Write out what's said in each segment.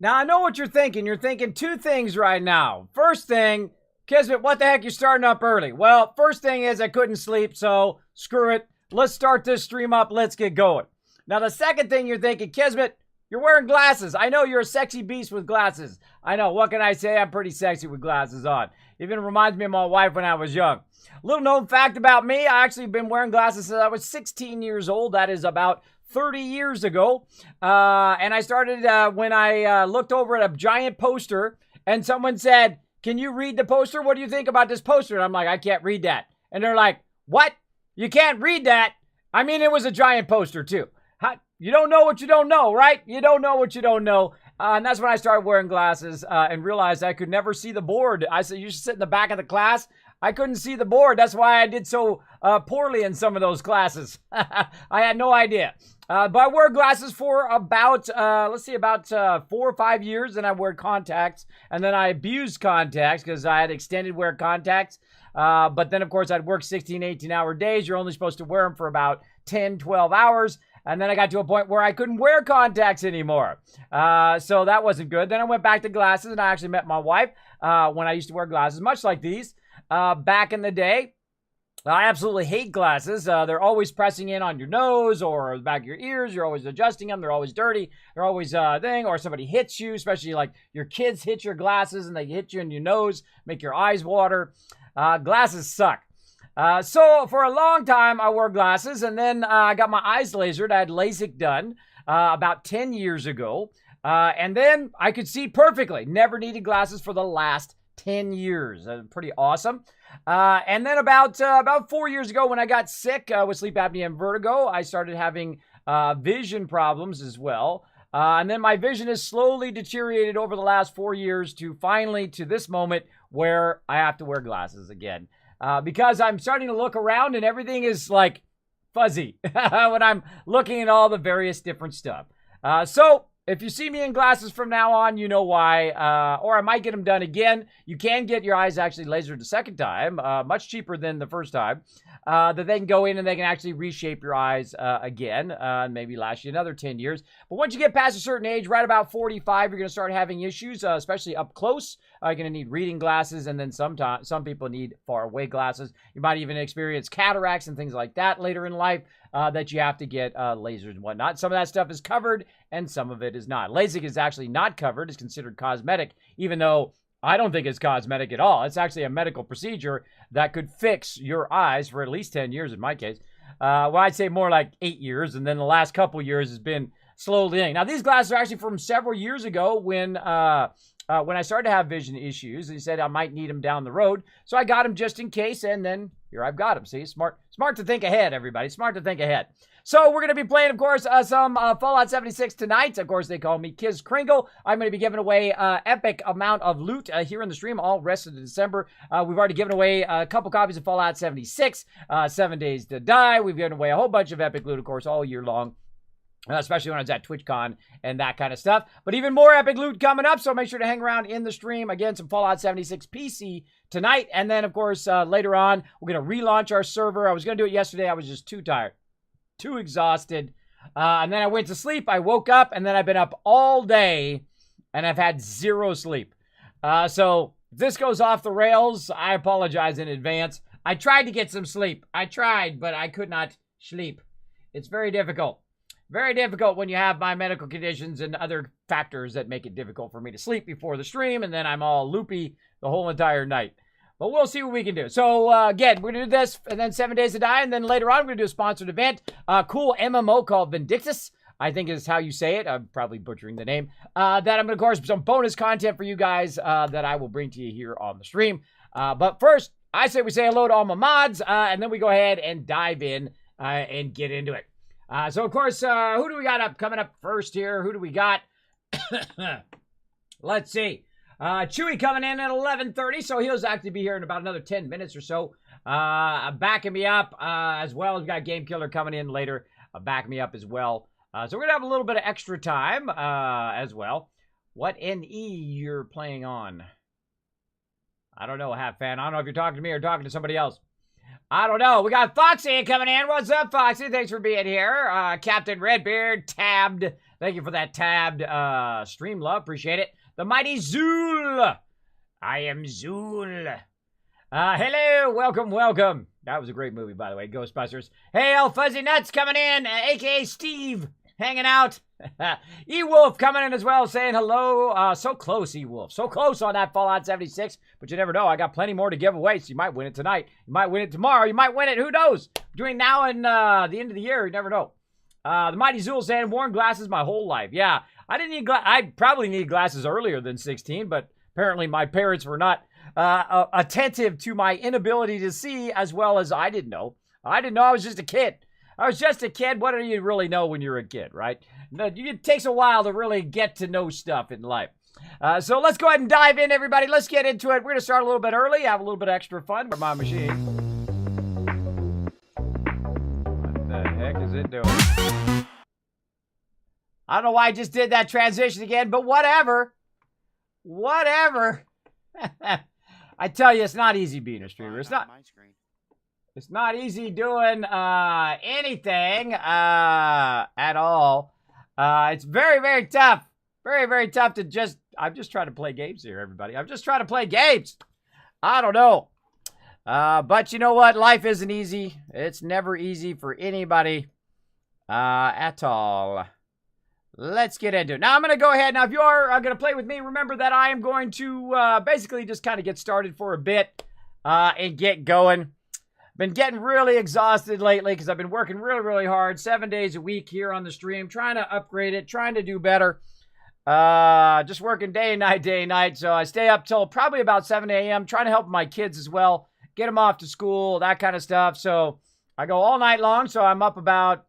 Now, I know what you're thinking. You're thinking two things right now. First thing, Kismet, what the heck, you're starting up early? Well, first thing is I couldn't sleep, so screw it. Let's start this stream up. Let's get going. Now, the second thing you're thinking, Kismet, you're wearing glasses. I know you're a sexy beast with glasses. I know. What can I say? I'm pretty sexy with glasses on. Even reminds me of my wife when I was young. Little known fact about me, I actually been wearing glasses since I was 16 years old. That is about 30 years ago. And I started when I looked over at a giant poster and someone said, "Can you read the poster? What do you think about this poster?" And I'm like, "I can't read that." And they're like, "What? You can't read that?" I mean, it was a giant poster too. You don't know what you don't know, right? You don't know what you don't know. And that's when I started wearing glasses and realized I could never see the board. I said, you should sit in the back of the class. I couldn't see the board. That's why I did so poorly in some of those classes. I had no idea. But I wore glasses for about, about 4 or 5 years. And I wore contacts. And then I abused contacts because I had extended wear contacts. But then, of course, I'd work 16, 18-hour days. You're only supposed to wear them for about 10, 12 hours. And then I got to a point where I couldn't wear contacts anymore. So that wasn't good. Then I went back to glasses, and I actually met my wife when I used to wear glasses, much like these, back in the day. I absolutely hate glasses. They're always pressing in on your nose or the back of your ears. You're always adjusting them. They're always dirty. They're always a thing. Or somebody hits you, especially like your kids hit your glasses and they hit you in your nose, make your eyes water. Glasses suck. So for a long time, I wore glasses, and then I got my eyes lasered. I had LASIK done about 10 years ago, and then I could see perfectly. Never needed glasses for the last 10 years. Pretty awesome. And then about 4 years ago, when I got sick with sleep apnea and vertigo, I started having vision problems as well. And then my vision has slowly deteriorated over the last 4 years to finally to this moment where I have to wear glasses again. Because I'm starting to look around and everything is like fuzzy when I'm looking at all the various different stuff. So if you see me in glasses from now on, you know why. Or I might get them done again. You can get your eyes actually lasered a second time, much cheaper than the first time. That they can go in and they can actually reshape your eyes again, and maybe last you another 10 years. But once you get past a certain age, right about 45, you're going to start having issues, especially up close. You're going to need reading glasses, and then some people need far away glasses. You might even experience cataracts and things like that later in life that you have to get lasers and whatnot. Some of that stuff is covered, and some of it is not. LASIK is actually not covered. It's considered cosmetic, even though I don't think it's cosmetic at all. It's actually a medical procedure that could fix your eyes for at least 10 years in my case. Well, I'd say more like 8 years, and then the last couple years has been slowly in. Now, these glasses are actually from several years ago when I started to have vision issues. He said I might need them down the road. So I got them just in case, and then here I've got them. See, smart to think ahead, everybody. Smart to think ahead. So we're going to be playing, of course, some Fallout 76 tonight. Of course, they call me Kiz Kringle. I'm going to be giving away epic amount of loot here in the stream all rest of December. We've already given away a couple copies of Fallout 76, 7 Days to Die. We've given away a whole bunch of epic loot, of course, all year long. Especially when I was at TwitchCon and that kind of stuff. But even more epic loot coming up, so make sure to hang around in the stream. Again, some Fallout 76 PC tonight. And then, of course, later on, we're going to relaunch our server. I was going to do it yesterday. I was just too tired, too exhausted. And then I went to sleep. I woke up, and then I've been up all day, and I've had zero sleep. So if this goes off the rails, I apologize in advance. I tried to get some sleep. I tried, but I could not sleep. It's very difficult. Very difficult when you have my medical conditions and other factors that make it difficult for me to sleep before the stream, and then I'm all loopy the whole entire night. But we'll see what we can do. So, again, we're going to do this, and then 7 Days to Die, and then later on, we're going to do a sponsored event. Cool MMO called Vindictus, I think is how you say it. I'm probably butchering the name. That I'm going to, of course, some bonus content for you guys that I will bring to you here on the stream. But first, I say we say hello to all my mods, and then we go ahead and dive in and get into it. So, of course, who do we got coming up first here? Who do we got? Let's see. Chewy coming in at 11:30, so he'll actually be here in about another 10 minutes or so. Backing me up as well. We've got Game Killer coming in later, backing me up as well. So we're going to have a little bit of extra time as well. What NE you're playing on? I don't know, Half Fan. I don't know if you're talking to me or talking to somebody else. I don't know. We got Foxy coming in. What's up, Foxy? Thanks for being here. Captain Redbeard, tabbed. Thank you for that tabbed stream love. Appreciate it. The Mighty Zool. I am Zool. Hello. Welcome, welcome. That was a great movie, by the way. Ghostbusters. Hey, El Fuzzy Nuts coming in, a.k.a. Steve, hanging out. E-Wolf coming in as well, saying hello. So close, E-Wolf. So close on that Fallout 76. But you never know. I got plenty more to give away, so you might win it tonight. You might win it tomorrow. You might win it. Who knows? Between now and the end of the year, you never know. The Mighty Zool saying, worn glasses my whole life. Yeah, I didn't need I probably needed glasses earlier than 16, but apparently my parents were not attentive to my inability to see, as well as I didn't know. I didn't know. I was just a kid. I was just a kid. What do you really know when you're a kid, right? It takes a while to really get to know stuff in life. So let's go ahead and dive in, everybody. Let's get into it. We're going to start a little bit early, have a little bit extra fun with my machine. What the heck is it doing? I don't know why I just did that transition again, but whatever. Whatever. I tell you, it's not easy being a streamer. It's not. It's not easy doing anything at all. It's very, very tough. Very, very tough to just... I'm just trying to play games here, everybody. I'm just trying to play games. I don't know. But you know what? Life isn't easy. It's never easy for anybody at all. Let's get into it. Now, I'm going to go ahead. Now, if you are going to play with me, remember that I am going to basically just kind of get started for a bit and get going. Been getting really exhausted lately because I've been working really, really hard, 7 days a week here on the stream, trying to upgrade it, trying to do better. Just working day and night. So I stay up till probably about 7 a.m. trying to help my kids as well, get them off to school, that kind of stuff. So I go all night long. So I'm up about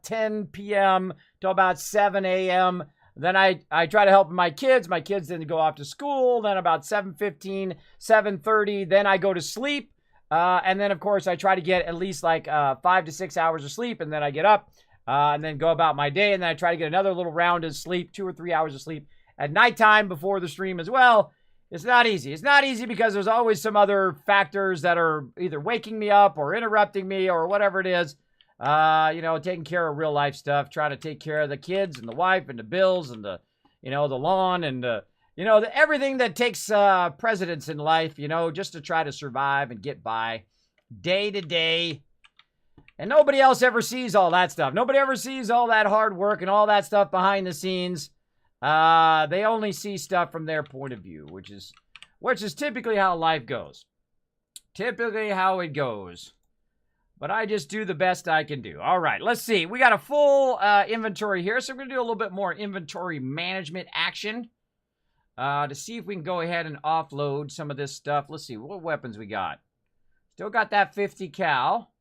10 p.m. till about 7 a.m. Then I try to help my kids. My kids then go off to school. Then about 7:15, 7:30, then I go to sleep. And then, of course, I try to get at least like 5 to 6 hours of sleep, and then I get up and then go about my day, and then I try to get another little round of sleep, 2 or 3 hours of sleep at nighttime before the stream as well. It's not easy. It's not easy because there's always some other factors that are either waking me up or interrupting me or whatever it is. You know, taking care of real life stuff, trying to take care of the kids and the wife and the bills and the, you know, the lawn and everything that takes precedence in life, just to try to survive and get by day to day. And nobody else ever sees all that stuff. Nobody ever sees all that hard work and all that stuff behind the scenes. They only see stuff from their point of view, which is typically how life goes. Typically how it goes. But I just do the best I can do. All right, let's see. We got a full inventory here, so we're going to do a little bit more inventory management action. To see if we can go ahead and offload some of this stuff. Let's see, what weapons we got. Still got that 50 cal.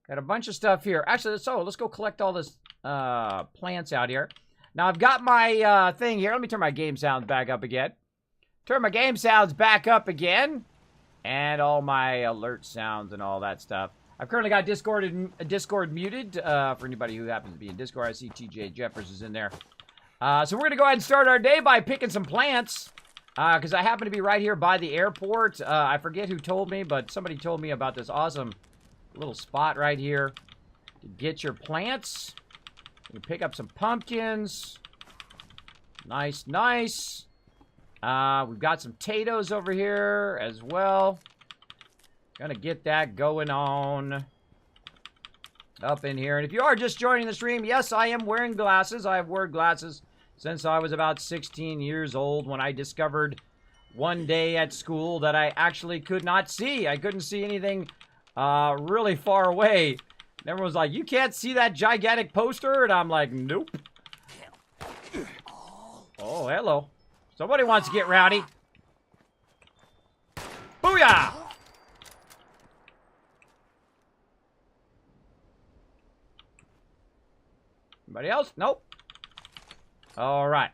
Got a bunch of stuff here. Actually, let's go collect all this plants out here. Now, I've got my thing here. Let me turn my game sounds back up again. Turn my game sounds back up again. And all my alert sounds and all that stuff. I've currently got Discord muted. For anybody who happens to be in Discord, I see TJ Jeffers is in there. So we're going to go ahead and start our day by picking some plants, because I happen to be right here by the airport. I forget who told me, but somebody told me about this awesome little spot right here to get your plants. You can pick up some pumpkins. Nice, nice. We've got some potatoes over here as well. Gonna get that going on up in here. And if you are just joining the stream, yes, I am wearing glasses. I have worn glasses since I was about 16 years old, when I discovered one day at school that I actually could not see. I couldn't see anything really far away. And everyone was like, you can't see that gigantic poster? And I'm like, nope. Oh, hello. Somebody wants to get rowdy. Booyah! Anybody else? Nope. All right.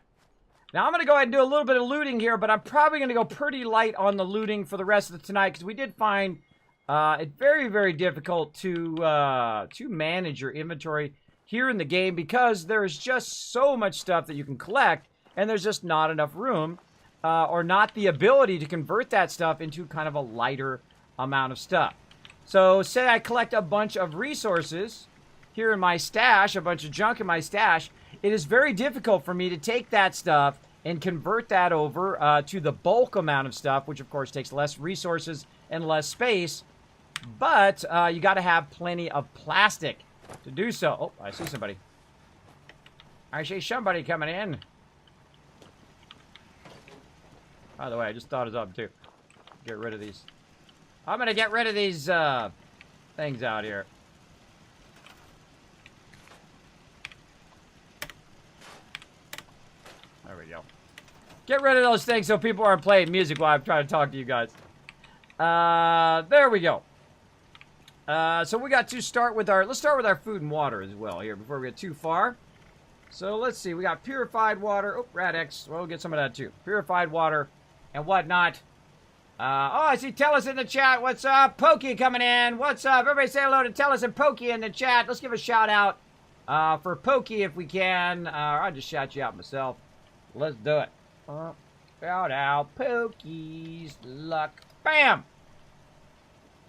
Now, I'm going to go ahead and do a little bit of looting here, but I'm probably going to go pretty light on the looting for the rest of the tonight, because we did find it very, very difficult to manage your inventory here in the game, because there's just so much stuff that you can collect, and there's just not enough room or not the ability to convert that stuff into kind of a lighter amount of stuff. So say I collect a bunch of resources here in my stash, a bunch of junk in my stash. It is very difficult for me to take that stuff and convert that over to the bulk amount of stuff, which of course takes less resources and less space. But you got to have plenty of plastic to do so. Oh, I see somebody. I see somebody coming in. By the way, I just thought it up too. Get rid of these. I'm going to get rid of these things out here. There we go. Get rid of those things so people aren't playing music while I'm trying to talk to you guys. There we go. So we got to start with our, let's start with our food and water as well here before we get too far. So let's see, we got purified water. Oh, Radix, well, we'll get some of that too. Purified water and whatnot. Oh, I see Tellus in the chat. What's up? Pokey coming in. What's up? Everybody say hello to Tellus and Pokey in the chat. Let's give a shout out for Pokey if we can. I'll just shout you out myself. Let's do it. Shout out Pokey's luck. Bam!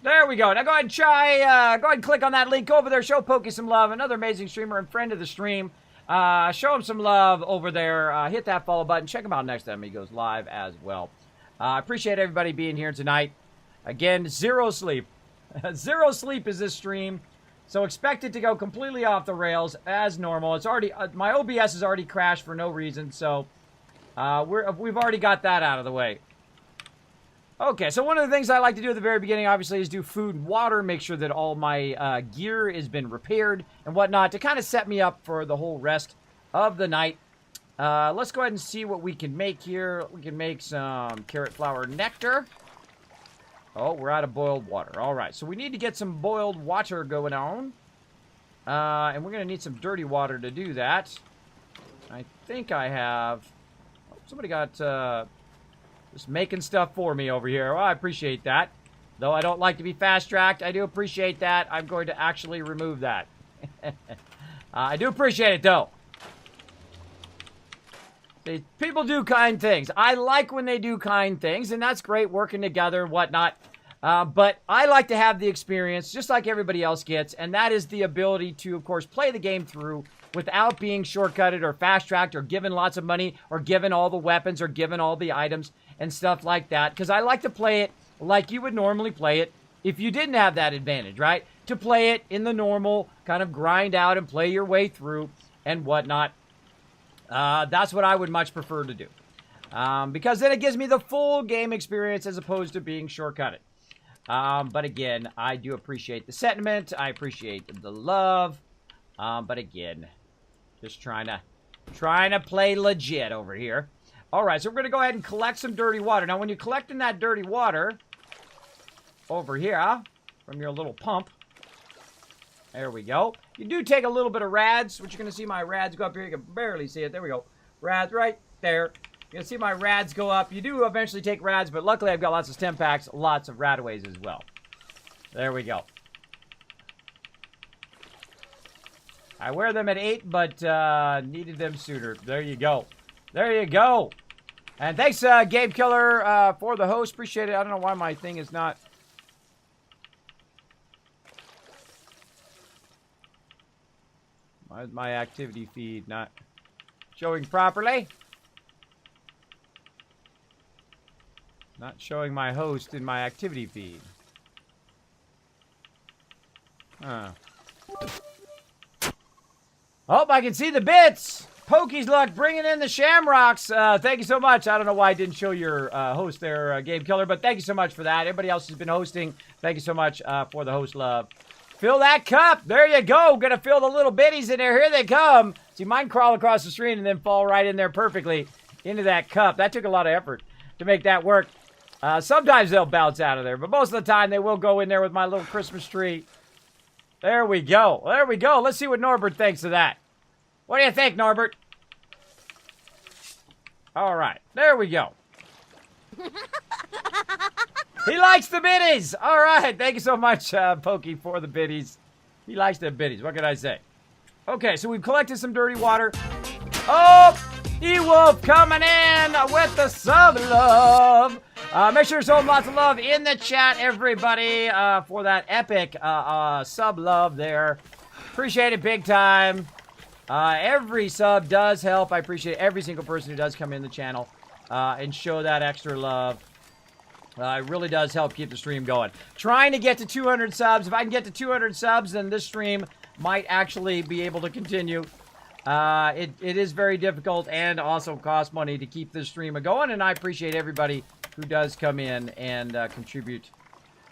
There we go. Now go ahead and try, go ahead and click on that link over there. Show Pokey some love. Another amazing streamer and friend of the stream. Show him some love over there. Hit that follow button. Check him out next time he goes live as well. I appreciate everybody being here tonight. Again, zero sleep. Zero sleep is this stream. So expect it to go completely off the rails as normal. It's already, my OBS has already crashed for no reason. So we've already got that out of the way. Okay, so one of the things I like to do at the very beginning, obviously, is do food and water, make sure that all my gear has been repaired and whatnot to kind of set me up for the whole rest of the night. Let's go ahead and see what we can make here. We can make some carrot flower nectar. Oh, we're out of boiled water. All right, so we need to get some boiled water going on. And we're going to need some dirty water to do that. I think I have... Oh, somebody got... just making stuff for me over here. Well, I appreciate that. Though I don't like to be fast-tracked, I do appreciate that. I'm going to actually remove that. I do appreciate it, though. See, people do kind things. I like when they do kind things, and that's great, working together and whatnot. But I like to have the experience, just like everybody else gets, and that is the ability to, of course, play the game through without being shortcutted or fast-tracked or given lots of money or given all the weapons or given all the items and stuff like that, because I like to play it like you would normally play it if you didn't have that advantage, right? To play it in the normal, kind of grind out and play your way through and whatnot. That's what I would much prefer to do. Because then it gives me the full game experience as opposed to being shortcutted. But again, I do appreciate the sentiment. I appreciate the love. But again, just trying to play legit over here. All right, so we're going to go ahead and collect some dirty water. Now, when you're collecting that dirty water over here from your little pump, there we go. You do take a little bit of rads, which you're going to see my rads go up here. You can barely see it. There we go. Rads right there. You can see my rads go up. You do eventually take rads, but luckily I've got lots of stem packs, lots of radaways as well. There we go. I wear them at 8, but needed them sooner. There you go. There you go. And thanks, Game Killer, for the host. Appreciate it. I don't know why my thing is not... Why is my activity feed not showing properly? Not showing my host in my activity feed. Huh. Oh, I can see the bits! Pokey's luck, bringing in the shamrocks. Thank you so much. I don't know why I didn't show your host there, Game Killer, but thank you so much for that. Everybody else has been hosting. Thank you so much for the host love. Fill that cup. There you go. Gonna fill the little bitties in there. Here they come. See, mine crawl across the screen and then fall right in there perfectly into that cup. That took a lot of effort to make that work. Sometimes they'll bounce out of there, but most of the time they will go in there with my little Christmas tree. There we go. There we go. Let's see what Norbert thinks of that. What do you think, Norbert? All right. There we go. He likes the biddies. All right. Thank you so much, Pokey, for the biddies. He likes the biddies. What can I say? Okay, so we've collected some dirty water. Oh, E-Wolf coming in with the sub love. Make sure to show them lots of love in the chat, everybody, for that epic sub love there. Appreciate it big time. Every sub does help. I appreciate every single person who does come in the channel and show that extra love. It really does help keep the stream going. Trying to get to 200 subs. If I can get to 200 subs, then this stream might actually be able to continue. It is very difficult and also costs money to keep this stream going, and I appreciate everybody who does come in and contribute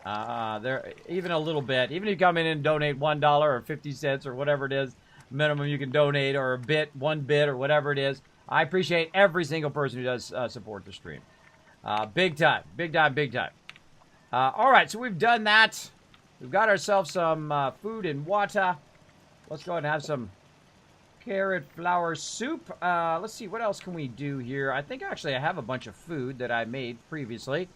there even a little bit. Even if you come in and donate $1 or 50 cents or whatever it is, minimum you can donate, or a bit, 1 bit or whatever it is. I appreciate every single person who does support the stream. Big time, big time, big time. All right, so we've done that. We've got ourselves some food and water. Let's go ahead and have some carrot flour soup. Let's see, what else can we do here? I think actually I have a bunch of food that I made previously.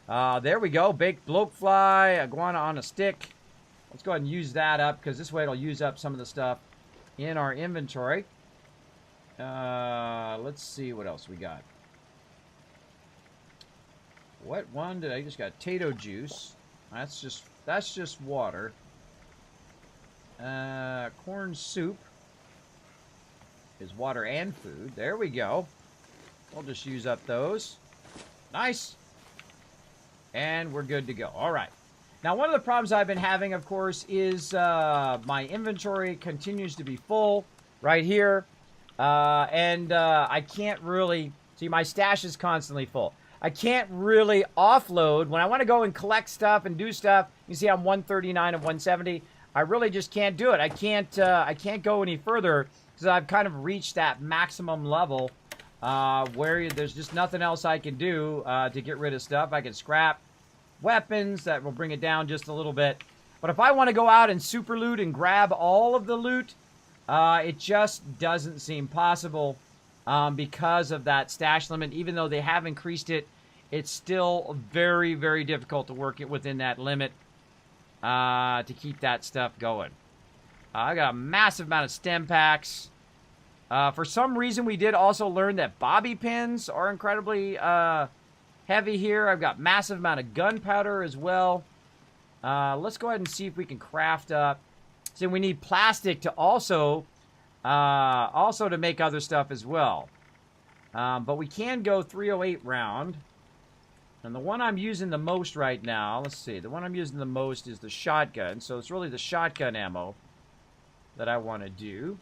There we go. Baked bloke fly, iguana on a stick. Let's go ahead and use that up, because this way it'll use up some of the stuff in our inventory. Let's see what else we got. What one did I just got? Potato juice. That's just water. Corn soup is water and food. There we go. We'll just use up those. Nice. And we're good to go. All right. Now, one of the problems I've been having, of course, is my inventory continues to be full right here. I can't really... See, my stash is constantly full. I can't really offload. When I want to go and collect stuff and do stuff, you see I'm 139 and 170. I really just can't do it. I can't go any further because I've kind of reached that maximum level where there's just nothing else I can do to get rid of stuff. I can scrap weapons. That will bring it down just a little bit. But if I want to go out and super loot and grab all of the loot, it just doesn't seem possible because of that stash limit. Even though they have increased it, it's still very, very difficult to work it within that limit to keep that stuff going. I got a massive amount of stem packs. For some reason, we did also learn that bobby pins are incredibly heavy here. I've got massive amount of gunpowder as well. Let's go ahead and see if we can craft up. So we need plastic to also to make other stuff as well. But we can go 308 round. And the one I'm using the most right now, let's see, the one I'm using the most is the shotgun. So it's really the shotgun ammo that I want to do.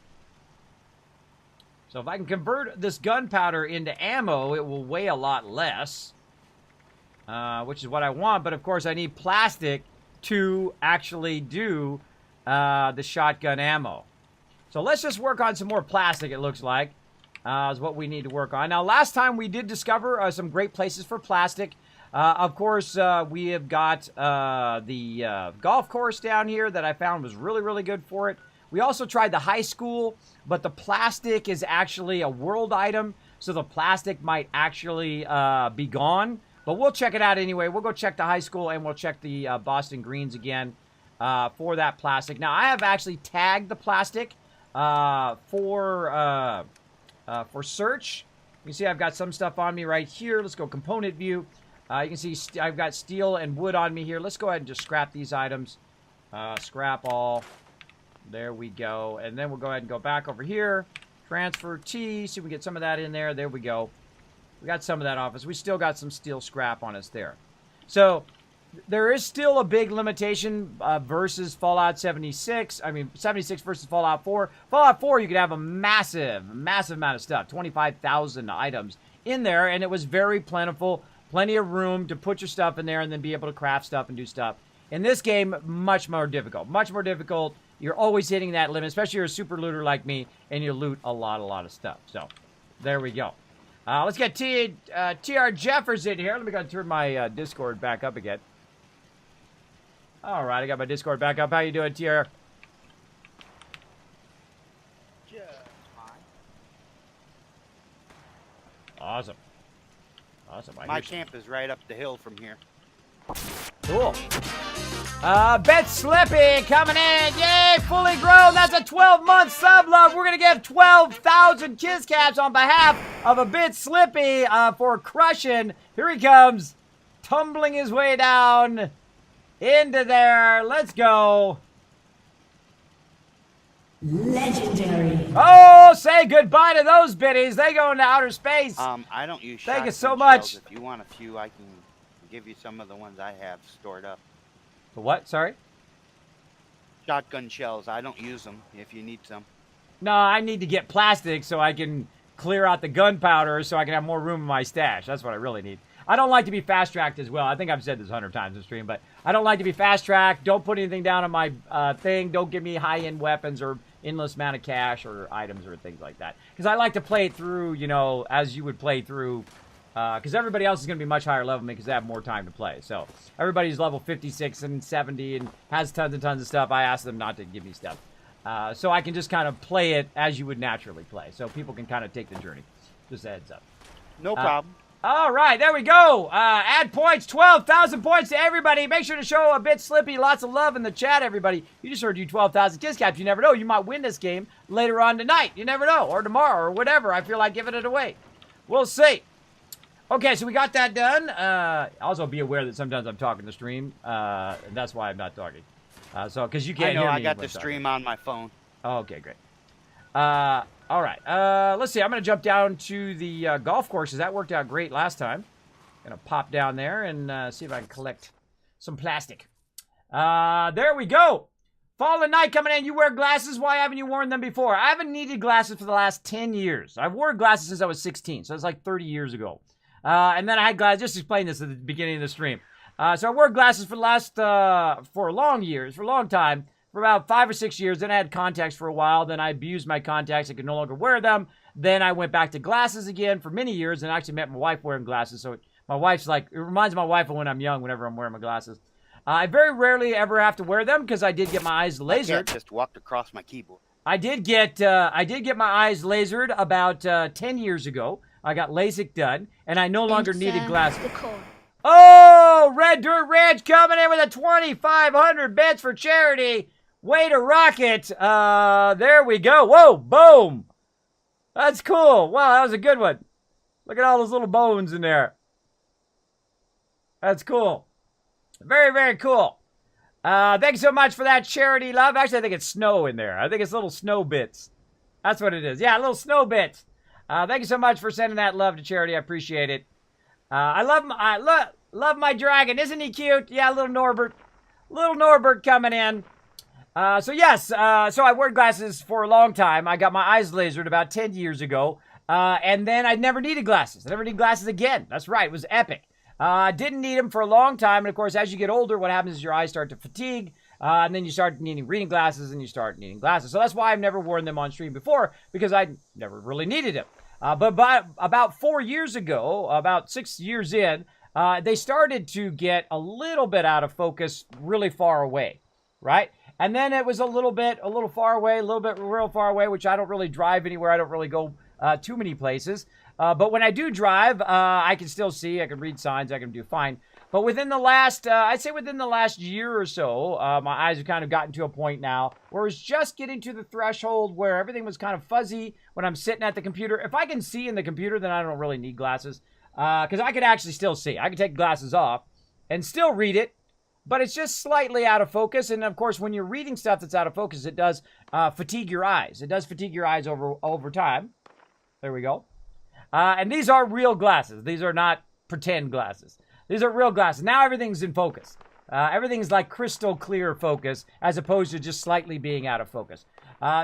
So if I can convert this gunpowder into ammo, it will weigh a lot less, which is what I want. But of course, I need plastic to actually do the shotgun ammo. So let's just work on some more plastic, it looks like, is what we need to work on. Now, last time we did discover some great places for plastic. Of course, we have got the golf course down here that I found was really, really good for it. We also tried the high school, but the plastic is actually a world item, so the plastic might actually be gone. But we'll check it out anyway. We'll go check the high school, and we'll check the Boston Greens again for that plastic. Now, I have actually tagged the plastic for search. You can see I've got some stuff on me right here. Let's go component view. You can see I've got steel and wood on me here. Let's go ahead and just scrap these items. Scrap all. There we go. And then we'll go ahead and go back over here. Transfer T. See if we get some of that in there. There we go. We got some of that off us. We still got some steel scrap on us there. So there is still a big limitation versus Fallout 76. I mean, 76 versus Fallout 4. Fallout 4, you could have a massive, massive amount of stuff. 25,000 items in there. And it was very plentiful. Plenty of room to put your stuff in there and then be able to craft stuff and do stuff. In this game, much more difficult. Much more difficult. You're always hitting that limit, especially if you're a super looter like me, and you loot a lot of stuff. So, there we go. Let's get TR Jeffers in here. Let me go turn my Discord back up again. All right, I got my Discord back up. How you doing, TR? Just fine. Awesome. Awesome. My camp is right up the hill from here. Cool. Bet Slippy coming in. Yay, fully grown. That's a 12-month sub love. We're going to give 12,000 kiss caps on behalf of a Bit Slippy for crushing. Here he comes. tumbling his way down into there. Let's go. Legendary. Oh, say goodbye to those biddies. They go into outer space. I don't use Thank you so shotgun much. shells. If you want a few, I can give you some of the ones I have stored up. What? Sorry? Shotgun shells. I don't use them if you need some. No, I need to get plastic so I can clear out the gunpowder so I can have more room in my stash. That's what I really need. I don't like to be fast-tracked as well. I think I've said this 100 times in stream, but I don't like to be fast-tracked. Don't put anything down on my thing. Don't give me high-end weapons or endless amount of cash or items or things like that. Because I like to play it through, you know, as you would play through. Because everybody else is going to be much higher level than me because they have more time to play. So everybody's level 56 and 70 and has tons and tons of stuff. I ask them not to give me stuff. So I can just kind of play it as you would naturally play. So people can kind of take the journey. Just a heads up. No problem. All right, there we go. Add points, 12,000 points to everybody. Make sure to show a bit Slippy lots of love in the chat, everybody. You just heard you 12,000 kiss caps. You never know. You might win this game later on tonight. You never know. Or tomorrow or whatever. I feel like giving it away. We'll see. Okay, so we got that done. Also be aware that sometimes I'm talking to stream. And that's why I'm not talking. Because you can't hear me. I got when the I'm stream on my phone. Oh, okay, great. All right. Let's see. I'm going to jump down to the golf courses. That worked out great last time. Going to pop down there and see if I can collect some plastic. There we go. Fallen Night coming in. You wear glasses. Why haven't you worn them before? I haven't needed glasses for the last 10 years. I've worn glasses since I was 16, so it's like 30 years ago. And then I had glasses. Just explain this at the beginning of the stream. So I wore glasses for the last, for a long time. For about 5 or 6 years. Then I had contacts for a while. Then I abused my contacts. I could no longer wear them. Then I went back to glasses again for many years and I actually met my wife wearing glasses. So my wife's like, it reminds my wife of when I'm young whenever I'm wearing my glasses. I very rarely ever have to wear them because I did get my eyes lasered. I just walked across my keyboard. I did get my eyes lasered about 10 years ago. I got LASIK done and I no longer needed glasses. Oh, Red Dirt Ranch coming in with a 2,500 bits for charity. Way to rock it. There we go. Whoa, boom. That's cool. Wow, that was a good one. Look at all those little bones in there. That's cool. Very, very cool. Thank you so much for that charity love. Actually, I think it's snow in there. I think it's little snow bits. That's what it is. Yeah, little snow bits. Thank you so much for sending that love to charity. I appreciate it. I love my dragon. Isn't he cute? Yeah, little Norbert. Little Norbert coming in. So I wore glasses for a long time. I got my eyes lasered about 10 years ago. And then I never needed glasses. I never need glasses again. That's right. It was epic. Didn't need them for a long time. And of course, as you get older, what happens is your eyes start to fatigue. And then you start needing reading glasses and you start needing glasses. So that's why I've never worn them on stream before because I never really needed them. But about 4 years ago, about 6 years in, they started to get a little bit out of focus really far away, right? And then it was a little far away, a little bit real far away, which I don't really drive anywhere. I don't really go too many places. But when I do drive, I can still see. I can read signs. I can do fine. But within the last, I'd say within the last year or so, my eyes have kind of gotten to a point now where it was just getting to the threshold where everything was kind of fuzzy when I'm sitting at the computer. If I can see in the computer, then I don't really need glasses because I could actually still see. I could take glasses off and still read it. But it's just slightly out of focus. And, of course, when you're reading stuff that's out of focus, it does fatigue your eyes. It does fatigue your eyes over time. There we go. And these are real glasses. These are not pretend glasses. These are real glasses. Now everything's in focus. Everything's like crystal clear focus as opposed to just slightly being out of focus.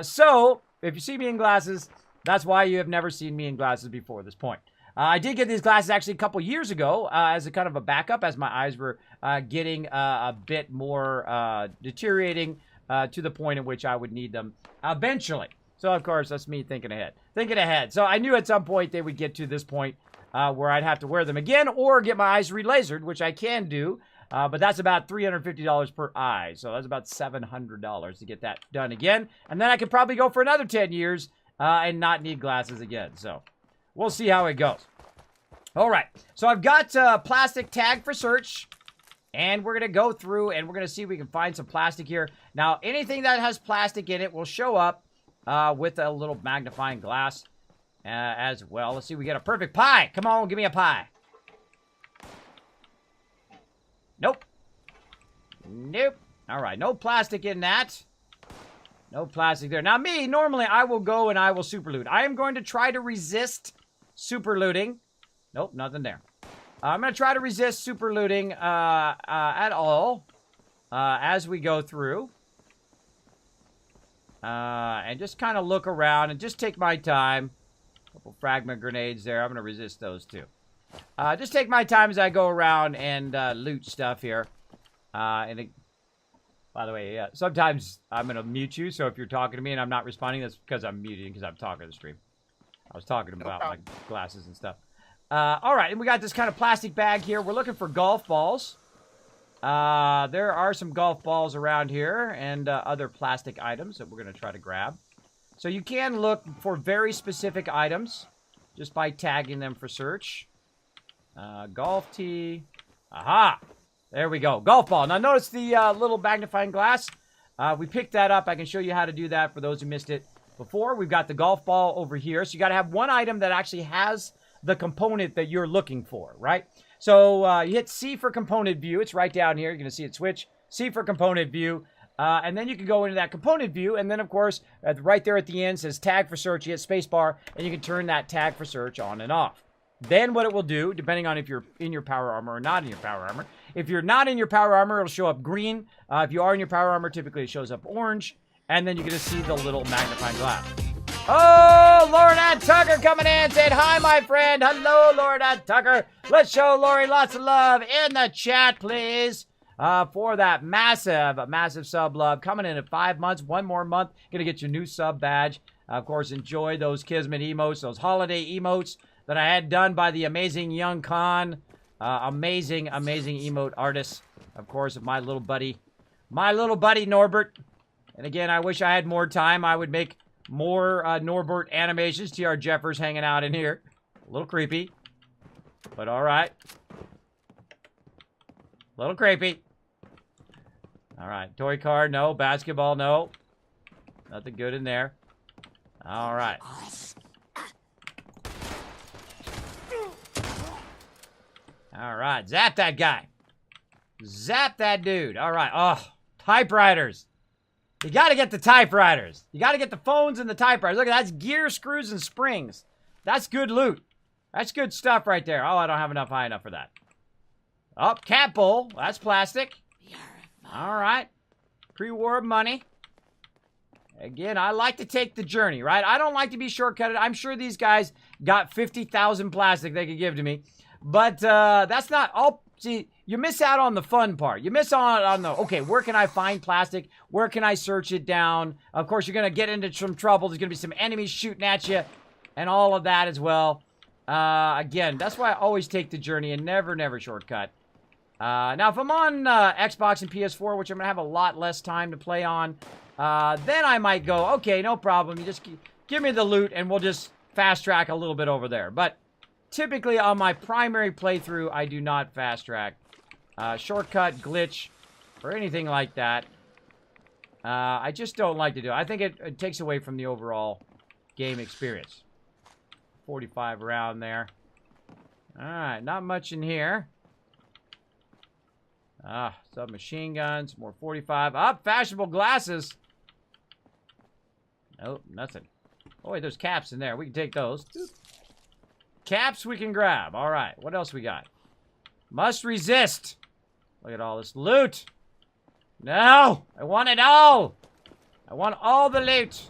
So if you see me in glasses, that's why you have never seen me in glasses before this point. I did get these glasses actually a couple years ago as a kind of a backup as my eyes were getting a bit more deteriorating to the point in which I would need them eventually. So, of course, that's me thinking ahead. Thinking ahead. So I knew at some point they would get to this point where I'd have to wear them again or get my eyes relasered, which I can do. But that's about $350 per eye. So that's about $700 to get that done again. And then I could probably go for another 10 years and not need glasses again. So we'll see how it goes. All right. So I've got plastic tag for search. And we're going to go through and we're going to see if we can find some plastic here. Now, anything that has plastic in it will show up with a little magnifying glass as well. Let's see. We get a perfect pie. Come on, give me a pie. Nope. Nope. All right, no plastic in that. No plastic there. Now, me, normally I will go and I will super loot. I am going to try to resist super looting. Nope, nothing there. I'm going to try to resist super looting at all as we go through. And just kind of look around and just take my time. A couple fragment grenades there. I'm going to resist those too. Just take my time as I go around and loot stuff here. By the way, sometimes I'm going to mute you. So if you're talking to me and I'm not responding, that's because I'm muting because I'm talking to the stream. I was talking about my glasses and stuff. All right, and we got this kind of plastic bag here. We're looking for golf balls. There are some golf balls around here and other plastic items that we're going to try to grab. So you can look for very specific items just by tagging them for search. Golf tee. Aha! There we go. Golf ball. Now notice the little magnifying glass. We picked that up. I can show you how to do that for those who missed it before. We've got the golf ball over here. So you got to have one item that actually has the component that you're looking for, right? So you hit C for component view. It's right down here. You're going to see it switch. C for component view. And then you can go into that component view. And then, of course, right there at the end says tag for search. You hit spacebar, and you can turn that tag for search on and off. Then what it will do, depending on if you're in your power armor or not in your power armor. If you're not in your power armor, it'll show up green. If you are in your power armor, typically it shows up orange. And then you're going to see the little magnifying glass. Oh, Lauren Tucker coming in, saying hi, my friend. Hello, Lauren Tucker. Let's show Lori lots of love in the chat, please. For that massive sub love. Coming in at 5 months, 1 more month. Gonna get your new sub badge. Of course, enjoy those Kismet emotes, those holiday emotes that I had done by the amazing Young Khan. Amazing emote artist. Of course, of my little buddy Norbert. And again, I wish I had more time. I would make more Norbert animations. TR Jeffers hanging out in here. A little creepy. But alright. A little creepy. Alright. Toy car, no. Basketball, no. Nothing good in there. Alright. Alright. Zap that guy. Zap that dude. Alright. Oh. Typewriters. You gotta get the typewriters. You gotta get the phones and the typewriters. Look, that's gear, screws, and springs. That's good loot. That's good stuff right there. Oh, I don't have enough high enough for that. Oh, cat bowl. That's plastic. All right. Pre-war money. Again, I like to take the journey, right? I don't like to be shortcutted. I'm sure these guys got 50,000 plastic they could give to me. But that's not all. See, you miss out on the fun part. You miss out on the, okay, where can I find plastic? Where can I search it down? Of course, you're going to get into some trouble. There's going to be some enemies shooting at you and all of that as well. Again, that's why I always take the journey and never shortcut. Now, if I'm on Xbox and PS4, which I'm going to have a lot less time to play on, then I might go, okay, no problem. You just give me the loot and we'll just fast track a little bit over there. But typically, on my primary playthrough, I do not fast track. Shortcut, glitch, or anything like that. I just don't like to do it. I think it takes away from the overall game experience. 45 around there. Alright, not much in here. Submachine guns, more 45. Fashionable glasses. Nope, nothing. Oh, wait, there's caps in there. We can take those. Caps we can grab. All right. What else we got? Must resist. Look at all this loot. No. I want it all. I want all the loot.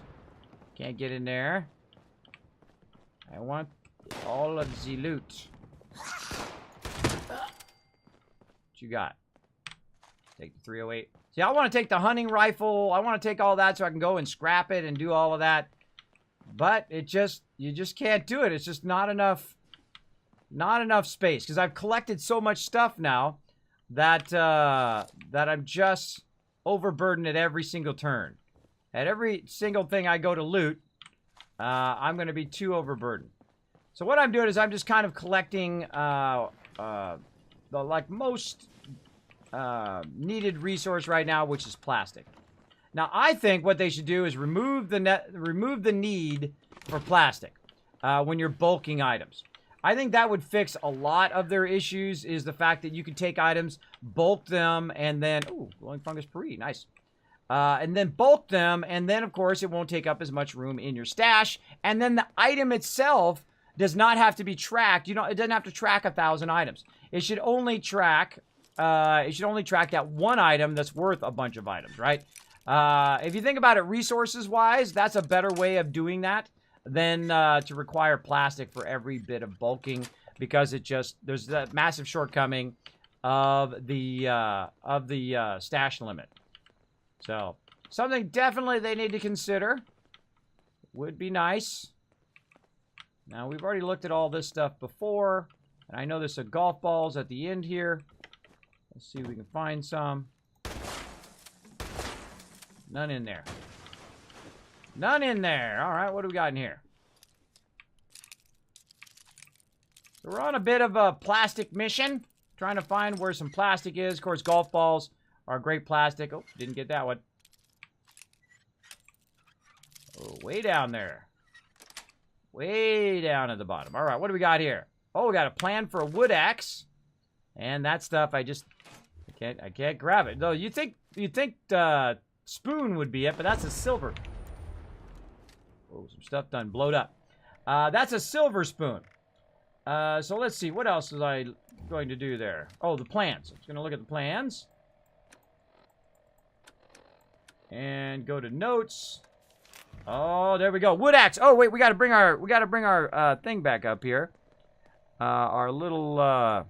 Can't get in there. I want all of the loot. What you got? Take the 308. See, I want to take the hunting rifle. I want to take all that so I can go and scrap it and do all of that. But you just can't do it. It's just not enough space. Because I've collected so much stuff now that that I'm just overburdened at every single turn. At every single thing I go to loot, I'm going to be too overburdened. So what I'm doing is I'm just kind of collecting the most needed resource right now, which is plastic. Now, I think what they should do is remove the need for plastic when you're bulking items. I think that would fix a lot of their issues, is the fact that you can take items, bulk them, and then... Ooh, glowing fungus puree. Nice. And then bulk them, and then, of course, it won't take up as much room in your stash. And then the item itself does not have to be tracked. It doesn't have to track 1,000 items. It should only track... that one item that's worth a bunch of items, right? If you think about it resources-wise, that's a better way of doing that than to require plastic for every bit of bulking, because there's that massive shortcoming of the stash limit. So, something definitely they need to consider. Would be nice. Now, we've already looked at all this stuff before, and I know there's some golf balls at the end here. Let's see if we can find some. None in there. None in there. All right, what do we got in here? So we're on a bit of a plastic mission, trying to find where some plastic is. Of course, golf balls are great plastic. Oh, didn't get that one. Oh, way down there. Way down at the bottom. All right, what do we got here? Oh, we got a plan for a wood axe. And that stuff, I can't grab it. Though you'd think spoon would be it, but that's a silver. Oh, some stuff done blowed up. That's a silver spoon. So let's see, what else was I going to do there? Oh, the plans. I'm just gonna look at the plans. And go to notes. Oh, there we go. Wood axe. Oh, wait, we gotta bring our thing back up here. Our little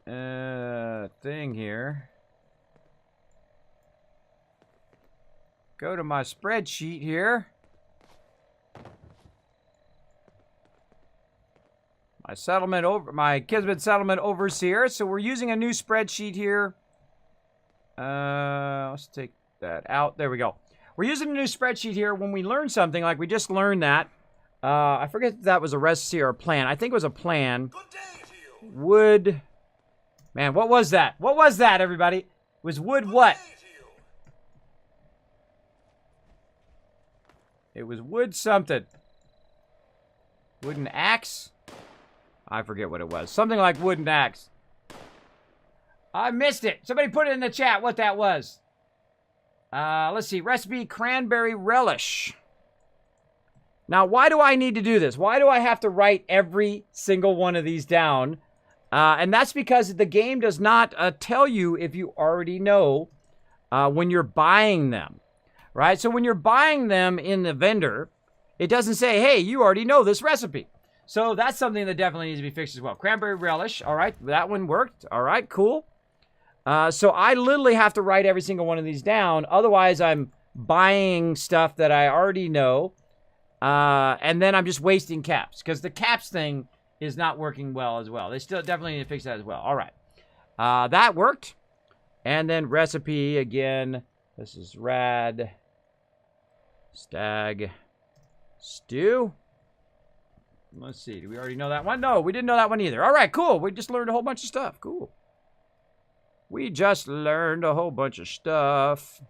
thing here. Go to my spreadsheet here. My Kismet settlement overseer. So we're using a new spreadsheet here. Let's take that out. There we go. We're using a new spreadsheet here. When we learn something, like we just learned that. I forget if that was a recipe or a plan. I think it was a plan. Wood. Man, what was that? What was that, everybody? It was wood what? It was wood something. Wooden axe? I forget what it was. Something like wooden axe. I missed it. Somebody put it in the chat what that was. Let's see. Recipe cranberry relish. Now, why do I need to do this? Why do I have to write every single one of these down? And that's because the game does not tell you if you already know when you're buying them. Right? So when you're buying them in the vendor, it doesn't say, hey, you already know this recipe. So that's something that definitely needs to be fixed as well. Cranberry relish. All right. That one worked. All right. Cool. So I literally have to write every single one of these down. Otherwise, I'm buying stuff that I already know. And then I'm just wasting caps. Because the caps thing is not working well as well. They still definitely need to fix that as well. All right. That worked. And then recipe again. This is rad. Stag. Stew. Let's see. Do we already know that one? No, we didn't know that one either. All right, cool. We just learned a whole bunch of stuff. Cool. We just learned a whole bunch of stuff.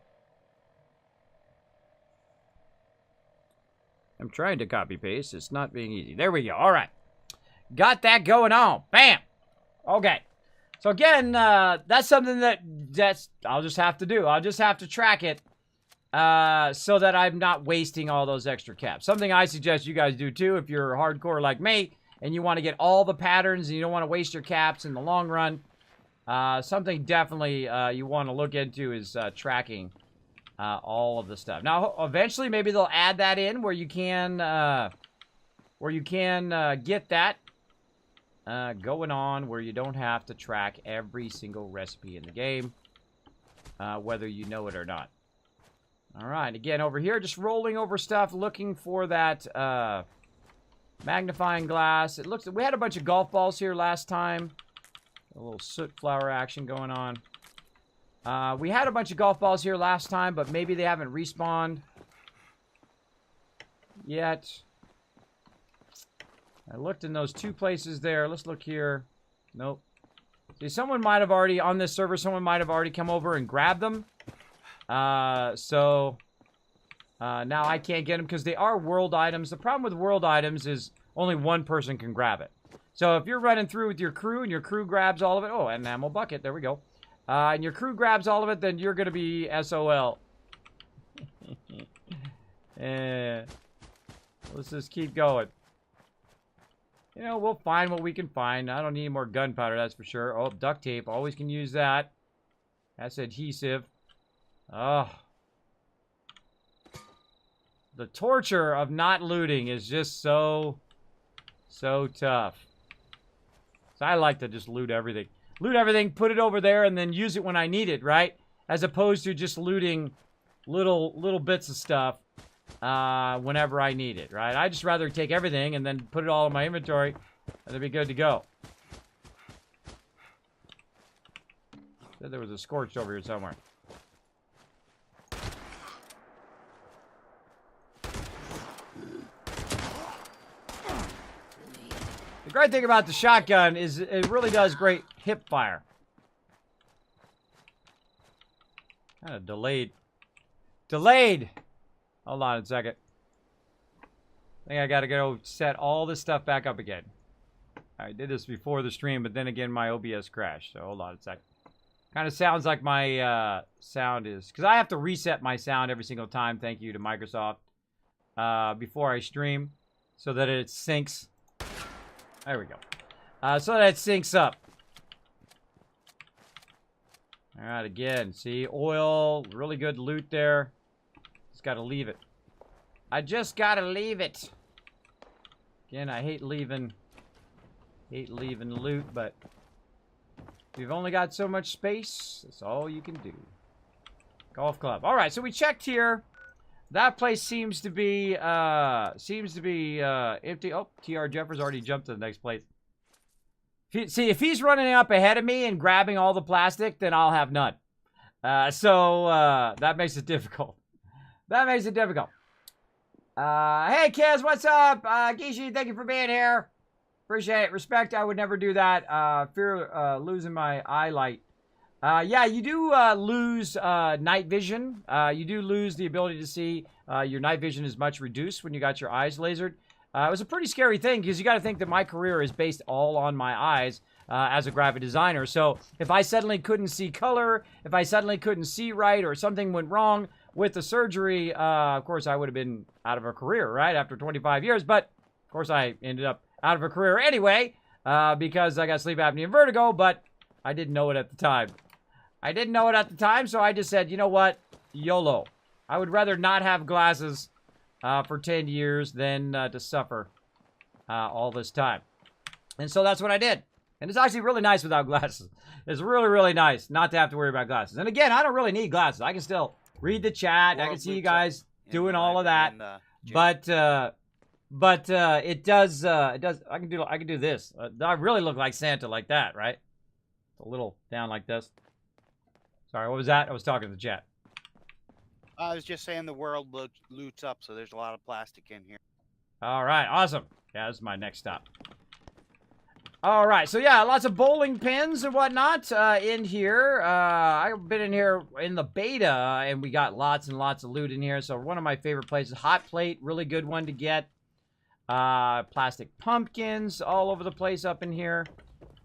I'm trying to copy paste. It's not being easy. There we go. All right. Got that going on. Bam. Okay. So again, that's something that's I'll just have to do. I'll just have to track it so that I'm not wasting all those extra caps. Something I suggest you guys do too if you're hardcore like me and you want to get all the patterns and you don't want to waste your caps in the long run. Something definitely you want to look into is tracking all of the stuff. Now, eventually, maybe they'll add that in where you can get that going on where you don't have to track every single recipe in the game, whether you know it or not. All right, again, over here, just rolling over stuff, looking for that magnifying glass. It looks, we had a bunch of golf balls here last time. A little soot flower action going on. We had a bunch of golf balls here last time, but maybe they haven't respawned yet. I looked in those two places there. Let's look here. Nope. See, someone might have already, on this server, someone might have already come over and grabbed them. Now I can't get them because they are world items. The problem with world items is only one person can grab it. So if you're running through with your crew and your crew grabs all of it, oh, and an ammo bucket, there we go. And your crew grabs all of it, then you're going to be SOL. Let's just keep going. You know, we'll find what we can find. I don't need any more gunpowder, that's for sure. Oh, duct tape. Always can use that. That's adhesive. Oh. The torture of not looting is just so tough. So I like to just loot everything. Loot everything, put it over there, and then use it when I need it, right? As opposed to just looting little bits of stuff whenever I need it, right? I just rather take everything and then put it all in my inventory, and it'll be good to go. Said there was a scorched over here somewhere. The great thing about the shotgun is it really does great hip fire. Kind of delayed. Delayed! Hold on a second. I think I gotta go set all this stuff back up again. I did this before the stream, but then again my OBS crashed, so hold on a second. Kind of sounds like my sound is... Because I have to reset my sound every single time, thank you to Microsoft, before I stream, so that it syncs. There we go. So that it syncs up. Alright, again, see, oil, really good loot there. Just gotta leave it. I just gotta leave it. Again, I hate leaving loot, but we've only got so much space. That's all you can do. Golf club. All right, so we checked here. That place seems to be empty. Oh, TR Jeffers already jumped to the next place. See, if he's running up ahead of me and grabbing all the plastic, then I'll have none. So that makes it difficult. That makes it difficult. Hey, kids, what's up? Gishi, thank you for being here. Appreciate it. Respect, I would never do that. Fear losing my eye light. Yeah, you do lose night vision. You do lose the ability to see. Your night vision is much reduced when you got your eyes lasered. It was a pretty scary thing because you got to think that my career is based all on my eyes as a graphic designer. So if I suddenly couldn't see color, if I suddenly couldn't see right, or something went wrong with the surgery, of course I would have been out of a career, right, after 25 years. But of course I ended up out of a career anyway because I got sleep apnea and vertigo, but I didn't know it at the time. I didn't know it at the time, so I just said, you know what, YOLO. I would rather not have glasses for 10 years than to suffer all this time. And so that's what I did. And it's actually really nice without glasses. It's really, really nice not to have to worry about glasses. And again, I don't really need glasses. I can still read the chat. I can see you guys doing all of that. But it does, I can do this. I really look like Santa like that, right? A little down like this. Sorry, what was that? I was talking to the chat. I was just saying the world loots up, so there's a lot of plastic in here. All right, awesome. Yeah, this is my next stop. All right, so yeah, lots of bowling pins and whatnot in here. I've been in here in the beta, and we got lots and lots of loot in here. So one of my favorite places, hot plate, really good one to get. Plastic pumpkins all over the place up in here.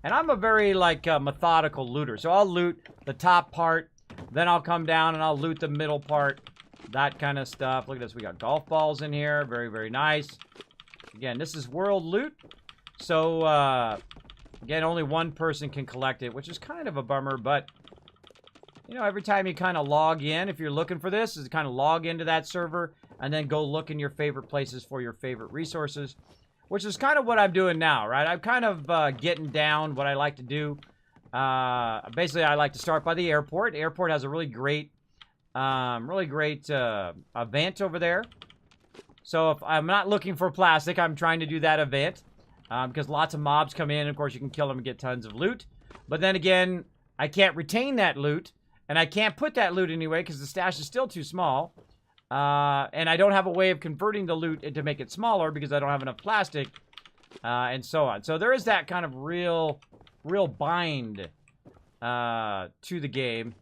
And I'm a very, like, methodical looter. So I'll loot the top part, then I'll come down and I'll loot the middle part. That kind of stuff. Look at this. We got golf balls in here. Very, very nice. Again, this is world loot. So, again, only one person can collect it, which is kind of a bummer. But, you know, every time you kind of log in, if you're looking for this, is kind of log into that server and then go look in your favorite places for your favorite resources. Which is kind of what I'm doing now, right? I'm kind of getting down what I like to do. Basically, I like to start by the airport. The airport has a really great event over there. So if I'm not looking for plastic, I'm trying to do that event. Because lots of mobs come in. Of course, you can kill them and get tons of loot. But then again, I can't retain that loot. And I can't put that loot anyway because the stash is still too small. And I don't have a way of converting the loot to make it smaller because I don't have enough plastic, and so on. So there is that kind of real bind to the game.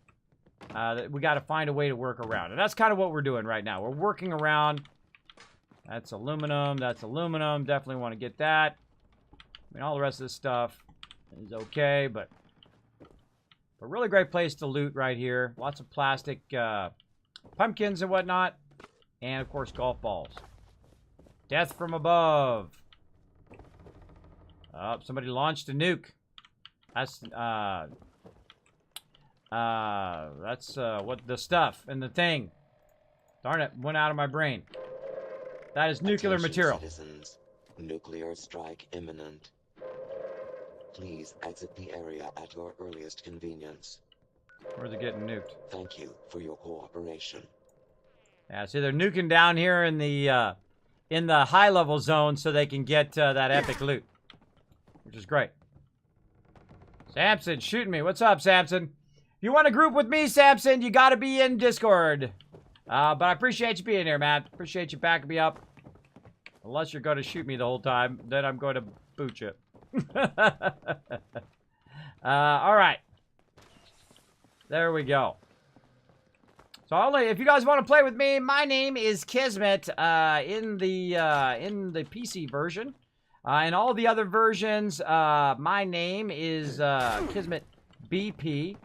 that we got to find a way to work around. And that's kind of what we're doing right now. We're working around. That's aluminum. That's aluminum. Definitely want to get that. I mean, all the rest of this stuff is okay, but a really great place to loot right here. Lots of plastic pumpkins and whatnot. And, of course, golf balls. Death from above. Oh, somebody launched a nuke. That's what the stuff and the thing. Darn it, went out of my brain. That is nuclear Attention, material. Citizens. Nuclear strike imminent. Please exit the area at your earliest convenience. Where's it getting nuked? Thank you for your cooperation. Yeah, see, they're nuking down here in the high-level zone so they can get that epic loot, which is great. Samson, shooting me. What's up, Samson? If you want to group with me, Samson, you got to be in Discord. But I appreciate you being here, man. Appreciate you backing me up. Unless you're going to shoot me the whole time, then I'm going to boot you. All right. There we go. So if you guys want to play with me, my name is Kismet in the PC version. In all the other versions, my name is Kismet BP.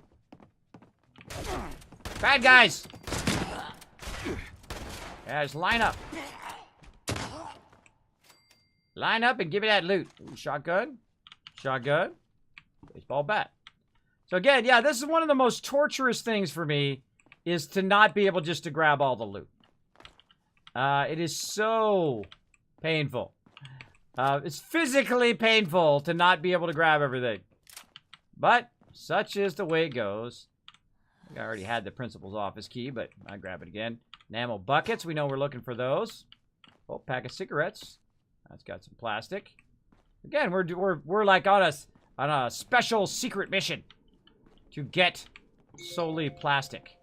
Bad guys! Yeah, just line up. Line up and give me that loot. Ooh, shotgun. Shotgun. Baseball bat. So again, yeah, this is one of the most torturous things for me, is to not be able just to grab all the loot. It is so painful. It's physically painful to not be able to grab everything. But such is the way it goes. I think I already had the principal's office key, but I grab it again. Enamel buckets, we know we're looking for those. Oh, pack of cigarettes. That's got some plastic. Again, we're like on a special secret mission to get solely plastic.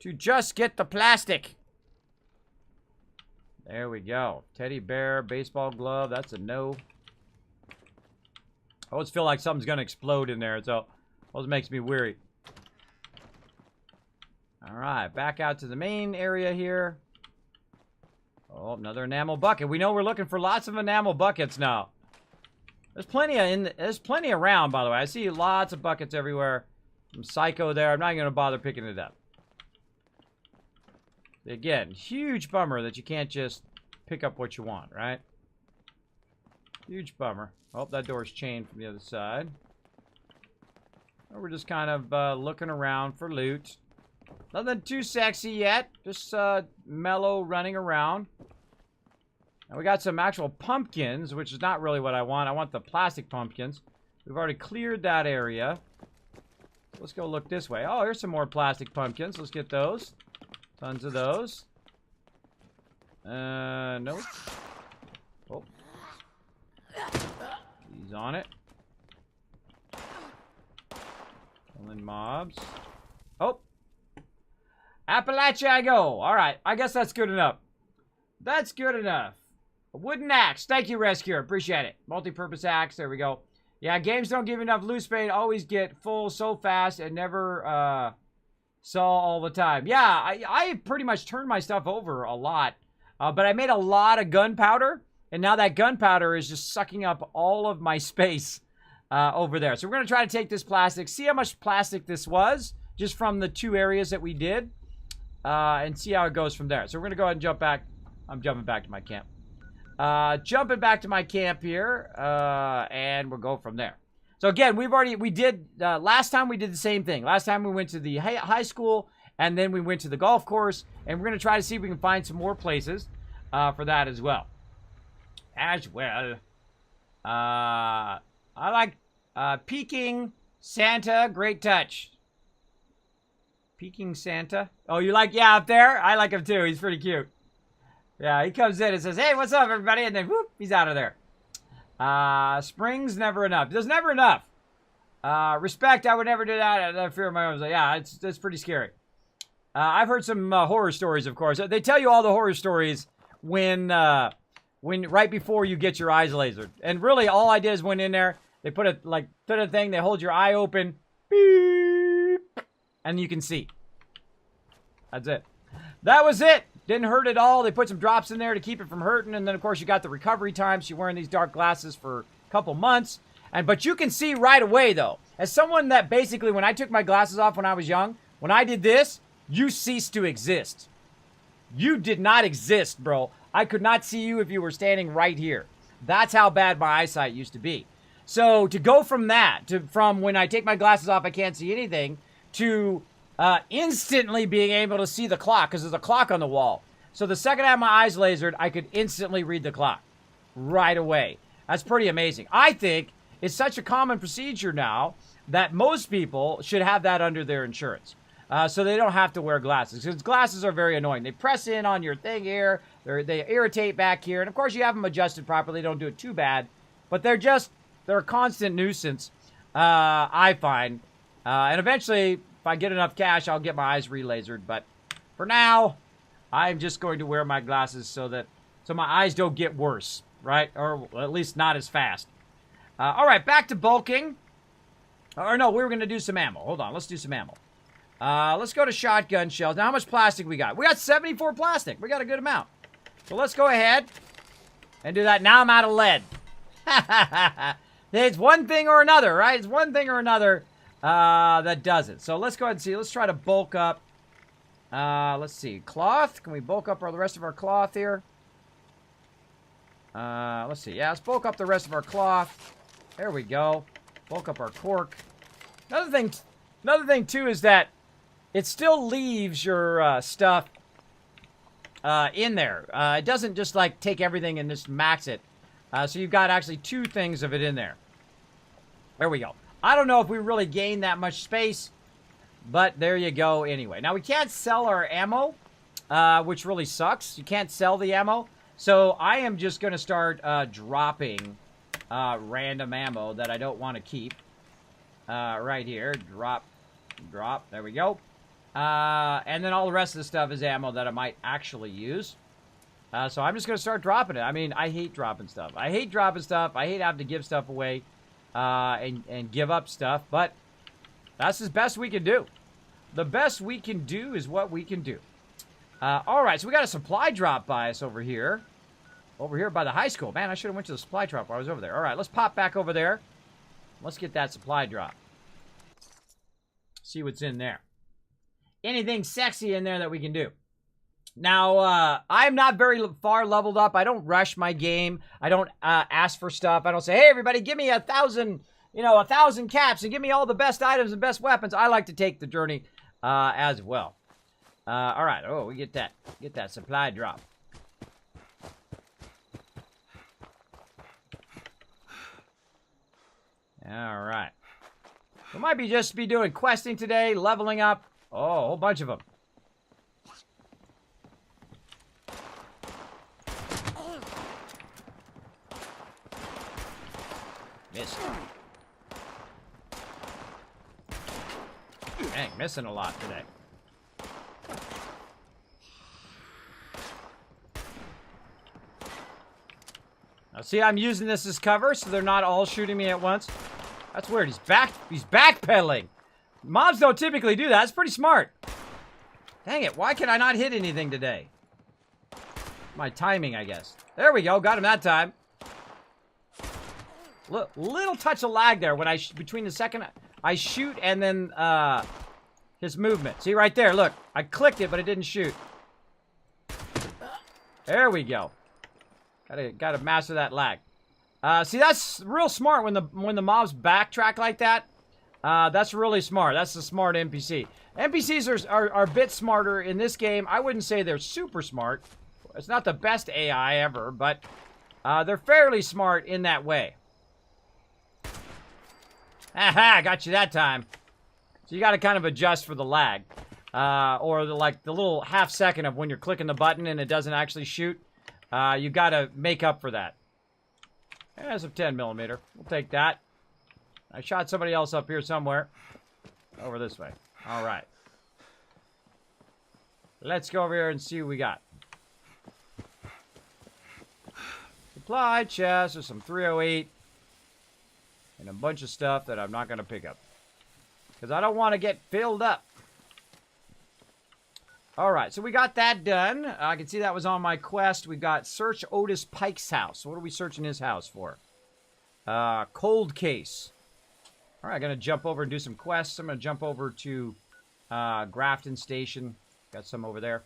To just get the plastic. There we go. Teddy bear, baseball glove. That's a no. I always feel like something's going to explode in there, so it always makes me weary. All right, back out to the main area here. Oh, another enamel bucket. We know we're looking for lots of enamel buckets now. There's plenty around, by the way. I see lots of buckets everywhere. Some Psycho there. I'm not going to bother picking it up. Again, huge bummer that you can't just pick up what you want, right? Huge bummer. Oh, that door's chained from the other side. We're just kind of looking around for loot. Nothing too sexy yet. Just mellow running around. And we got some actual pumpkins, which is not really what I want. I want the plastic pumpkins. We've already cleared that area. Let's go look this way. Oh, here's some more plastic pumpkins. Let's get those. Tons of those. Nope. Oh. He's on it. Killing mobs. Oh. Appalachia I go. Alright, I guess that's good enough. That's good enough. A wooden axe. Thank you, Rescuer. Appreciate it. Multi-purpose axe. There we go. Yeah, games don't give you enough loot space. Always get full so fast and never sell all the time. Yeah, I pretty much turned my stuff over a lot. But I made a lot of gunpowder. And now that gunpowder is just sucking up all of my space over there. So we're going to try to take this plastic. See how much plastic this was. Just from the 2 areas that we did. And see how it goes from there. So we're going to go ahead and jump back. I'm jumping back to my camp. Jumping back to my camp here. And we'll go from there. So again, last time we did the same thing. Last time we went to the high school, and then we went to the golf course, and we're going to try to see if we can find some more places for that as well. I like Peking Santa, great touch. Peking Santa. Oh, you like, yeah, up there? I like him too. He's pretty cute. Yeah, he comes in and says, hey, what's up, everybody? And then, whoop, he's out of there. Spring's never enough. There's never enough. Respect, I would never do that. I fear my own. So, yeah, it's pretty scary. I've heard some horror stories, of course. They tell you all the horror stories when right before you get your eyes lasered. And really, all I did is went in there. They put a thing. They hold your eye open. Beep. And you can see. That's it. That was it. Didn't hurt at all. They put some drops in there to keep it from hurting. And then, of course, you got the recovery time. So you're wearing these dark glasses for a couple months. But you can see right away, though. As someone that basically, when I took my glasses off when I was young, when I did this, you ceased to exist. You did not exist, bro. I could not see you if you were standing right here. That's how bad my eyesight used to be. So to go from that, from when I take my glasses off, I can't see anything, to instantly being able to see the clock, because there's a clock on the wall. So the second I had my eyes lasered, I could instantly read the clock right away. That's pretty amazing. I think it's such a common procedure now that most people should have that under their insurance. So they don't have to wear glasses, because glasses are very annoying. They press in on your thing here, they irritate back here, and of course you have them adjusted properly, don't do it too bad, but they're a constant nuisance, I find. And eventually, if I get enough cash, I'll get my eyes relasered, but for now, I'm just going to wear my glasses so my eyes don't get worse, right? Or at least not as fast. All right, back to bulking. Or no, we were going to do some ammo. Hold on, let's do some ammo. Let's go to shotgun shells. Now, how much plastic we got? We got 74 plastic. We got a good amount. So let's go ahead and do that. Now I'm out of lead. It's one thing or another, right? It's one thing or another that does it. So let's go ahead and see. Let's try to bulk up. Let's see. Cloth. Can we bulk up the rest of our cloth here? Let's see. Yeah, let's bulk up the rest of our cloth. There we go. Bulk up our cork. Another thing, too, is that it still leaves your stuff in there. It doesn't just, like, take everything and just max it. So you've got actually 2 things of it in there. There we go. I don't know if we really gained that much space, but there you go anyway. Now, we can't sell our ammo, which really sucks. You can't sell the ammo. So I am just going to start dropping random ammo that I don't want to keep. Right here. Drop. There we go. And then all the rest of the stuff is ammo that I might actually use. So I'm just going to start dropping it. I mean, I hate dropping stuff. I hate having to give stuff away and give up stuff. But that's the best we can do. The best we can do is what we can do. All right, so we got a supply drop by us over here. Over here by the high school. Man, I should have went to the supply drop while I was over there. All right, let's pop back over there. Let's get that supply drop. See what's in there. Anything sexy in there that we can do. Now, I'm not very far leveled up. I don't rush my game. I don't ask for stuff. I don't say, hey, everybody, give me 1,000, 1,000 caps and give me all the best items and best weapons. I like to take the journey as well. All right. Oh, we get that supply drop. All right. We might just be doing questing today, leveling up. Oh, a whole bunch of them. Missed. Dang, missing a lot today. Now, see, I'm using this as cover, so they're not all shooting me at once. That's weird. He's backpedaling. Mobs don't typically do that. That's pretty smart. Dang it. Why can I not hit anything today? My timing, I guess. There we go. Got him that time. Little touch of lag there when between the second I shoot and then his movement. See right there. Look. I clicked it, but it didn't shoot. There we go. Gotta master that lag. See, that's real smart when the mobs backtrack like that. That's really smart. That's a smart NPC. NPCs are a bit smarter in this game. I wouldn't say they're super smart. It's not the best AI ever, but they're fairly smart in that way. Aha, got you that time. So you got to kind of adjust for the lag. Or the little half second of when you're clicking the button and it doesn't actually shoot. You got to make up for that. There's a 10mm. We'll take that. I shot somebody else up here somewhere. Over this way. All right. Let's go over here and see what we got. Supply chest. There's some 308. And a bunch of stuff that I'm not going to pick up. Because I don't want to get filled up. All right, so we got that done. I can see that was on my quest. We got search Otis Pike's house. What are we searching his house for? Cold case. All right, I'm going to jump over and do some quests. I'm going to jump over to Grafton Station. Got some over there.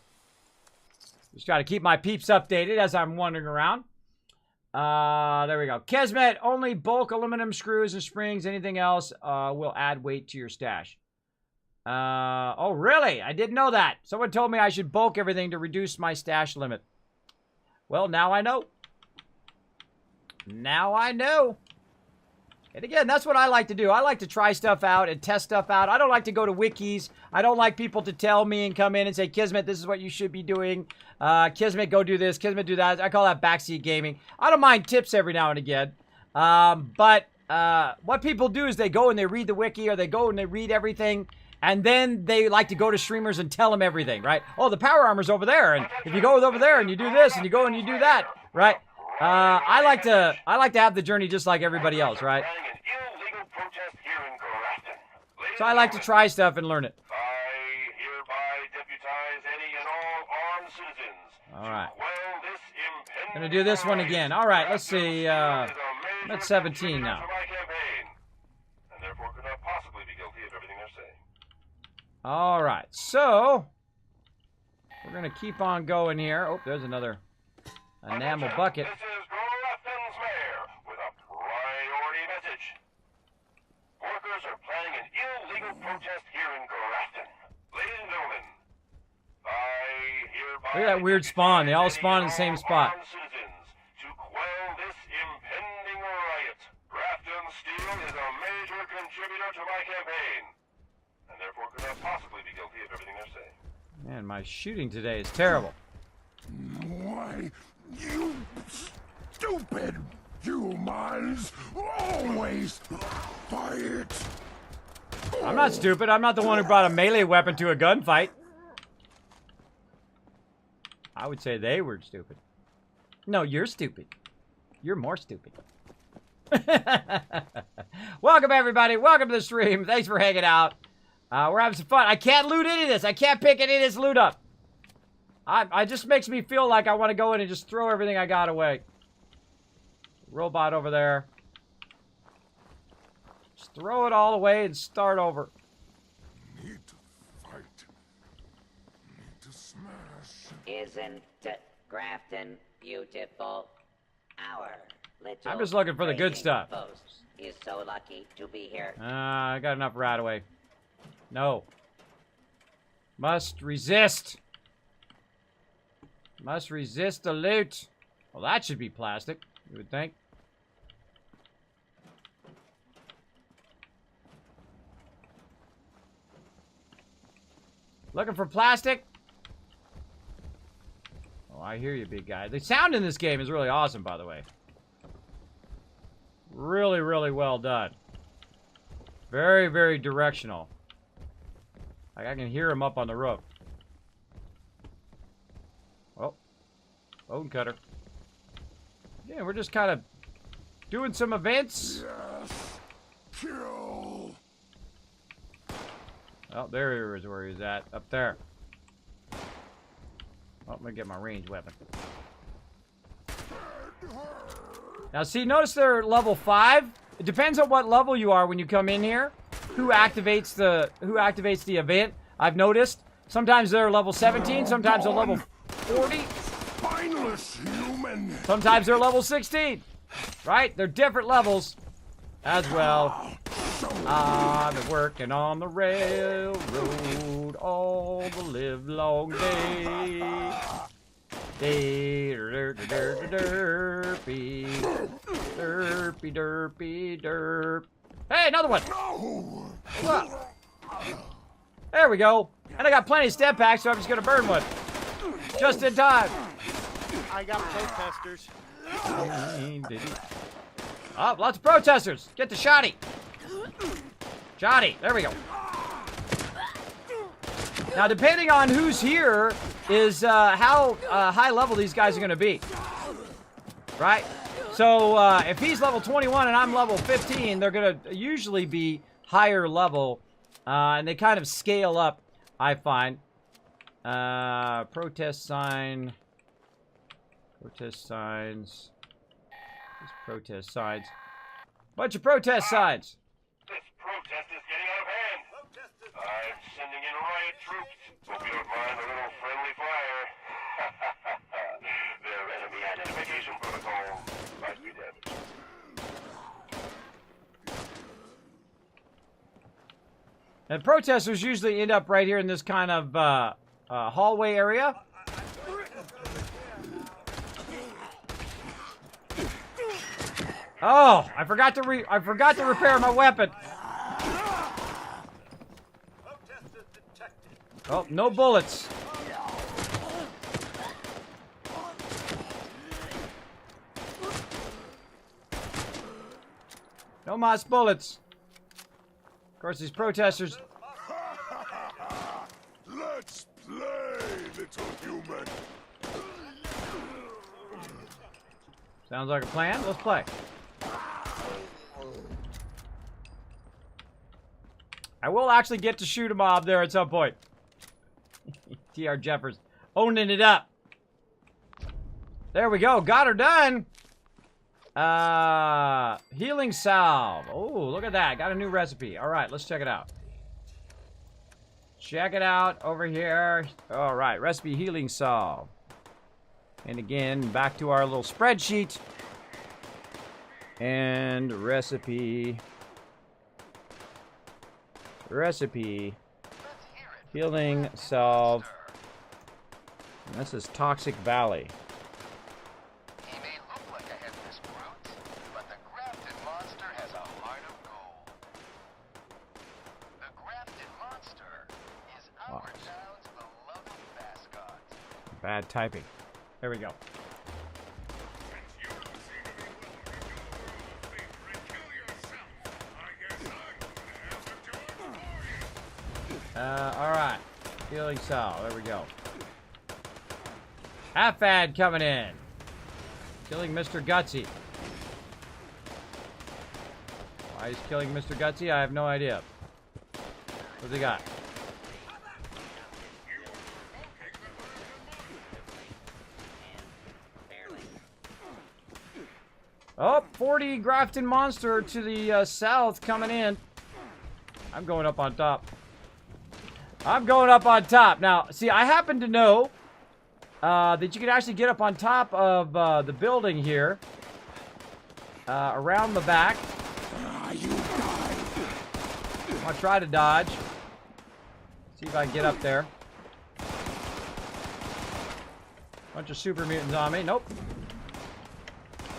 Just got to keep my peeps updated as I'm wandering around. There we go. Kismet, only bulk aluminum screws and springs. Anything else will add weight to your stash. Oh, really? I didn't know that. Someone told me I should bulk everything to reduce my stash limit. Well, now I know. Now I know. And again, that's what I like to do. I like to try stuff out and test stuff out. I don't like to go to wikis. I don't like people to tell me and come in and say, Kismet, this is what you should be doing. Kismet, go do this. Kismet, do that. I call that backseat gaming. I don't mind tips every now and again. But what people do is they go and they read the wiki, or they go and they read everything. And then they like to go to streamers and tell them everything, right? Oh, the power armor's over there, and if you go over there and you do this and you go and you do that, right? I like to have the journey just like everybody else, right? So I like to try stuff and learn it. All right. Gonna do this one again. All right, let's see. I'm at 17 now. All right, so we're gonna keep on going here. Oh, there's another enamel bucket. This is Grafton's mayor with a priority message. Workers are planning an illegal protest here in Grafton. Ladies and gentlemen, I hereby Look at that weird spawn. They all spawn in the same spot. citizens to quell this impending riot. Grafton Steel is a major contributor to my campaign, and therefore could not possibly be guilty of everything they're saying. Man, my shooting today is terrible. Why, you stupid humans always fight. I'm not stupid. I'm not the one who brought a melee weapon to a gunfight. I would say they were stupid. No, you're stupid. You're more stupid. Welcome, everybody. Welcome to the stream. Thanks for hanging out. We're having some fun. I can't loot any of this. I can't pick any of this loot up. I just makes me feel like I want to go in and just throw everything I got away. Robot over there. Just throw it all away and start over. Need to fight. Need to smash. Isn't Grafton beautiful? Our little I'm just looking for the good trading stuff. post is so lucky to be here. I got enough right away. No. Must resist. Must resist the loot. Well, that should be plastic, you would think. Looking for plastic? Oh, I hear you, big guy. The sound in this game is really awesome, by the way. Really, really well done. Very, very directional. Like, I can hear him up on the roof. Oh. Bone cutter. Yeah, we're just kind of doing some events. Yes. Kill. Oh, there is where he's at. Up there. Oh, I'm gonna get my ranged weapon. Now, see, notice they're level 5. It depends on what level you are when you come in here. Who activates the event? I've noticed. Sometimes they're level 17. Sometimes they're level 40. Spineless human. Sometimes they're level 16. Right? They're different levels as well. I've been working on the railroad all the live long day. Derpy, derpy, derpy, derp. Hey, another one. Well, there we go. And I got plenty of step packs, so I'm just gonna burn one. Just in time. I got protesters. Oh, lots of protesters. Get the shotty. Shotty. There we go. Now, depending on who's here is how high level these guys are going to be. Right? So, if he's level 21 and I'm level 15, they're going to usually be higher level. And they kind of scale up, I find. Protest sign. Protest signs. These protest signs. Bunch of protest signs. This protest is getting out of hand. I'm sending in riot troops. Hope you don't mind a little friendly fire. Their enemy identification protocol might be damaged. And protesters usually end up right here in this kind of hallway area. Oh, I forgot to repair my weapon. Oh, no bullets. No mas bullets. Of course, these protesters. Let's play, little human. Sounds like a plan. Let's play. I will actually get to shoot a mob there at some point. T.R. Jeffers owning it up. There we go. Got her done. Healing salve. Oh, look at that. Got a new recipe. All right, let's check it out. Check it out over here. All right, recipe healing salve. And again, back to our little spreadsheet. And recipe. Healing salve. And this is Toxic Valley. He may look like a headless brute, but the grafted monster has a heart of gold. The grafted monster is our town's beloved mascot. Bad typing. There we go. Alright. Healing salve. There we go. Half-ad coming in. Killing Mr. Gutsy. Why he's killing Mr. Gutsy, I have no idea. What's he got? Oh, 40 Grafton Monster to the south coming in. I'm going up on top. I'm going up on top. Now, see, I happen to know that you can actually get up on top of the building here. Around the back. I'm going to try to dodge. See if I can get up there. Bunch of super mutants on me. Nope.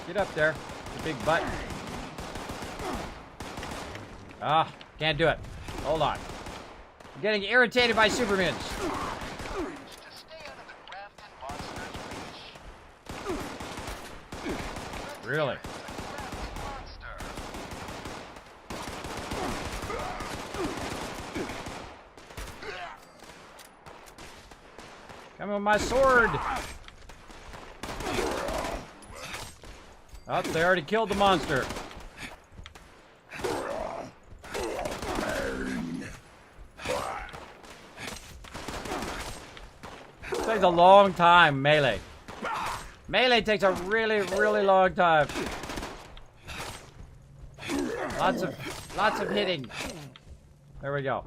Get up there. The big butt. Ah, can't do it. Hold on. I'm getting irritated by super mutants. Really? Come with my sword. Oh, they already killed the monster. Takes a long time, melee. Melee takes a really, really long time. Lots of hitting. There we go.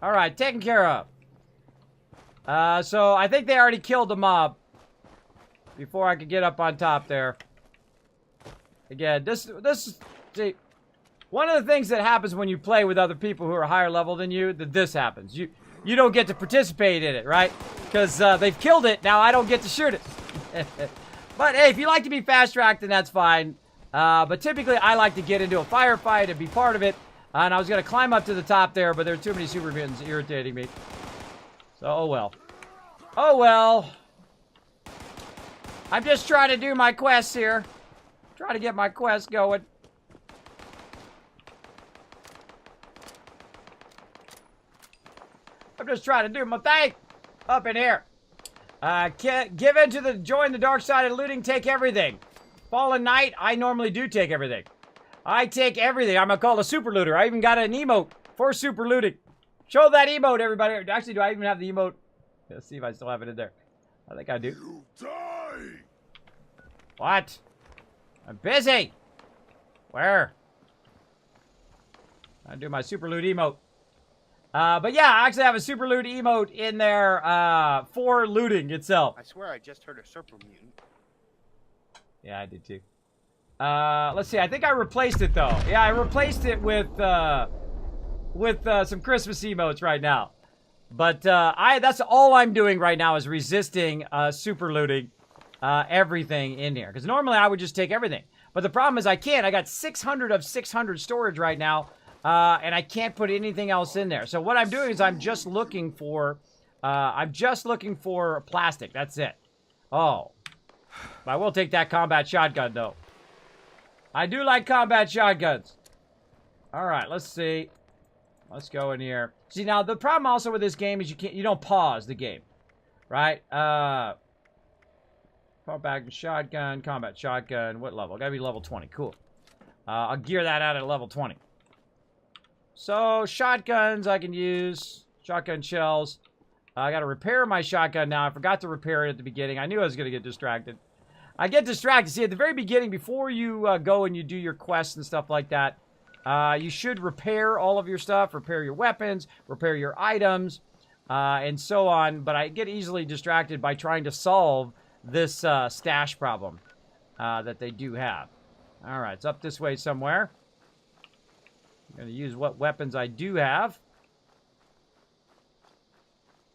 All right, taken care of. So I think they already killed the mob before I could get up on top there. Again, see, one of the things that happens when you play with other people who are higher level than you, that this happens. You don't get to participate in it, right? Because they've killed it. Now I don't get to shoot it. But hey, if you like to be fast-tracked, then that's fine. But typically, I like to get into a firefight and be part of it. And I was going to climb up to the top there, but there are too many super mutants irritating me. So, oh well. Oh well. I'm just trying to do my quests here. Try to get my quest going. I'm just trying to do my thing up in here. Give in to the join the dark side of looting, take everything. Fallen Knight, I normally do take everything. I take everything. I'm called a super looter. I even got an emote for super looting. Show that emote, everybody. Actually, do I even have the emote? Let's see if I still have it in there. I think I do. You die! What? I'm busy! Where? I do my super loot emote. But yeah, I actually have a super loot emote in there for looting itself. I swear I just heard a serpent mutant. Yeah, I did too. Let's see. I think I replaced it though. Yeah, I replaced it with some Christmas emotes right now. But that's all I'm doing right now is resisting super looting everything in here. Because normally I would just take everything. But the problem is I can't. I got 600 of 600 storage right now. And I can't put anything else in there. So what I'm doing is I'm just looking for plastic. That's it. Oh. I will take that combat shotgun though. I do like combat shotguns. Alright, let's see. Let's go in here. See, now, the problem also with this game is you don't pause the game. Right? Combat shotgun. What level? Gotta be level 20. Cool. I'll gear that out at level 20. So, shotguns I can use. Shotgun shells. I gotta repair my shotgun now. I forgot to repair it at the beginning. I knew I was gonna get distracted. I get distracted. See, at the very beginning, before you go and you do your quests and stuff like that, you should repair all of your stuff, repair your weapons, repair your items, and so on. But I get easily distracted by trying to solve this stash problem that they do have. All right, it's up this way somewhere. I'm going to use what weapons I do have.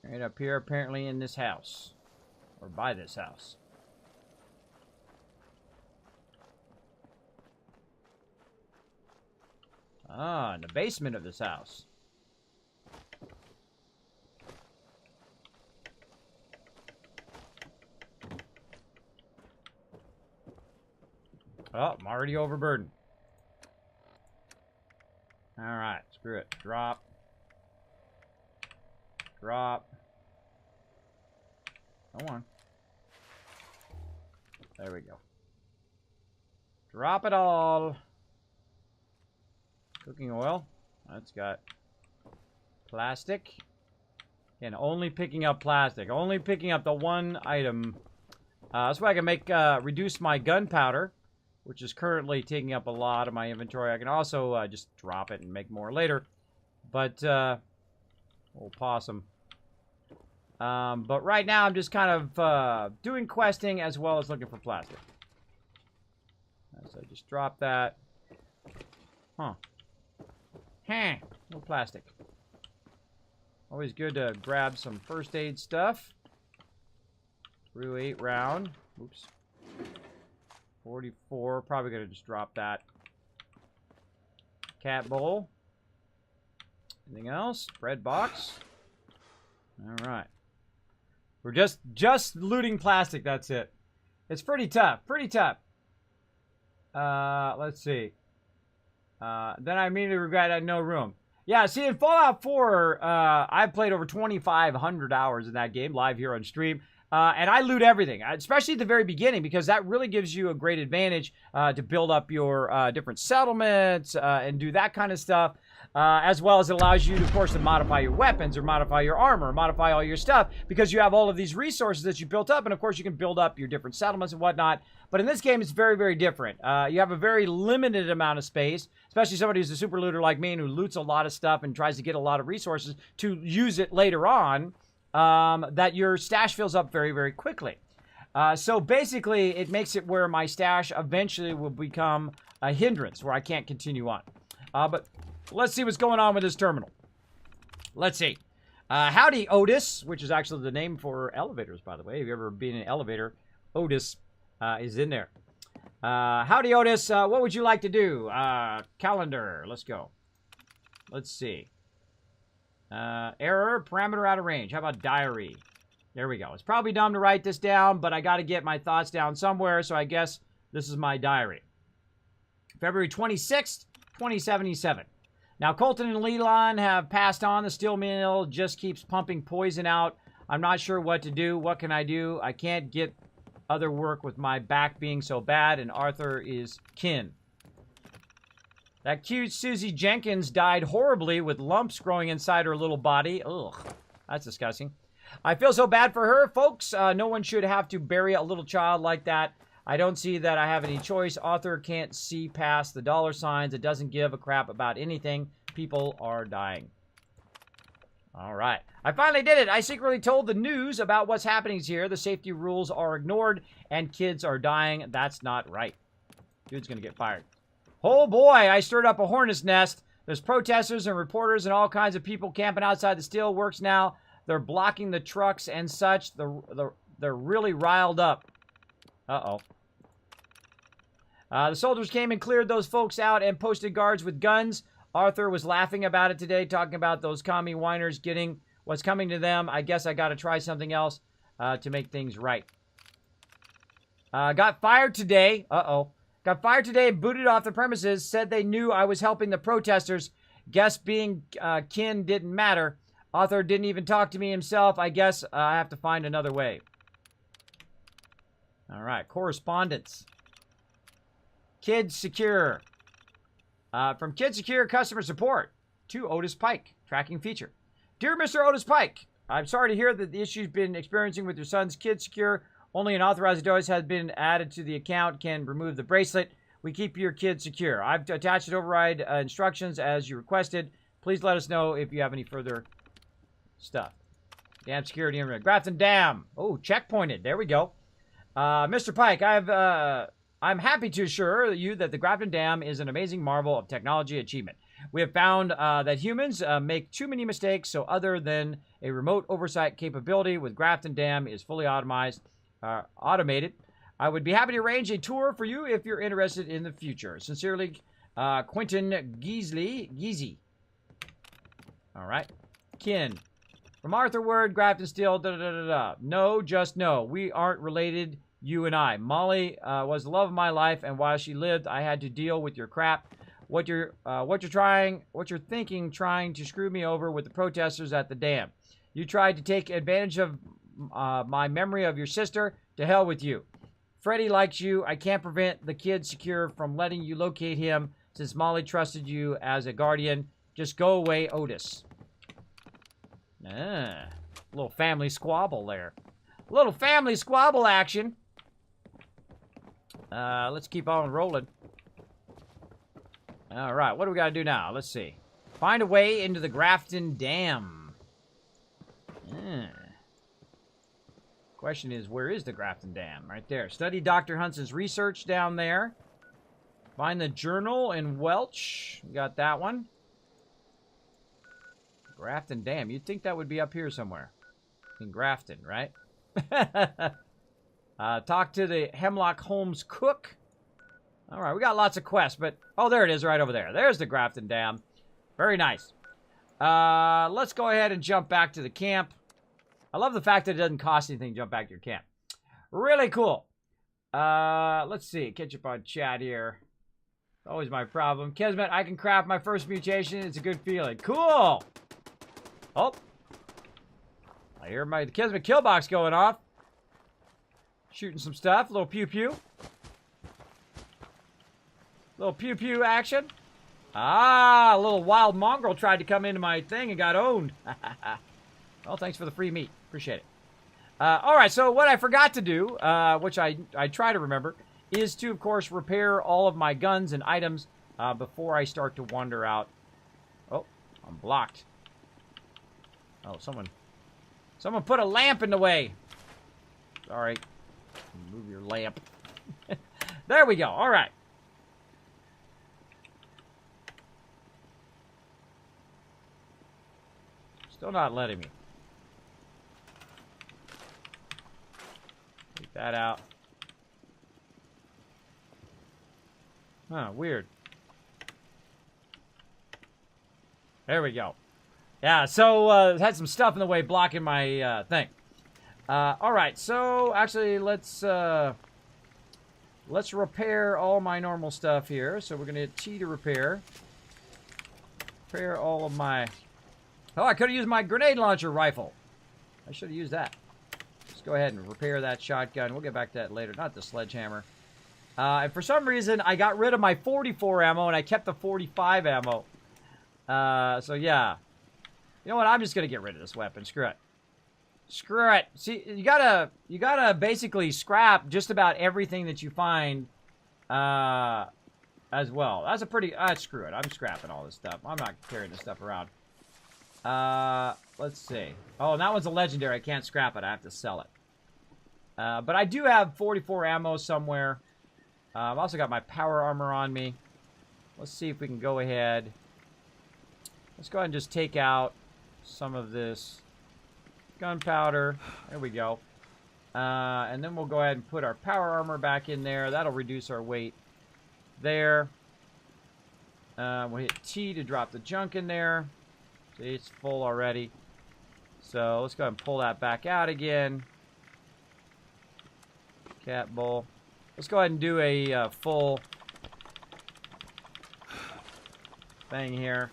Right up here, apparently in this house. Or by this house. Ah, in the basement of this house. Oh, I'm already overburdened. Alright, screw it. Drop. Drop. Come on. There we go. Drop it all. Cooking oil. That's got plastic. Again, only picking up plastic. Only picking up the one item. That's why I can make reduce my gunpowder, which is currently taking up a lot of my inventory. I can also just drop it and make more later. But, old possum. But right now I'm just kind of doing questing as well as looking for plastic. So I just drop that. Huh. No plastic. Always good to grab some first aid stuff. Through 8 round. Oops. 44. Probably gonna just drop that. Cat bowl. Anything else? Bread box. Alright. We're just looting plastic, that's it. It's pretty tough. Pretty tough. Let's see. Then I immediately regret I had no room. Yeah, see, in Fallout 4, I've played over 2,500 hours in that game, live here on stream. And I loot everything, especially at the very beginning, because that really gives you a great advantage to build up your different settlements and do that kind of stuff. As well as it allows you, of course, to modify your weapons or modify your armor, or modify all your stuff, because you have all of these resources that you built up, and of course you can build up your different settlements and whatnot. But in this game, it's very, very different. You have a very limited amount of space, especially somebody who's a super looter like me and who loots a lot of stuff and tries to get a lot of resources to use it later on, that your stash fills up very, very quickly. So basically, it makes it where my stash eventually will become a hindrance, where I can't continue on. But let's see what's going on with this terminal. Let's see. Howdy, Otis, which is actually the name for elevators, by the way. If you've ever been in an elevator, Otis is in there. Howdy, Otis. What would you like to do? Calendar. Let's go. Let's see. Error, parameter out of range. How about diary? There we go. It's probably dumb to write this down, but I got to get my thoughts down somewhere, so I guess this is my diary. February 26th, 2077. Now, Colton and Leland have passed on. The steel mill just keeps pumping poison out. I'm not sure what to do. What can I do? I can't get other work with my back being so bad, and Arthur is kin. That cute Susie Jenkins died horribly with lumps growing inside her little body. Ugh, that's disgusting. I feel so bad for her, folks. No one should have to bury a little child like that. I don't see that I have any choice. Author can't see past the dollar signs. It doesn't give a crap about anything. People are dying. All right. I finally did it. I secretly told the news about what's happening here. The safety rules are ignored and kids are dying. That's not right. Dude's going to get fired. Oh boy, I stirred up a hornet's nest. There's protesters and reporters and all kinds of people camping outside the steel works now. They're blocking the trucks and such. They're really riled up. Uh-oh. The soldiers came and cleared those folks out and posted guards with guns. Arthur was laughing about it today, talking about those commie whiners getting what's coming to them. I guess I got to try something else to make things right. Got fired today. Uh-oh. Got fired today, booted off the premises, said they knew I was helping the protesters. Guess being kin didn't matter. Arthur didn't even talk to me himself. I guess I have to find another way. All right, correspondence. Kids Secure. From Kids Secure Customer Support to Otis Pike. Tracking feature. Dear Mr. Otis Pike, I'm sorry to hear that the issues you've been experiencing with your son's Kids Secure. Only an authorized device has been added to the account. Can remove the bracelet. We keep your kid secure. I've attached override instructions as you requested. Please let us know if you have any further stuff. Dam security. Grafton Dam. Oh, checkpointed. There we go. Mr. Pike, I'm happy to assure you that the Grafton Dam is an amazing marvel of technology achievement. We have found that humans make too many mistakes, so other than a remote oversight capability with Grafton Dam is fully automated. I would be happy to arrange a tour for you if you're interested in the future. Sincerely, Quentin Geezy. All right. Kin. From Arthur Word, Grafton Steel, No, just no. We aren't related, you and I. Molly was the love of my life, and while she lived, I had to deal with your crap. What you're thinking, trying to screw me over with the protesters at the dam. You tried to take advantage of my memory of your sister. To hell with you. Freddie likes you. I can't prevent the kid secure from letting you locate him since Molly trusted you as a guardian. Just go away, Otis. A little family squabble there. A little family squabble action. Let's keep on rolling. All right, what do we got to do now? Let's see. Find a way into the Grafton Dam. Question is, where is the Grafton Dam? Right there. Study Dr. Hunson's research down there. Find the journal in Welch. We got that one. Grafton Dam. You'd think that would be up here somewhere. In Grafton, right? Talk to the Hemlock Holmes cook. All right, we got lots of quests, but... Oh, there it is right over there. There's the Grafton Dam. Very nice. Let's go ahead and jump back to the camp. I love the fact that it doesn't cost anything to jump back to your camp. Really cool. Let's see. Catch up on chat here. Always my problem. Kismet, I can craft my first mutation. It's a good feeling. Cool. Oh. I hear the Kismet kill box going off. Shooting some stuff. A little pew-pew. Little pew-pew action. Ah, a little wild mongrel tried to come into my thing and got owned. Well, thanks for the free meat. Appreciate it. All right, so what I forgot to do, which I try to remember, is to, of course, repair all of my guns and items before I start to wander out. Oh, I'm blocked. Oh, someone put a lamp in the way. Sorry. Move your lamp. There we go. All right. Still not letting me. Take that out. Huh, weird. There we go. Yeah, so had some stuff in the way blocking my thing. All right, so actually let's repair all my normal stuff here. So we're gonna hit T to repair. Repair all of my. Oh, I could have used my grenade launcher rifle. I should have used that. Let's go ahead and repair that shotgun. We'll get back to that later. Not the sledgehammer. And for some reason, I got rid of my 44 ammo and I kept the 45 ammo. So yeah. You know what? I'm just going to get rid of this weapon. Screw it. Screw it. See, you gotta basically scrap just about everything that you find, as well. That's a pretty. Screw it. I'm scrapping all this stuff. I'm not carrying this stuff around. Let's see. Oh, and that one's a legendary. I can't scrap it. I have to sell it. But I do have 44 ammo somewhere. I've also got my power armor on me. Let's see if we can go ahead. Let's go ahead and just take out some of this gunpowder. There we go. And then we'll go ahead and put our power armor back in there. That'll reduce our weight there. We'll hit T to drop the junk in there. See, it's full already. So let's go ahead and pull that back out again. Cat bowl. Let's go ahead and do a full thing here.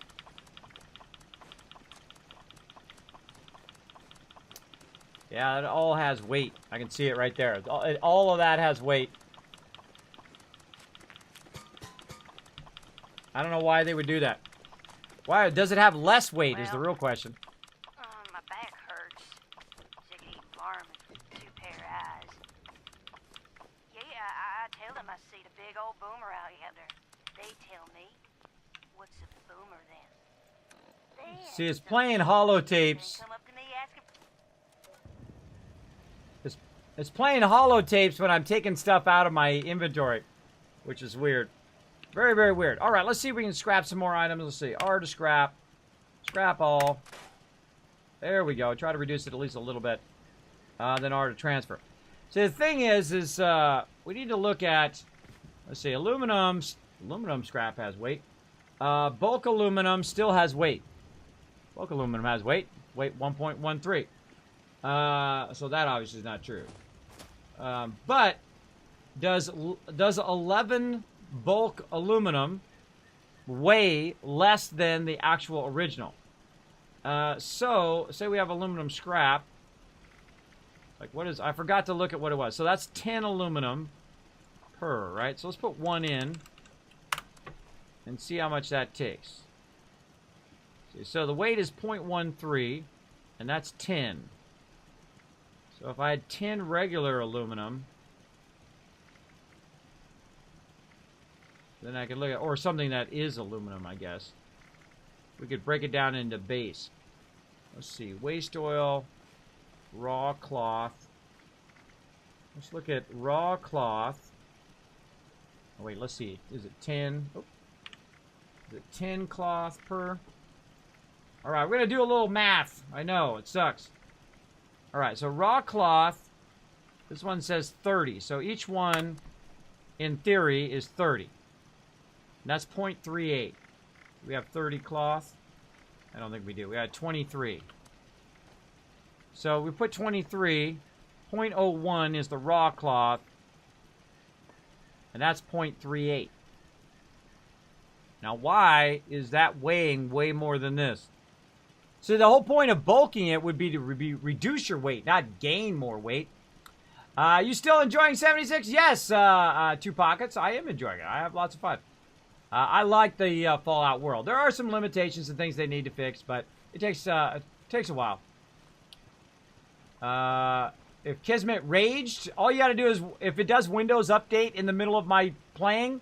Yeah, it all has weight. I can see it right there. All of that has weight. I don't know why they would do that. Why does it have less weight is the real question. My back hurts. Sick of eating varmints with 2 pair of eyes. Yeah, I tell them I see the big old boomer out yonder. They tell me, what's a boomer then? See, it's playing holotapes. Come up to me asking. It's playing holotapes when I'm taking stuff out of my inventory, which is weird. Very, very weird. All right, let's see if we can scrap some more items. Let's see. R to scrap. Scrap all. There we go. Try to reduce it at least a little bit. Then R to transfer. So the thing is we need to look at, let's see, aluminum scrap has weight. Bulk aluminum still has weight. Bulk aluminum has weight. Weight 1.13. So that obviously is not true. But does 11 bulk aluminum weigh less than the actual original? So say we have aluminum scrap. Like what is, I forgot to look at what it was. So that's 10 aluminum per, right? So let's put 1 in and see how much that takes. See, so the weight is 0.13 and that's 10. So if I had 10 regular aluminum, then I could look at, or something that is aluminum, I guess. We could break it down into base. Let's see, waste oil, raw cloth. Let's look at raw cloth. Oh wait, let's see, is it 10? Oh. Is it 10 cloth per? All right, we're gonna do a little math. I know, it sucks. All right, so raw cloth, this one says 30. So each one, in theory, is 30. And that's 0.38. We have 30 cloth? I don't think we do. We had 23. So we put 23. 0.01 is the raw cloth. And that's 0.38. Now, why is that weighing way more than this? So the whole point of bulking it would be to reduce your weight, not gain more weight. You still enjoying 76? Yes, 2 Pockets. I am enjoying it. I have lots of fun. I like the Fallout world. There are some limitations and things they need to fix, but it takes a while. If Kismet raged, all you got to do is, if it does Windows Update in the middle of my playing,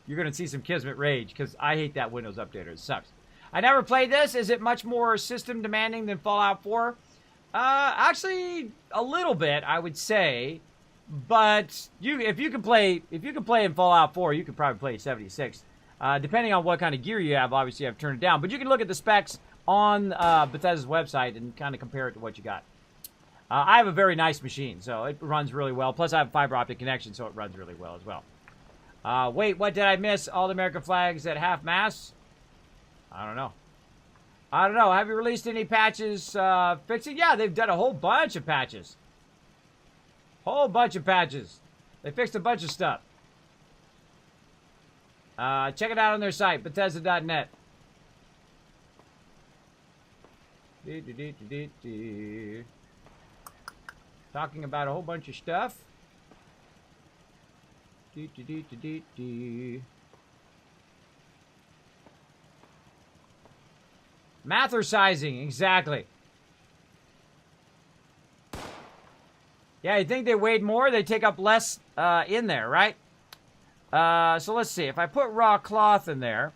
you're going to see some Kismet rage, because I hate that Windows Updater. It sucks. I never played this. Is it much more system demanding than Fallout 4? Actually, a little bit, I would say. But if you can play in Fallout 4, you could probably play 76. Depending on what kind of gear you have, obviously you have to turn it down. But you can look at the specs on Bethesda's website and kind of compare it to what you got. I have a very nice machine, so it runs really well. Plus, I have a fiber optic connection, so it runs really well as well. Wait, what did I miss? All the American flags at half-mast? I don't know. Have you released any patches fixing? Yeah, they've done a whole bunch of patches. They fixed a bunch of stuff. Check it out on their site, Bethesda.net. Talking about a whole bunch of stuff. Mathercising, exactly. Yeah, you think they weighed more? They take up less in there, right? So let's see. If I put raw cloth in there,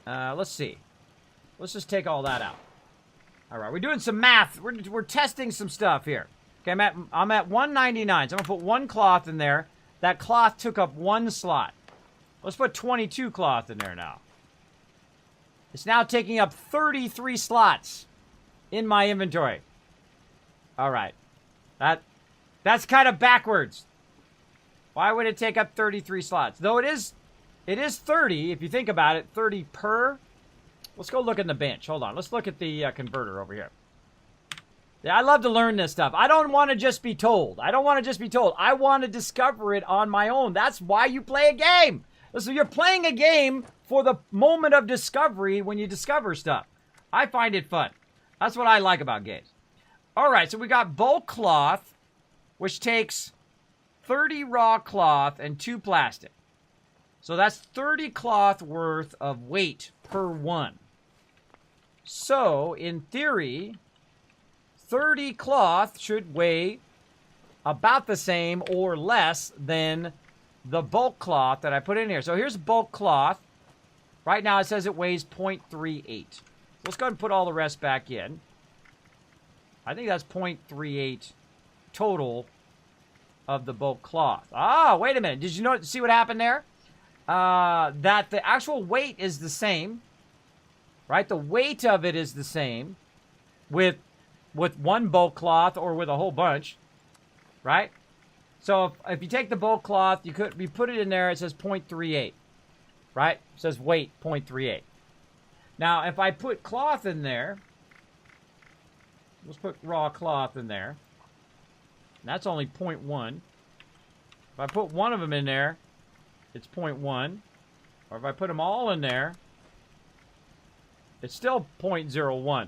let's see. Let's just take all that out. All right, we're doing some math. We're testing some stuff here. Okay, I'm at 199. So I'm gonna put one cloth in there. That cloth took up one slot. Let's put 22 cloth in there now. It's now taking up 33 slots in my inventory. All right. That's kind of backwards. Why would it take up 33 slots? Though it is 30, if you think about it, 30 per. Let's go look in the bench. Hold on. Let's look at the converter over here. Yeah, I love to learn this stuff. I don't want to just be told. I want to discover it on my own. That's why you play a game. Listen, you're playing a game for the moment of discovery when you discover stuff. I find it fun. That's what I like about games. All right, so we got bulk cloth, which takes 30 raw cloth and 2 plastic. So that's 30 cloth worth of weight per one. So, in theory, 30 cloth should weigh about the same or less than the bulk cloth that I put in here. So here's bulk cloth. Right now it says it weighs 0.38. Let's go ahead and put all the rest back in. I think that's 0.38 total of the bulk cloth. Ah, wait a minute. Did you see what happened there? That the actual weight is the same, right? The weight of it is the same with one bulk cloth or with a whole bunch, right? So if you take the bulk cloth, you put it in there, it says 0.38, right? It says weight 0.38. Now, if I put cloth in there, let's put raw cloth in there. That's only 0.1. If I put one of them in there, it's 0.1. Or if I put them all in there, it's still 0.01.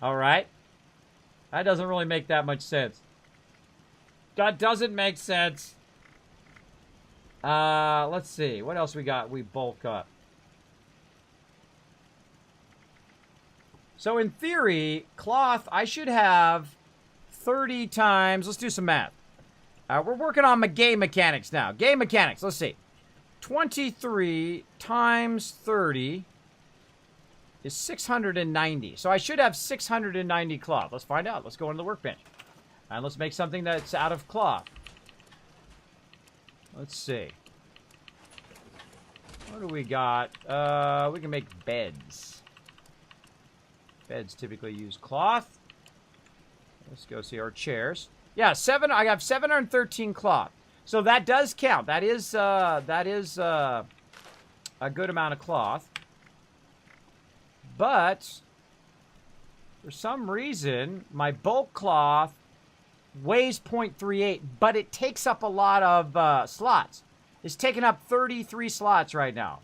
All right? That doesn't really make that much sense. That doesn't make sense. Let's see. What else we got? We bulk up. So in theory, cloth, I should have 30 times. Let's do some math. We're working on game mechanics now. Game mechanics. Let's see. 23 times 30 is 690. So I should have 690 cloth. Let's find out. Let's go into the workbench. And let's make something that's out of cloth. Let's see. What do we got? We can make beds. Beds typically use cloth. Let's go see our chairs. Yeah, I have 713 cloth. So that does count. That is a good amount of cloth. But for some reason, my bulk cloth weighs 0.38, but it takes up a lot of slots. It's taking up 33 slots right now.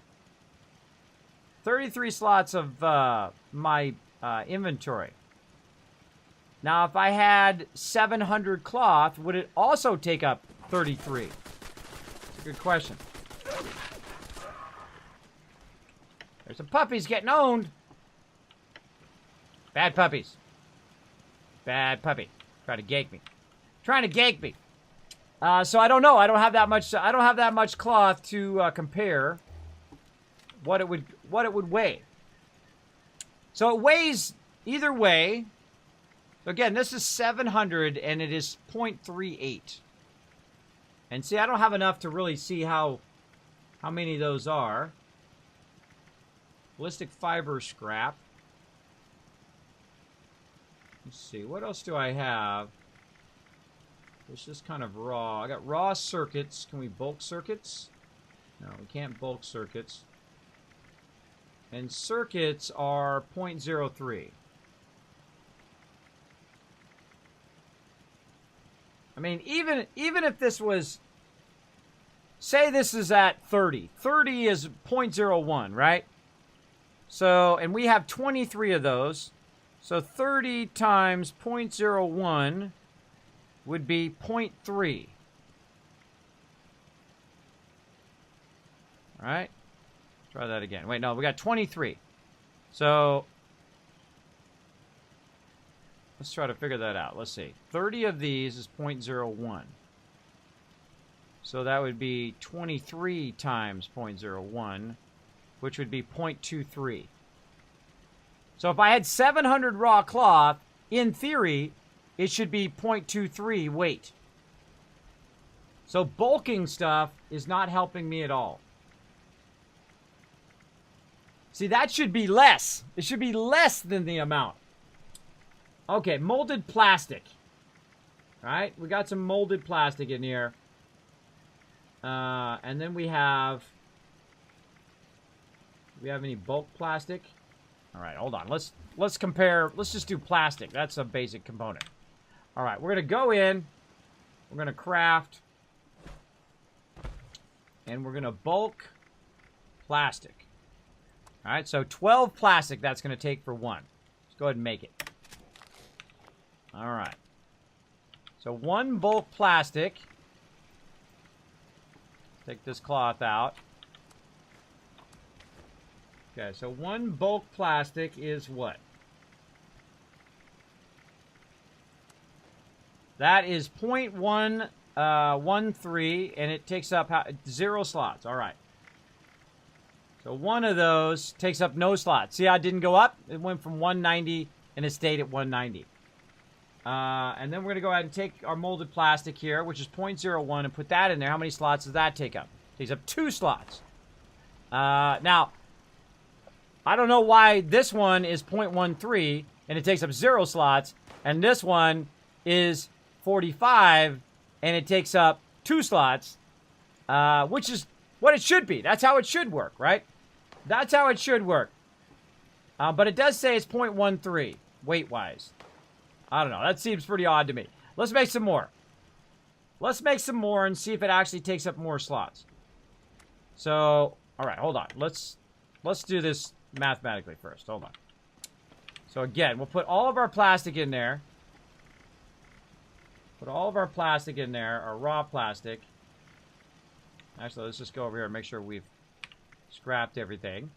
33 slots of my inventory. Now, if I had 700 cloth, would it also take up 33? That's a good question. There's some puppies getting owned. Bad puppies. Bad puppy. Trying to gank me. So I don't know. I don't have that much cloth to compare what it would weigh. So it weighs either way. So again, this is 700 and it is 0.38. And see, I don't have enough to really see how many of those are. Ballistic fiber scrap. Let's see, what else do I have? It's just kind of raw. I got raw circuits. Can we bulk circuits? No, we can't bulk circuits. And circuits are 0.03. I mean, even if this was, say this is at 30. 30 is 0.01, right? So, and we have 23 of those. So 30 times 0.01 would be 0.3. All right? Try that again. Wait, no, we got 23. So Let's try to figure that out. Let's see. 30 of these is 0.01. So that would be 23 times 0.01, which would be 0.23. So if I had 700 raw cloth, in theory, it should be 0.23 weight. So bulking stuff is not helping me at all. See, that should be less. It should be less than the amount. Okay, molded plastic. All right, we got some molded plastic in here. And then we have... Do we have any bulk plastic? All right, hold on. Let's compare. Let's just do plastic. That's a basic component. All right, we're going to go in. We're going to craft. And we're going to bulk plastic. All right, so 12 plastic that's going to take for one. Let's go ahead and make it. All right. So one bulk plastic. Take this cloth out. Okay, so one bulk plastic is what? That is 0.113, and it takes up 0 slots. All right. So one of those takes up no slots. See how it didn't go up? It went from 190, and it stayed at 190. And then we're going to go ahead and take our molded plastic here, which is 0.01, and put that in there. How many slots does that take up? It takes up 2 slots. Now, I don't know why this one is 0.13, and it takes up 0 slots, and this one is 45, and it takes up 2 slots, which is what it should be. That's how it should work, right? That's how it should work. But it does say it's 0.13, weight-wise. I don't know. That seems pretty odd to me. Let's make some more. Let's make some more and see if it actually takes up more slots. So, all right, hold on. Let's do this mathematically first. Hold on. So again, we'll put all of our plastic in there. Put all of our plastic in there, our raw plastic. Actually, let's just go over here and make sure we've scrapped everything.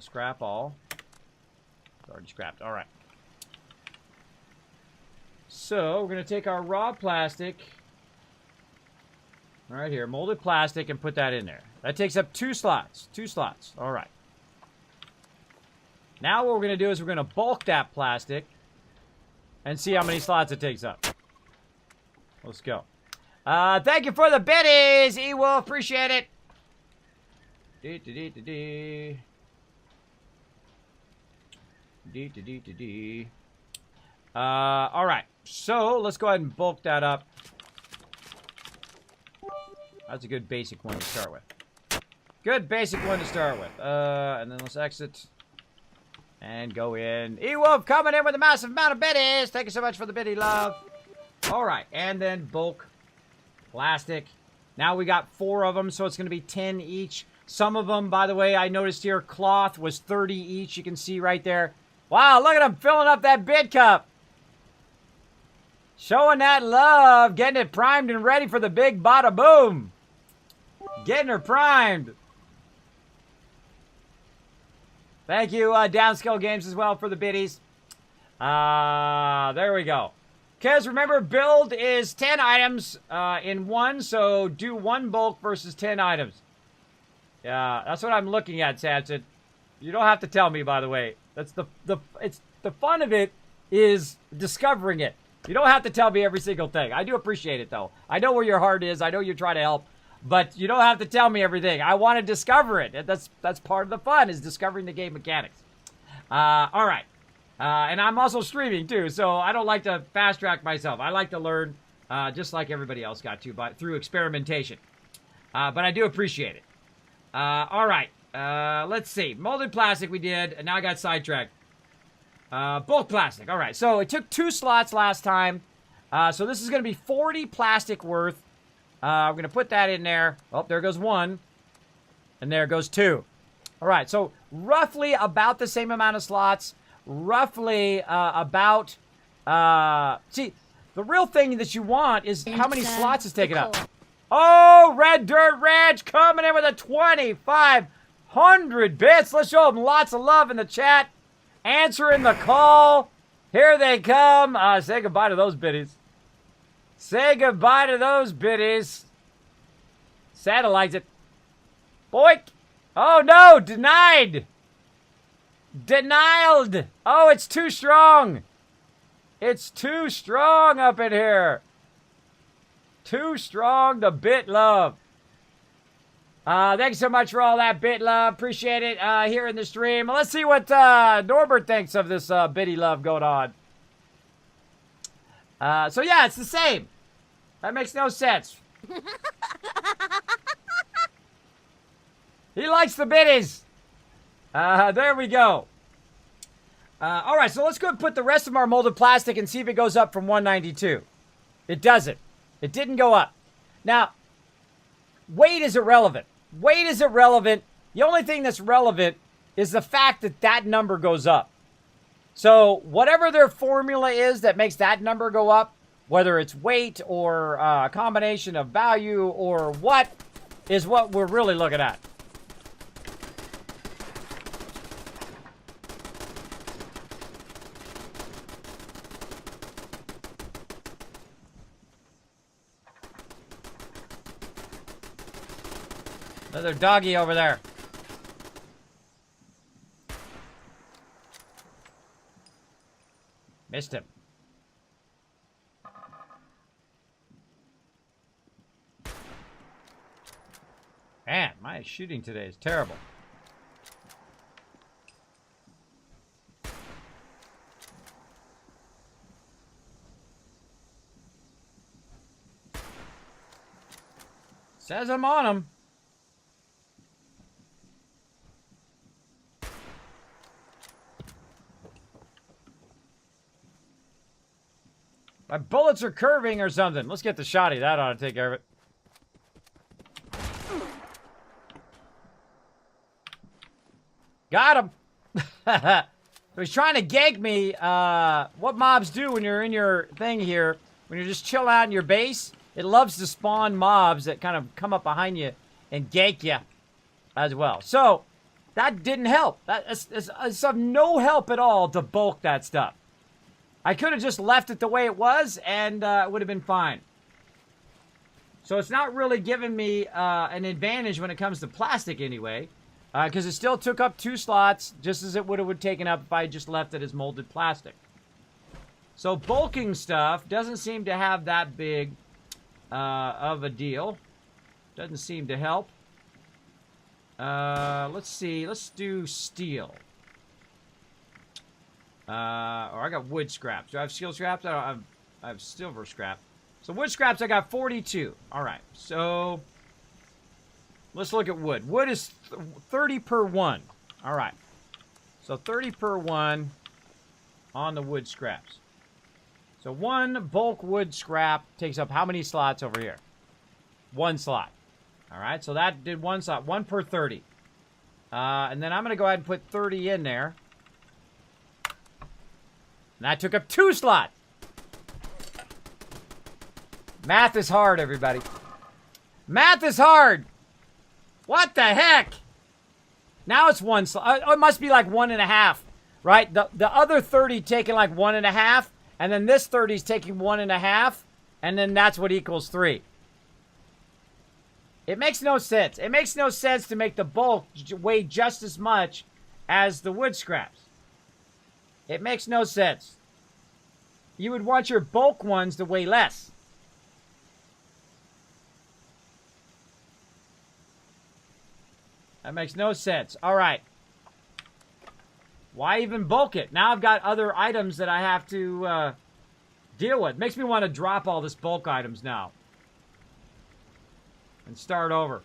Scrap all. It's already scrapped. All right. So, we're going to take our raw plastic, right here, molded plastic, and put that in there. That takes up 2 slots. 2 slots. All right. Now what we're going to do is we're going to bulk that plastic and see how many slots it takes up. Let's go. Thank you for the biddies, E-Wolf. Appreciate it. All right. So, let's go ahead and bulk that up. That's a good basic one to start with. Good basic one to start with. And then let's exit. And go in. E-Wolf coming in with a massive amount of biddies. Thank you so much for the biddy love. All right. And then bulk plastic. Now we got 4 of them, so it's going to be 10 each. Some of them, by the way, I noticed here, cloth was 30 each. You can see right there. Wow, look at them filling up that bid cup. Showing that love. Getting it primed and ready for the big bada boom. Getting her primed. Thank you, Downscale Games, as well, for the biddies. There we go. Because remember, build is 10 items in one, so do 1 bulk versus 10 items. Yeah, that's what I'm looking at, Samson. You don't have to tell me, by the way. That's the fun of it is discovering it. You don't have to tell me every single thing. I do appreciate it, though. I know where your heart is. I know you're trying to help. But you don't have to tell me everything. I want to discover it. That's part of the fun, is discovering the game mechanics. All right. And I'm also streaming, too, so I don't like to fast-track myself. I like to learn just like everybody else got to, through experimentation. But I do appreciate it. All right. Let's see. Molded plastic we did, and now I got sidetracked. Bulk plastic. All right. So it took 2 slots last time. So this is going to be 40 plastic worth. We're going to put that in there. Oh, there goes 1. And there goes 2. All right. So roughly about the same amount of slots. Roughly about... see, the real thing that you want is how many slots is taken up. Oh, Red Dirt Ranch coming in with a 2,500 bits. Let's show them lots of love in the chat. answering the call. Here they come. Say goodbye to those biddies. Say goodbye to those biddies. Satellites it. Boink. Oh, no. Denied. Denied. Oh, it's too strong. It's too strong up in here. Too strong to bit love. Thanks so much for all that bit love. Appreciate it here in the stream. Let's see what Norbert thinks of this bitty love going on. So yeah, it's the same. That makes no sense. He likes the biddies. There we go. All right, so let's go and put the rest of our molded plastic and see if it goes up from 192. It doesn't. It didn't go up. Now, weight is irrelevant. Weight is irrelevant. The only thing that's relevant is the fact that that number goes up. So whatever their formula is that makes that number go up, whether it's weight or a combination of value or what, is what we're really looking at. Another doggy over there. Missed him. Man, my shooting today is terrible. Says I'm on him. My bullets are curving or something. Let's get the shotty. That ought to take care of it. Got him. So he's trying to gank me. What mobs do when you're in your thing here, when you're just chilling out in your base, it loves to spawn mobs that kind of come up behind you and gank you as well. So that didn't help. It's of no help at all to bulk that stuff. I could have just left it the way it was, and it would have been fine. So it's not really giving me an advantage when it comes to plastic anyway, because it still took up 2 slots, just as it would have taken up if I just left it as molded plastic. So bulking stuff doesn't seem to have that big of a deal. Doesn't seem to help. Let's see. Let's do steel. Or I got wood scraps. Do I have steel scraps? I have silver scrap. So wood scraps, I got 42. All right. So let's look at wood. Wood is 30 per 1. All right. So 30 per 1 on the wood scraps. So 1 bulk wood scrap takes up how many slots over here? 1 slot. All right. So that did 1 slot. 1 per 30. And then I'm going to go ahead and put 30 in there. And that took up 2 slots. Math is hard, everybody. Math is hard. What the heck? Now it's 1 slot. Oh, it must be like 1.5, right? The other 30 taking like 1.5, and then this 30 is taking 1.5, and then that's what equals 3. It makes no sense. It makes no sense to make the bulk weigh just as much as the wood scraps. It makes no sense. You would want your bulk ones to weigh less. That makes no sense. All right. Why even bulk it? Now I've got other items that I have to deal with. Makes me want to drop all this bulk items now. And start over.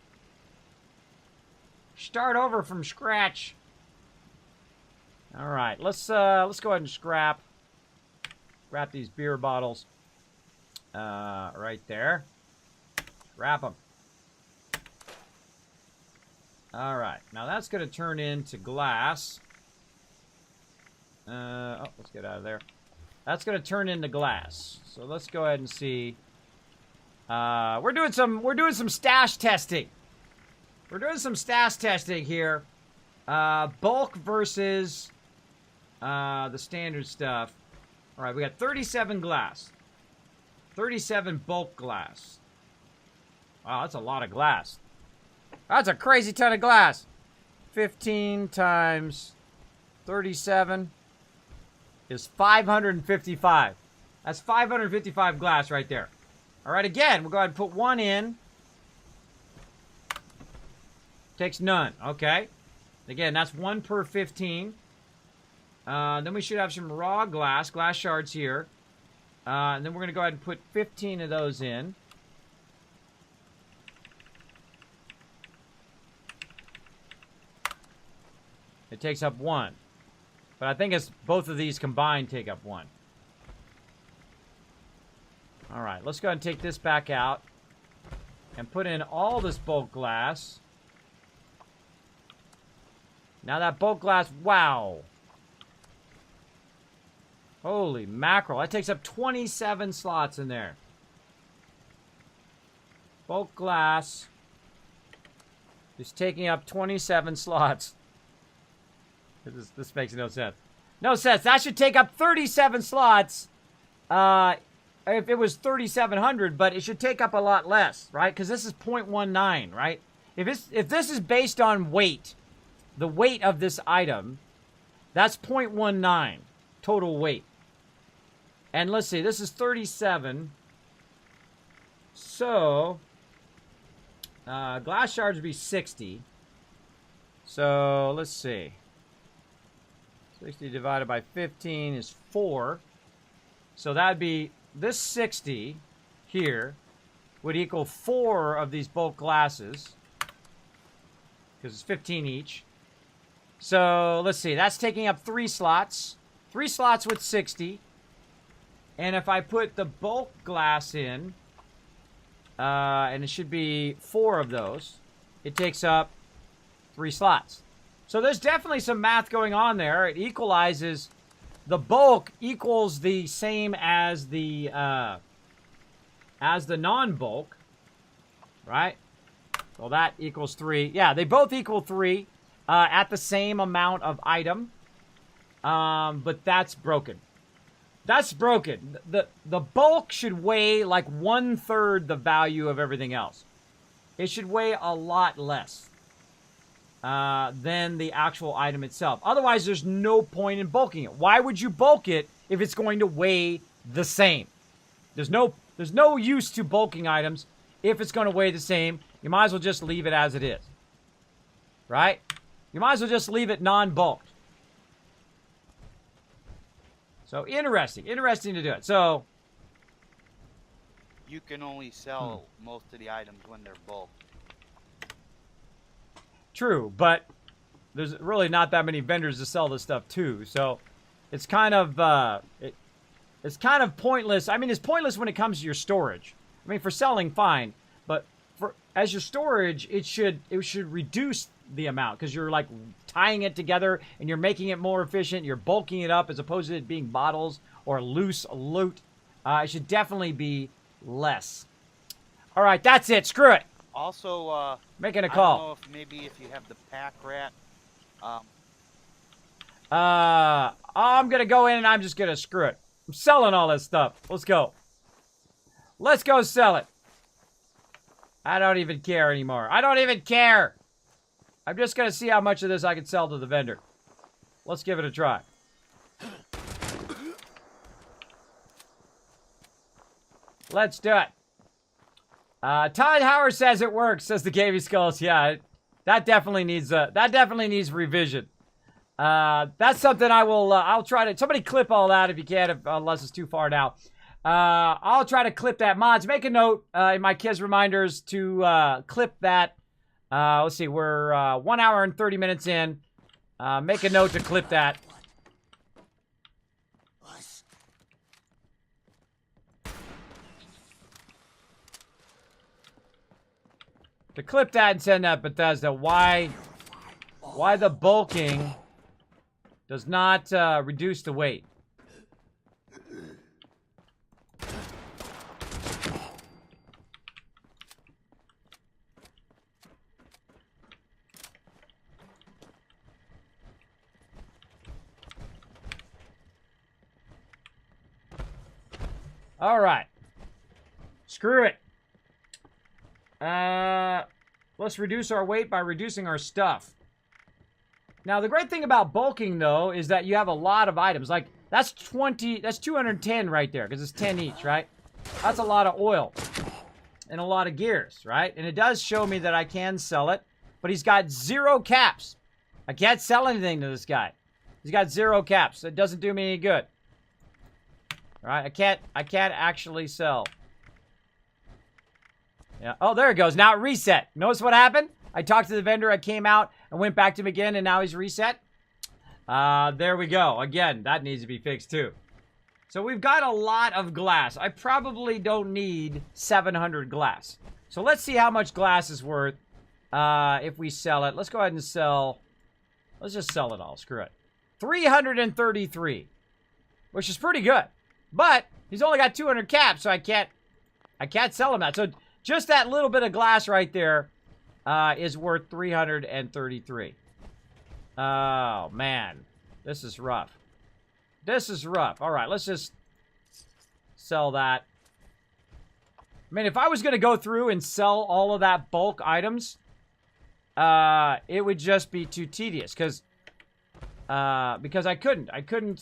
Start over from scratch. All right, let's go ahead and scrap these beer bottles right there. Wrap them. All right, now that's going to turn into glass. Let's get out of there. That's going to turn into glass. So let's go ahead and see. We're doing some stash testing. We're doing some stash testing here. Bulk versus the standard stuff. All right, we got 37 glass. 37 bulk glass. Wow, that's a lot of glass. That's a crazy ton of glass. 15 times 37 is 555. That's 555 glass right there. All right, again, we'll go ahead and put one in. Takes none. Okay. Again, that's 1 per 15. Then we should have some raw glass shards here. And then we're going to go ahead and put 15 of those in. It takes up 1. But I think it's both of these combined take up 1. All right, let's go ahead and take this back out and put in all this bulk glass. Now that bulk glass, wow. Holy mackerel. That takes up 27 slots in there. Bulk glass is taking up 27 slots. This makes no sense. No sense. That should take up 37 slots if it was 3,700, but it should take up a lot less, right? Because this is 0.19, right? If this is based on weight, the weight of this item, that's 0.19 total weight. And let's see, this is 37. So, glass shards would be 60. So, let's see. 60 divided by 15 is 4. So that would be, this 60 here would equal 4 of these bulk glasses. Because it's 15 each. So, let's see. That's taking up 3 slots. 3 slots with 60. And if I put the bulk glass in, and it should be 4 of those, it takes up 3 slots. So there's definitely some math going on there. It equalizes, the bulk equals the same as the non-bulk, right? Well, that equals 3. Yeah, they both equal 3 at the same amount of item, but that's broken. That's broken. The bulk should weigh like 1/3 the value of everything else. It should weigh a lot less than the actual item itself. Otherwise, there's no point in bulking it. Why would you bulk it if it's going to weigh the same? There's no use to bulking items if it's going to weigh the same. You might as well just leave it as it is. Right? You might as well just leave it non-bulked. So, interesting to do it. So, You can only sell most of the items when they're bulk. true, but there's really not that many vendors to sell this stuff to. So, it's kind of it's kind of pointless. I mean, it's pointless when it comes to your storage. I mean, for selling, fine, but as your storage, it should reduce the amount because you're like tying it together and you're making it more efficient. You're bulking it up as opposed to it being bottles or loose loot. It should definitely be less. All right, that's it. Screw it. Also, Making a I call. don't know if maybe if you have the pack rat, I'm gonna go in and I'm just gonna screw it. I'm selling all this stuff. Let's go. Let's go sell it. I don't even care anymore. I don't even care. I'm just going to see how much of this I can sell to the vendor. Let's give it a try. Let's do it. Todd Howard says it works, says the Gaming Skulls. Yeah, that definitely needs revision. That's something I'll try to, somebody clip all that if you can, unless it's too far now. I'll try to clip that. Mods, make a note in my kids' reminders to clip that. Let's see, we're 1 hour and 30 minutes in. Make a note to clip that. To clip that and send that Bethesda. Why the bulking does not reduce the weight. All right. Screw it. Let's reduce our weight by reducing our stuff. Now, the great thing about bulking, though, is that you have a lot of items. Like, that's 210 right there, because it's 10 each, right? That's a lot of oil and a lot of gears, right? And it does show me that I can sell it, but he's got 0 caps. I can't sell anything to this guy. He's got 0 caps. It doesn't do me any good. All right, I can't actually sell. Yeah. Oh, there it goes. Now it reset. Notice what happened? I talked to the vendor. I came out and went back to him again, and now he's reset. There we go. Again, that needs to be fixed too. So we've got a lot of glass. I probably don't need 700 glass. So let's see how much glass is worth if we sell it. Let's go ahead and sell. Let's just sell it all. Screw it. 333, which is pretty good. But he's only got 200 caps, so I can't sell him that. So just that little bit of glass right there is worth 333. Oh, man. This is rough. This is rough. All right, let's just sell that. I mean, if I was going to go through and sell all of that bulk items, it would just be too tedious because I couldn't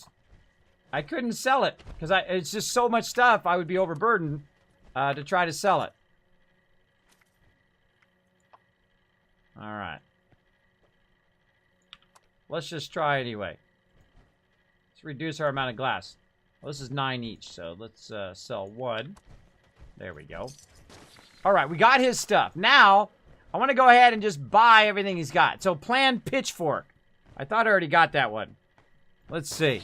sell it because it's just so much stuff. I would be overburdened to try to sell it. All right. Let's just try anyway. Let's reduce our amount of glass. Well, this is 9 each, so let's sell 1. There we go. All right, we got his stuff. Now, I want to go ahead and just buy everything he's got. So, planned pitchfork. I thought I already got that one. Let's see.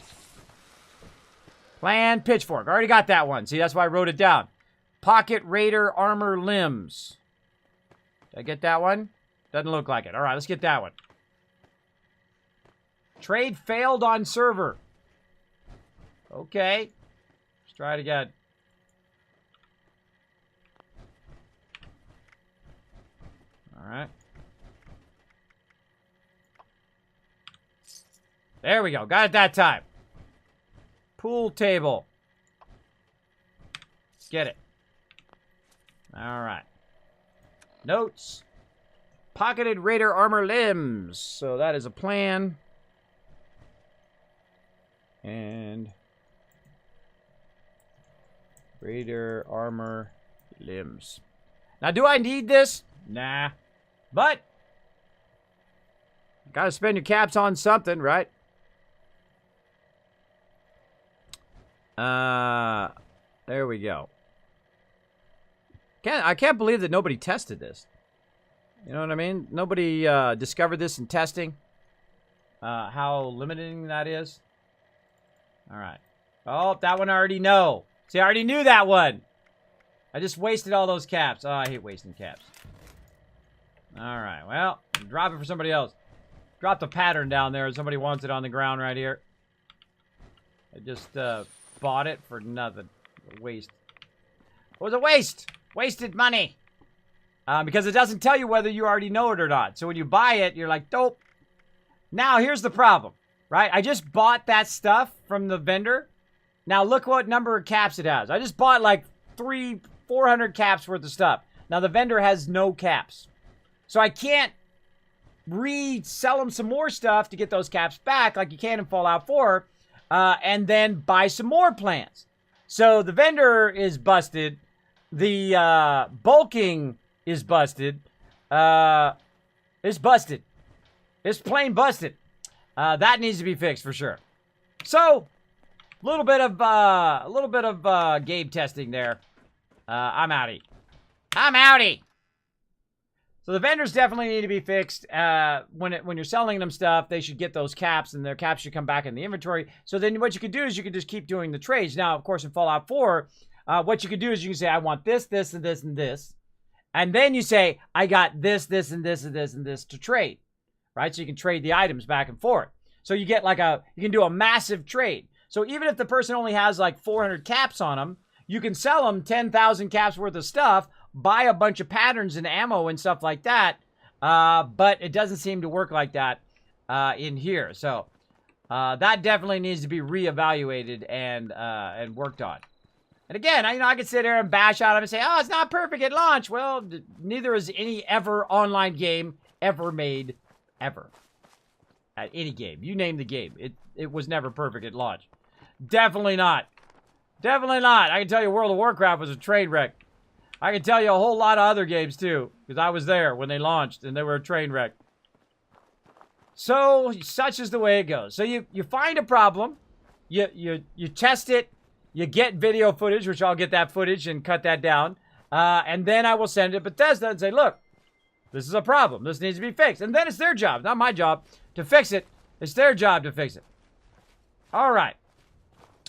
Planned pitchfork. I already got that one. See, that's why I wrote it down. Pocket Raider armor limbs. Did I get that one? Doesn't look like it. All right, let's get that one. Trade failed on server. Okay. Let's try it again. All right. There we go. Got it that time. Pool table. Get it. All right. Notes. Pocketed Raider armor limbs. So that is a plan. And Raider armor limbs. Now, do I need this? Nah. But gotta spend your caps on something, right? There we go. I can't believe that nobody tested this. You know what I mean? Nobody discovered this in testing. How limiting that is. All right. Oh, that one I already know. See, I already knew that one. I just wasted all those caps. Oh, I hate wasting caps. All right. Well, drop it for somebody else. Drop the pattern down there. Somebody wants it on the ground right here. I just bought it for nothing. A waste. It was a waste. Wasted money. Because it doesn't tell you whether you already know it or not. So when you buy it, you're like, dope. Now, here's the problem. Right? I just bought that stuff from the vendor. Now, look what number of caps it has. I just bought like 400 caps worth of stuff. Now, the vendor has no caps. So I can't resell them some more stuff to get those caps back like you can in Fallout 4 and then buy some more plans. So the vendor is busted. The bulking is busted. It's busted. It's plain busted. That needs to be fixed for sure. So, a little bit of game testing there. I'm outie. I'm outie. So the vendors definitely need to be fixed. When you're selling them stuff, they should get those caps, and their caps should come back in the inventory. So then what you could do is you could just keep doing the trades. Now, of course, in Fallout 4, what you could do is you can say, I want this, this, and this, and this. And then you say, I got this, this, and this, and this, and this to trade. Right? So you can trade the items back and forth. So you get you can do a massive trade. So even if the person only has like 400 caps on them, you can sell them 10,000 caps worth of stuff, buy a bunch of patterns and ammo and stuff like that. But it doesn't seem to work like that in here. So that definitely needs to be reevaluated and worked on. And again, I could sit there and bash on them and say, oh, it's not perfect at launch. Well, neither is any ever online game ever made, ever. At any game. You name the game. It was never perfect at launch. Definitely not. Definitely not. I can tell you World of Warcraft was a train wreck. I can tell you a whole lot of other games, too. Because I was there when they launched, and they were a train wreck. So, such is the way it goes. So, you find a problem. You test it. You get video footage, which I'll get that footage and cut that down. And then I will send it to Bethesda and say, look, this is a problem. This needs to be fixed. And then it's their job, not my job, to fix it. It's their job to fix it. All right.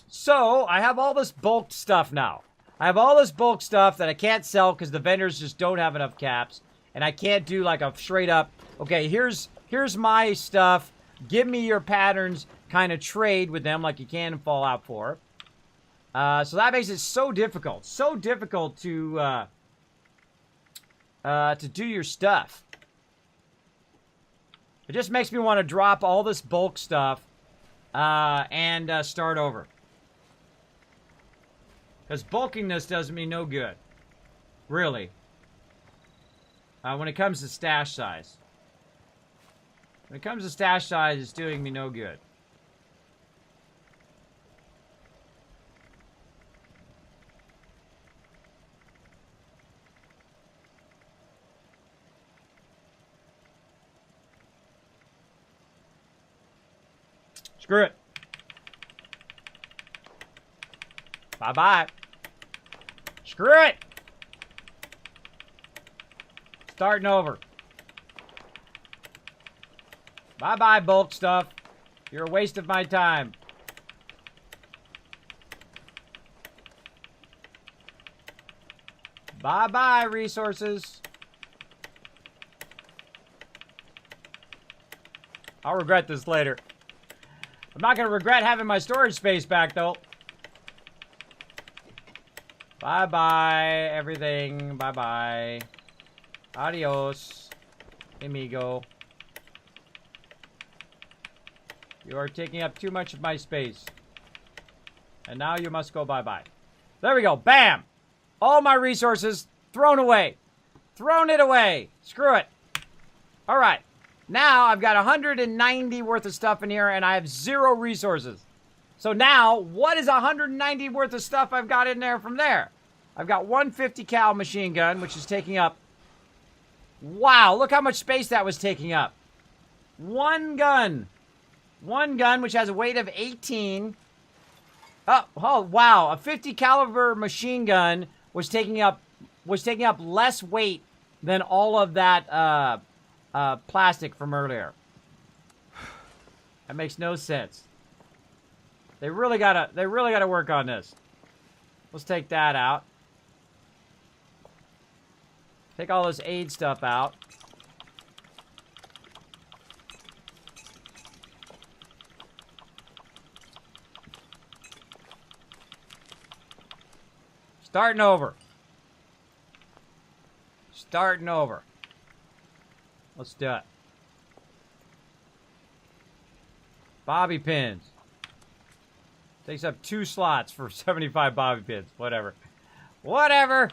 So, I have all this bulk stuff now. I have all this bulk stuff that I can't sell because the vendors just don't have enough caps. And I can't do like a straight up, okay, here's my stuff. Give me your patterns kind of trade with them like you can in Fallout 4. So that makes it so difficult. So difficult to do your stuff. It just makes me want to drop all this bulk stuff and start over. Because bulkiness does me no good. Really. When it comes to stash size. When it comes to stash size, it's doing me no good. Screw it. Bye-bye. Screw it. Starting over. Bye-bye, bulk stuff. You're a waste of my time. Bye-bye, resources. I'll regret this later. I'm not going to regret having my storage space back, though. Bye-bye, everything. Bye-bye. Adios, amigo. You are taking up too much of my space. And now you must go bye-bye. There we go. Bam! All my resources thrown away. Thrown it away. Screw it. All right. Now I've got 190 worth of stuff in here and I have 0 resources. So now, what is 190 worth of stuff I've got in there from there? I've got 150 cal machine gun, which is taking up... Wow, look how much space that was taking up. One gun. One gun, which has a weight of 18. Oh, wow. A 50 caliber machine gun was taking up less weight than all of that plastic from earlier. That makes no sense. They really gotta work on this. Let's take that out. Take all this aid stuff out. Starting over. Starting over. Let's do it. Bobby pins. Takes up 2 slots for 75 bobby pins. Whatever. Whatever.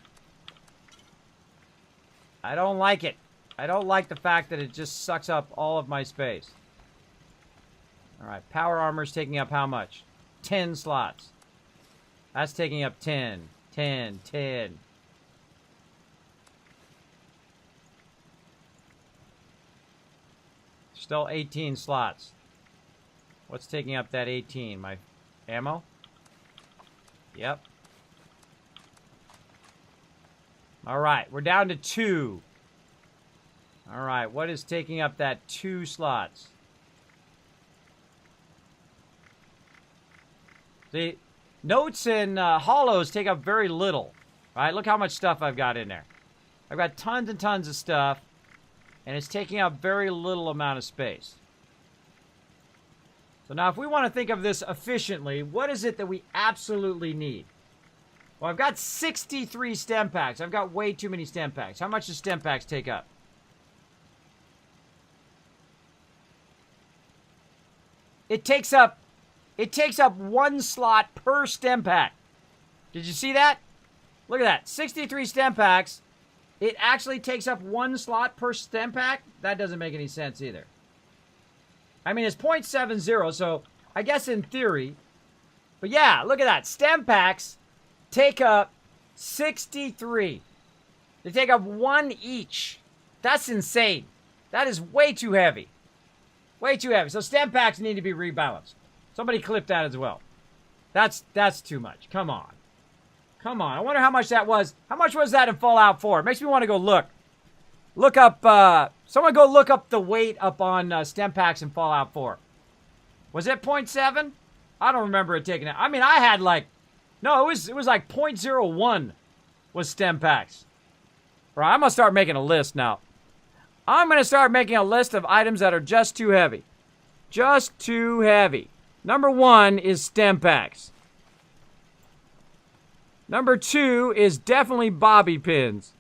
I don't like it. I don't like the fact that it just sucks up all of my space. Alright, power armor's taking up how much? 10 slots. That's taking up 10. 10, 10. Still 18 slots. What's taking up that 18? My ammo? Yep. Alright, we're down to 2. Alright, what is taking up that 2 slots? See, notes and hollows take up very little. Right? Look how much stuff I've got in there. I've got tons and tons of stuff, and it's taking up very little amount of space. So now if we want to think of this efficiently, what is it that we absolutely need? Well, I've got 63 stem packs. I've got way too many stem packs. How much does stem packs take up? It takes up 1 slot per stem pack. Did you see that? Look at that. 63 stem packs. It actually takes up 1 slot per stem pack? That doesn't make any sense either. I mean, it's 0.70, so I guess in theory. But yeah, look at that. Stem packs take up 63. They take up 1 each. That's insane. That is way too heavy. Way too heavy. So stem packs need to be rebalanced. Somebody clip that as well. That's too much. Come on. Come on. I wonder how much that was. How much was that in Fallout 4? It makes me want to go look. Look up, someone go look up the weight up on stem packs in Fallout 4. Was it 0.7? I don't remember it taking it. I mean, I had like, no, it was like 0.01 was stem packs. Right, I'm going to start making a list now. I'm going to start making a list of items that are just too heavy. Just too heavy. Number 1 is stem packs. Number 2 is definitely bobby pins.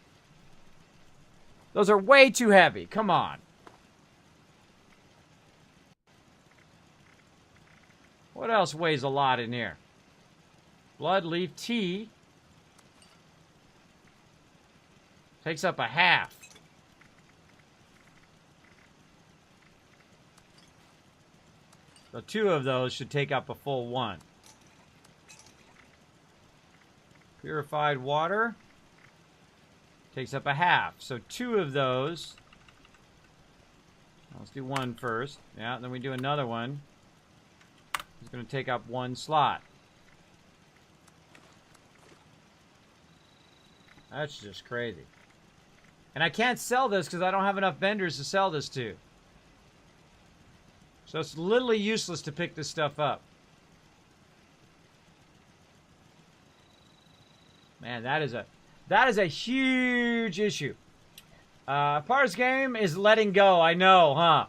Those are way too heavy. Come on. What else weighs a lot in here? Blood leaf tea. Takes up a half. So 2 of those should take up a full 1. Purified water takes up a half. So 2 of those. Let's do 1 first. Yeah, then we do another one. It's going to take up 1 slot. That's just crazy. And I can't sell this because I don't have enough vendors to sell this to. So it's literally useless to pick this stuff up. Man, that is a huge issue. Part of this game is letting go. I know, huh?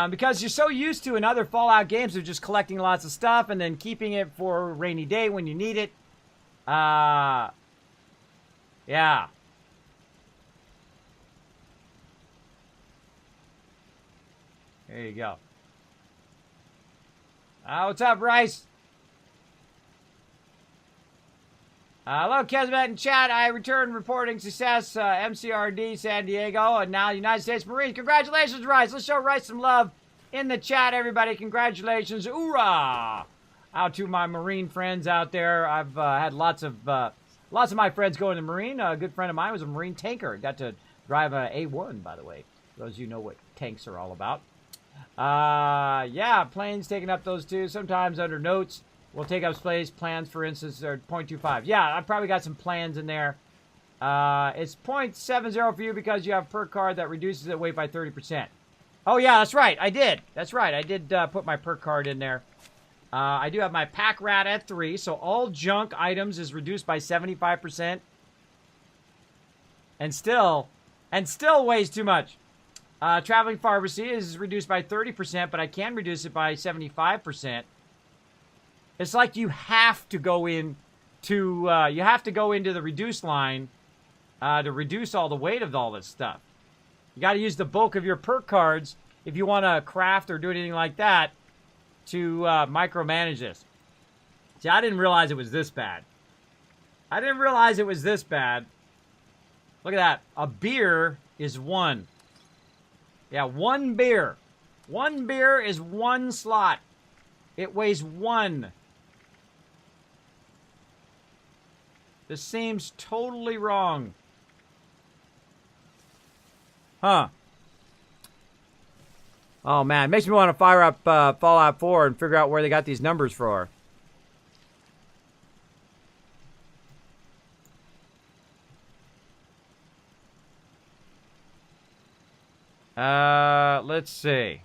Because you're so used to in other Fallout games of just collecting lots of stuff and then keeping it for a rainy day when you need it. Yeah. There you go. What's up, Rice? Hello, Kismet in chat. I returned reporting success, MCRD San Diego, and now United States Marines. Congratulations, Rice. Let's show Rice some love in the chat, everybody. Congratulations. Hoorah! Out to my Marine friends out there. I've had lots of my friends go in the Marine. A good friend of mine was a Marine tanker. Got to drive a A1, by the way. For those of you know what tanks are all about. Yeah, planes taking up those 2. Sometimes under notes. We'll take up space. Plans, for instance, are 0.25. Yeah, I've probably got some plans in there. It's 0.70 for you because you have a perk card that reduces the weight by 30%. Oh, yeah, that's right. I did. That's right. I did put my perk card in there. I do have my pack rat at 3, so all junk items is reduced by 75%. And still weighs too much. Traveling pharmacy is reduced by 30%, but I can reduce it by 75%. It's like you have to go into the reduce line to reduce all the weight of all this stuff. You got to use the bulk of your perk cards if you want to craft or do anything like that to micromanage this. See, I didn't realize it was this bad. Look at that. A beer is 1. Yeah, 1 beer. 1 beer is 1 slot. It weighs 1. This seems totally wrong. Huh. Oh, man. Makes me want to fire up Fallout 4 and figure out where they got these numbers for. Let's see.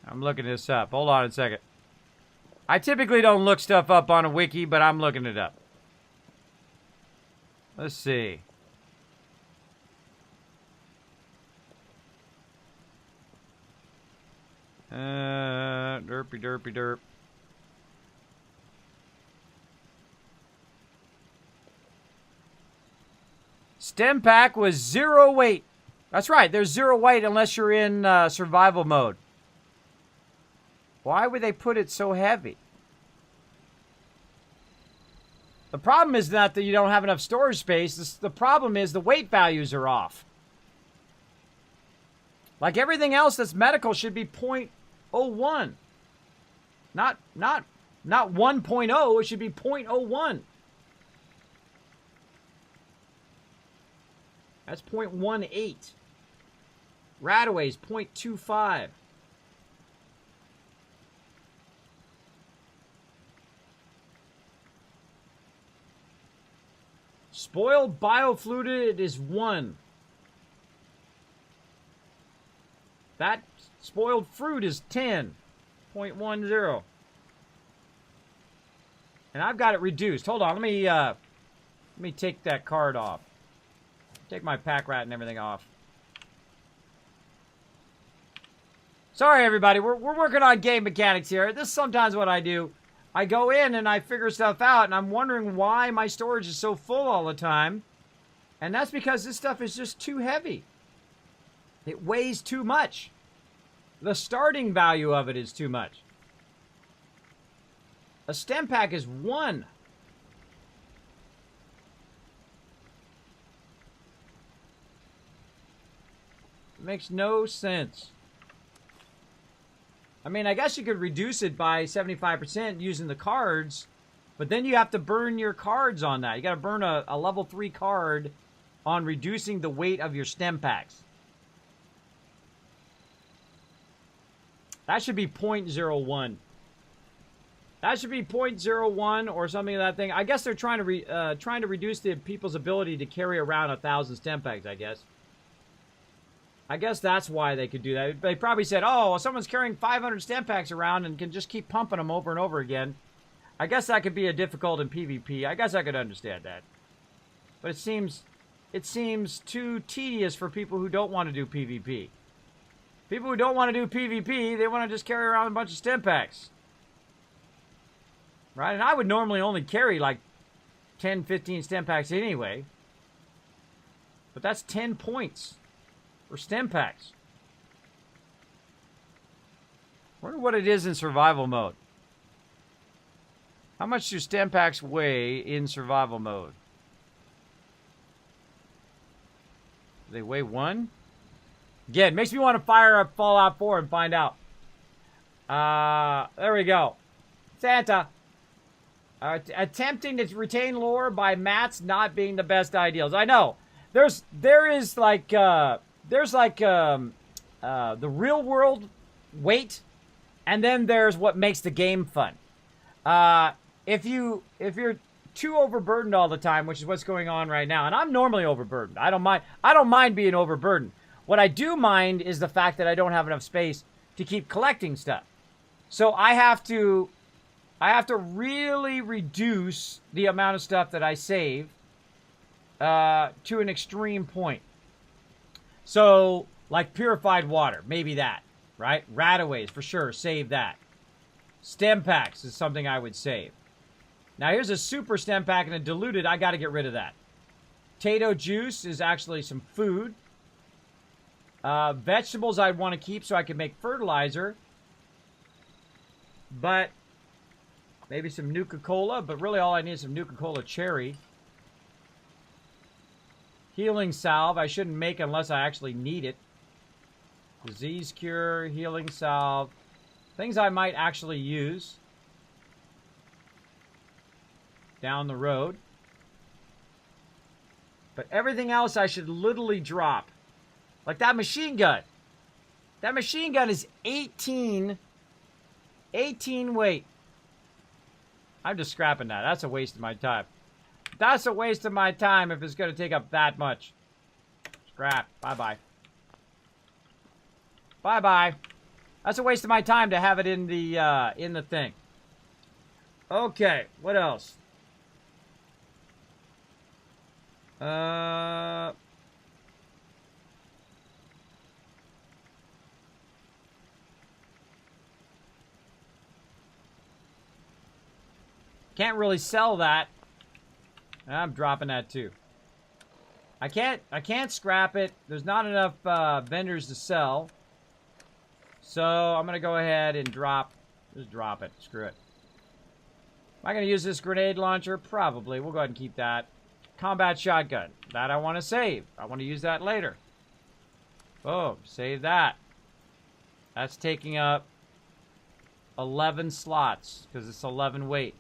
I'm looking this up. Hold on a second. I typically don't look stuff up on a wiki, but I'm looking it up. Let's see. Derpy. Stem pack was 0 weight. That's right, there's 0 weight unless you're in survival mode. Why would they put it so heavy? The problem is not that you don't have enough storage space. The problem is the weight values are off. Like everything else that's medical should be 0.01. Not 1.0, it should be 0.01. That's 0.18. Radaway's 0.25. Spoiled biofluid is 1. That spoiled fruit is 10.10. And I've got it reduced. Hold on, let me take that card off. Take my pack rat and everything off. Sorry, everybody. We're working on game mechanics here. This is sometimes what I do. I go in and I figure stuff out, and I'm wondering why my storage is so full all the time. And that's because this stuff is just too heavy. It weighs too much. The starting value of it is too much. A stem pack is 1. It makes no sense. I mean, I guess you could reduce it by 75% using the cards, but then you have to burn your cards on that. You got to burn a level 3 card on reducing the weight of your stem packs. That should be 0.01. That should be 0.01 or something of that thing. I guess they're trying to reduce the people's ability to carry around 1,000 stem packs, I guess. I guess that's why they could do that. They probably said, oh, well, someone's carrying 500 stem packs around and can just keep pumping them over and over again. I guess that could be a difficult in PvP. I guess I could understand that. But it seems too tedious for people who don't want to do PvP. People who don't want to do PvP, they want to just carry around a bunch of stem packs. Right? And I would normally only carry like 10, 15 stem packs anyway. But that's 10 points. For stem packs. Wonder what it is in survival mode. How much do stem packs weigh in survival mode? Do they weigh 1? Again, makes me want to fire up Fallout 4 and find out. There we go. Santa. Attempting to retain lore by mats not being the best ideals. I know. There is like the real world weight, and then there's what makes the game fun. If you're too overburdened all the time, which is what's going on right now, and I'm normally overburdened. I don't mind being overburdened. What I do mind is the fact that I don't have enough space to keep collecting stuff. So I have to really reduce the amount of stuff that I save to an extreme point. So, like purified water, maybe that, right? Radaways, for sure, save that. Stem packs is something I would save. Now, here's a super stem pack and a diluted. I got to get rid of that. Potato juice is actually some food. Vegetables I'd want to keep so I can make fertilizer. But maybe some Nuka-Cola, but really all I need is some Nuka-Cola cherry. Healing salve, I shouldn't make unless I actually need it. Disease cure, healing salve. Things I might actually use down the road. But everything else I should literally drop. Like that machine gun. That machine gun is 18 weight. I'm just scrapping that. That's a waste of my time. That's a waste of my time if it's going to take up that much. Scrap. Bye-bye. Bye-bye. That's a waste of my time to have it in the thing. Okay, what else? Can't really sell that. I'm dropping that too. I can't scrap it. There's not enough vendors to sell. So I'm gonna go ahead and just drop it. Screw it. Am I gonna use this grenade launcher? Probably. We'll go ahead and keep that. Combat shotgun. That I want to save. I want to use that later. Boom. Save that. That's taking up 11 slots because it's 11 weight.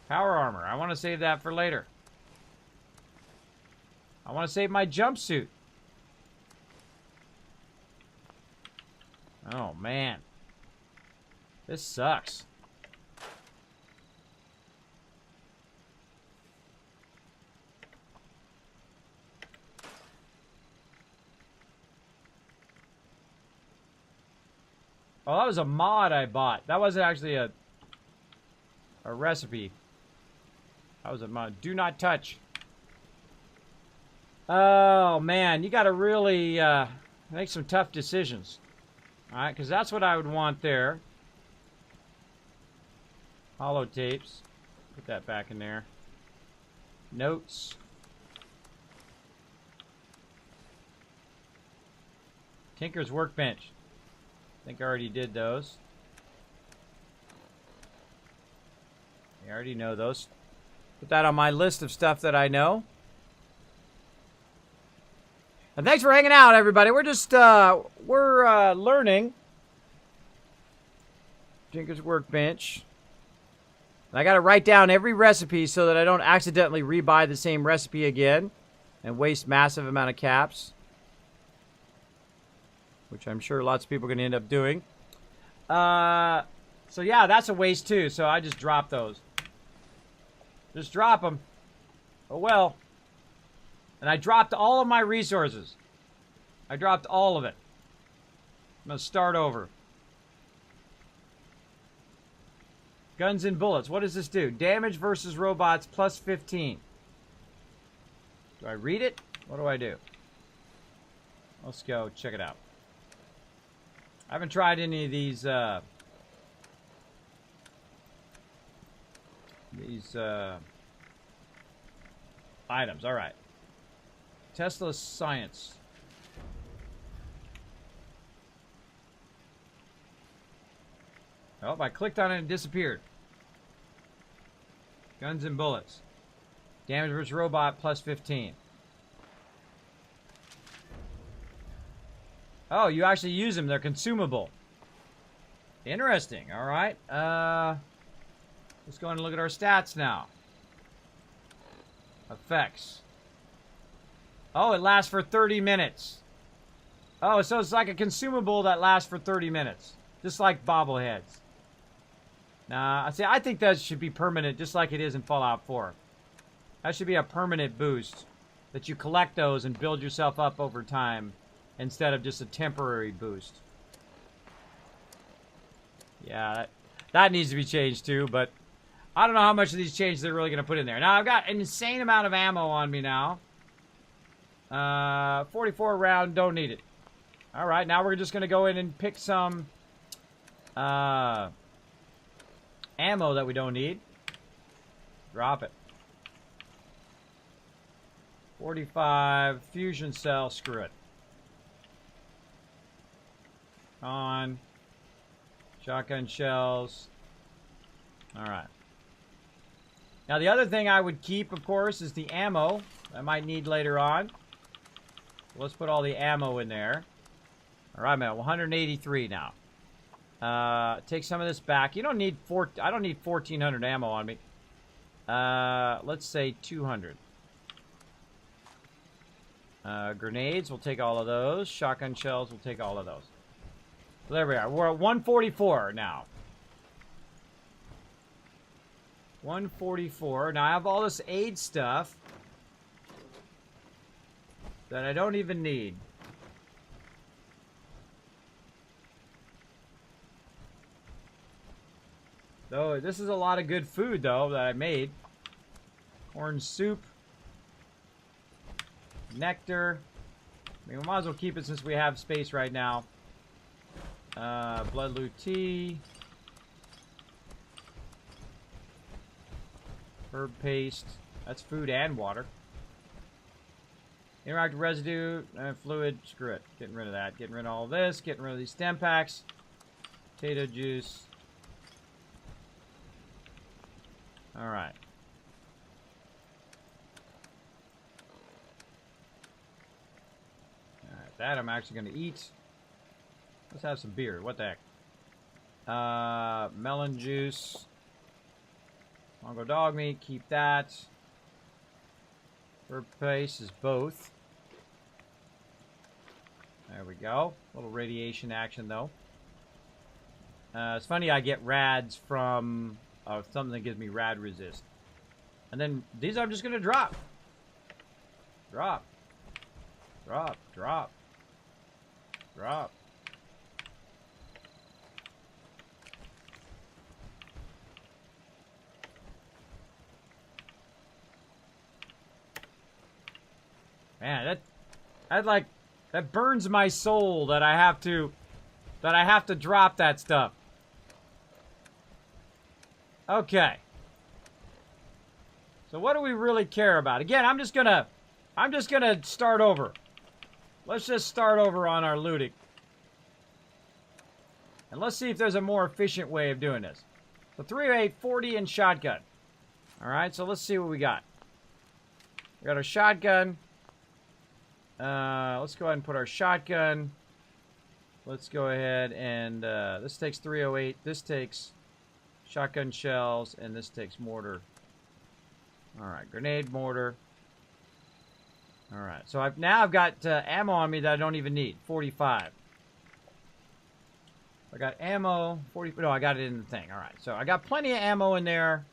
Power armor. I want to save that for later. I want to save my jumpsuit. Oh, man. This sucks. Oh, that was a mod I bought. That wasn't actually a recipe. That was a mod. Do not touch. Oh, man. You got to really make some tough decisions. All right, because that's what I would want there. Hollow tapes. Put that back in there. Notes. Tinker's Workbench. I think I already did those. I already know those. Put that on my list of stuff that I know. And thanks for hanging out, everybody. We're just, we're learning. Tinker's Workbench. And I got to write down every recipe so that I don't accidentally rebuy the same recipe again and waste massive amount of caps. Which I'm sure lots of people are going to end up doing. So yeah, that's a waste too. So I just drop those. Just drop them. Oh well. And I dropped all of my resources. I dropped all of it. I'm going to start over. Guns and bullets. What does this do? Damage versus robots plus 15. Do I read it? What do I do? Let's go check it out. I haven't tried any of these items. All right. Tesla Science. Oh, I clicked on it and it disappeared. Guns and bullets. Damage versus robot plus 15. Oh, you actually use them. They're consumable. Interesting. All right. Let's go and look at our stats now. Effects. Oh, it lasts for 30 minutes. Oh, so it's like a consumable that lasts for 30 minutes. Just like bobbleheads. Nah, I think that should be permanent, just like it is in Fallout 4. That should be a permanent boost. That you collect those and build yourself up over time, instead of just a temporary boost. Yeah, that needs to be changed too, but I don't know how much of these changes they're really going to put in there. Now, I've got an insane amount of ammo on me now. 44 round, don't need it. Alright, now we're just going to go in and pick some ammo that we don't need. Drop it. 45, fusion cell, screw it. On. Shotgun shells. Alright. Now the other thing I would keep, of course, is the ammo I might need later on. Let's put all the ammo in there. Alright, I'm at 183 now. Take some of this back. You don't need I don't need 1,400 ammo on me. Let's say 200. Grenades, we'll take all of those. Shotgun shells, we'll take all of those. So there we are. We're at 144 now. 144. Now I have all this aid stuff that I don't even need. Though this is a lot of good food though that I made. Corn soup. Nectar. I mean, we might as well keep it since we have space right now. Blood loot tea. Herb paste. That's food and water. Interactive residue, fluid, screw it. Getting rid of that. Getting rid of all this. Getting rid of these stem packs. Potato juice. Alright. Alright, that I'm actually going to eat. Let's have some beer. What the heck? Melon juice. Mongo dog meat. Keep that. Herb paste is both. There we go. A little radiation action, though. It's funny I get rads from something that gives me rad resist. And then these I'm just going to drop. Drop. Drop. Drop. Drop. Man, that burns my soul that I have to drop that stuff. Okay. So what do we really care about? Again, I'm just gonna start over. Let's just start over on our looting. And let's see if there's a more efficient way of doing this. So 308, 40, and shotgun. Alright, so let's see what we got. We got our shotgun. Let's go ahead and put our shotgun. Let's go ahead and this takes 308. This takes shotgun shells, and this takes mortar. All right, grenade mortar. All right, so I've got ammo on me that I don't even need. 45. I got ammo. 40. No, I got it in the thing. All right, so I got plenty of ammo in there.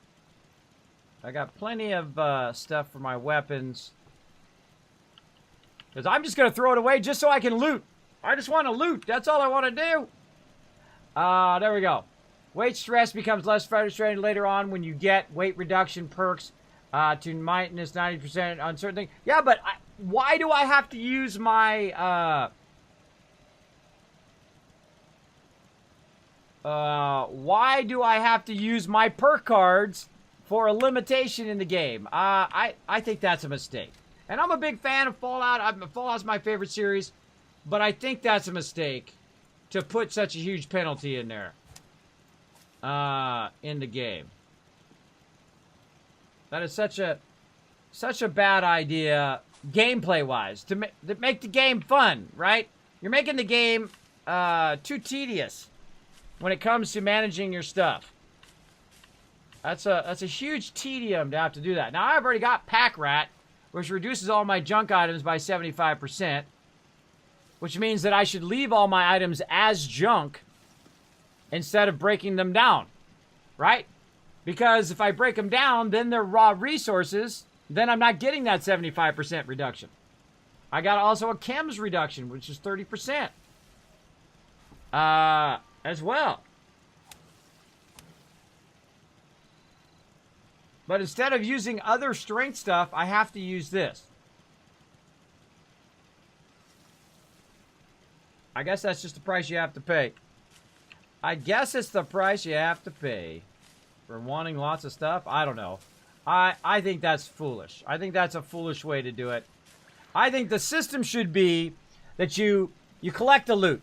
I got plenty of stuff for my weapons. Because I'm just going to throw it away just so I can loot. I just want to loot. That's all I want to do. There we go. Weight stress becomes less frustrating later on when you get weight reduction perks to minus 90% on certain things. Yeah, but why do I have to use my... why do I have to use my perk cards for a limitation in the game? I think that's a mistake. And I'm a big fan of Fallout. Fallout's my favorite series. But I think that's a mistake to put such a huge penalty in there. In the game. That is such a bad idea, gameplay-wise, to make the game fun, right? You're making the game too tedious when it comes to managing your stuff. That's a huge tedium to have to do that. Now, I've already got Pack Rat, which reduces all my junk items by 75%, which means that I should leave all my items as junk instead of breaking them down, right? Because if I break them down, then they're raw resources, then I'm not getting that 75% reduction. I got also a chems reduction, which is 30%. As well. But instead of using other strength stuff, I have to use this. I guess that's just the price you have to pay. I guess it's the price you have to pay for wanting lots of stuff. I don't know. I think that's foolish. I think that's a foolish way to do it. I think the system should be that you collect the loot.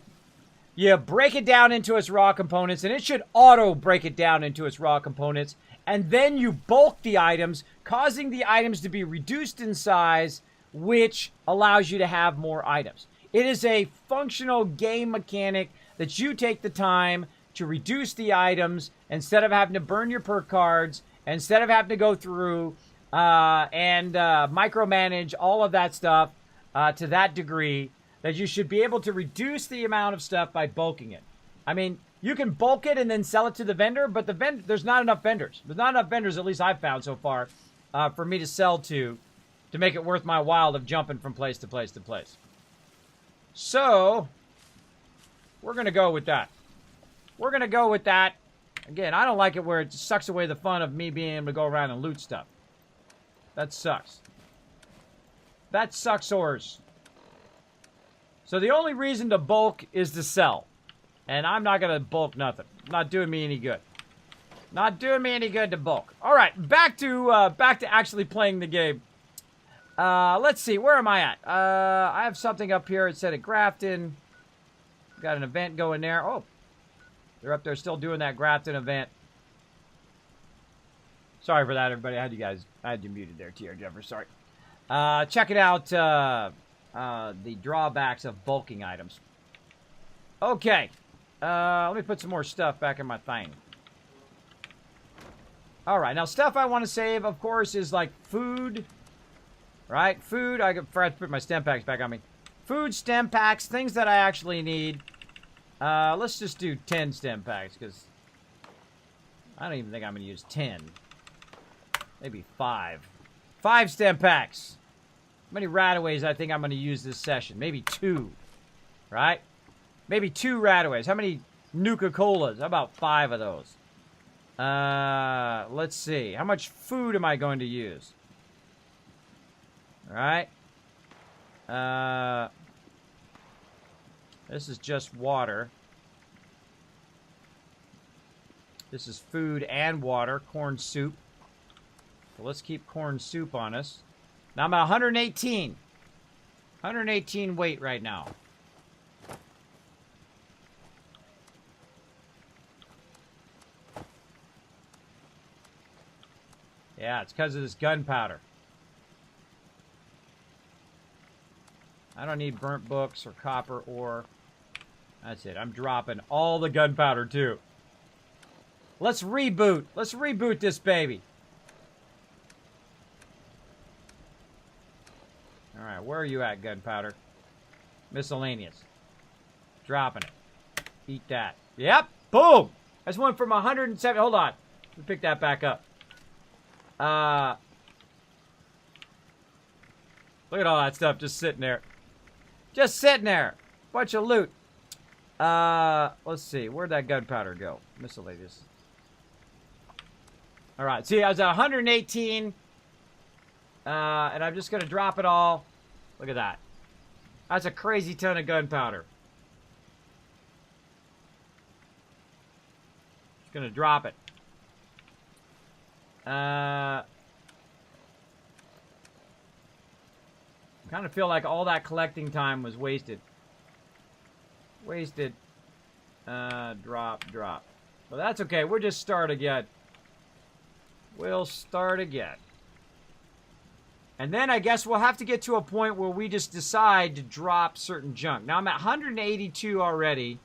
You break it down into its raw components, and it should auto break it down into its raw components. And then you bulk the items, causing the items to be reduced in size, which allows you to have more items. It is a functional game mechanic that you take the time to reduce the items instead of having to burn your perk cards, instead of having to go through and micromanage all of that stuff to that degree, that you should be able to reduce the amount of stuff by bulking it. I mean, you can bulk it and then sell it to the vendor, but there's not enough vendors. There's not enough vendors, at least I've found so far, for me to sell to make it worth my while of jumping from place to place to place. So, we're going to go with that. We're going to go with that. Again, I don't like it where it sucks away the fun of me being able to go around and loot stuff. That sucks. That sucks ors. So the only reason to bulk is to sell. And I'm not going to bulk nothing. Not doing me any good. Not doing me any good to bulk. All right, back to actually playing the game. Let's see, where am I at? I have something up here. It said at Grafton. Got an event going there. Oh, they're up there still doing that Grafton event. Sorry for that, everybody. I had you muted there, TR Jeffer. Sorry. Check it out. The drawbacks of bulking items. Okay. Let me put some more stuff back in my thing. All right. Now, stuff I want to save, of course, is like food. Right? Food. I forgot to put my stem packs back on me. Food, stem packs, things that I actually need. Let's just do 10 stem packs, because I don't even think I'm going to use 10. Maybe 5. 5 stem packs. How many rataways I think I'm going to use this session? Maybe 2. Right? Maybe 2 rataways. How many Nuka-Colas? How about 5 of those? Let's see. How much food am I going to use? Alright. This is just water. This is food and water. Corn soup. So let's keep corn soup on us. Now I'm at 118. 118 weight right now. Yeah, it's because of this gunpowder. I don't need burnt books or copper ore. That's it. I'm dropping all the gunpowder, too. Let's reboot. Let's reboot this baby. All right, where are you at, gunpowder? Miscellaneous. Dropping it. Eat that. Yep. Boom. That's one from 107. Hold on. Let me pick that back up. Look at all that stuff just sitting there. Just sitting there. Bunch of loot. Let's see. Where'd that gunpowder go? Miscellaneous. All right. See, I was at 118. And I'm just going to drop it all. Look at that. That's a crazy ton of gunpowder. Just going to drop it. I kind of feel like all that collecting time was wasted. Wasted. Drop. Well, that's okay. We'll just start again. We'll start again. And then I guess we'll have to get to a point where we just decide to drop certain junk. Now I'm at 182 already.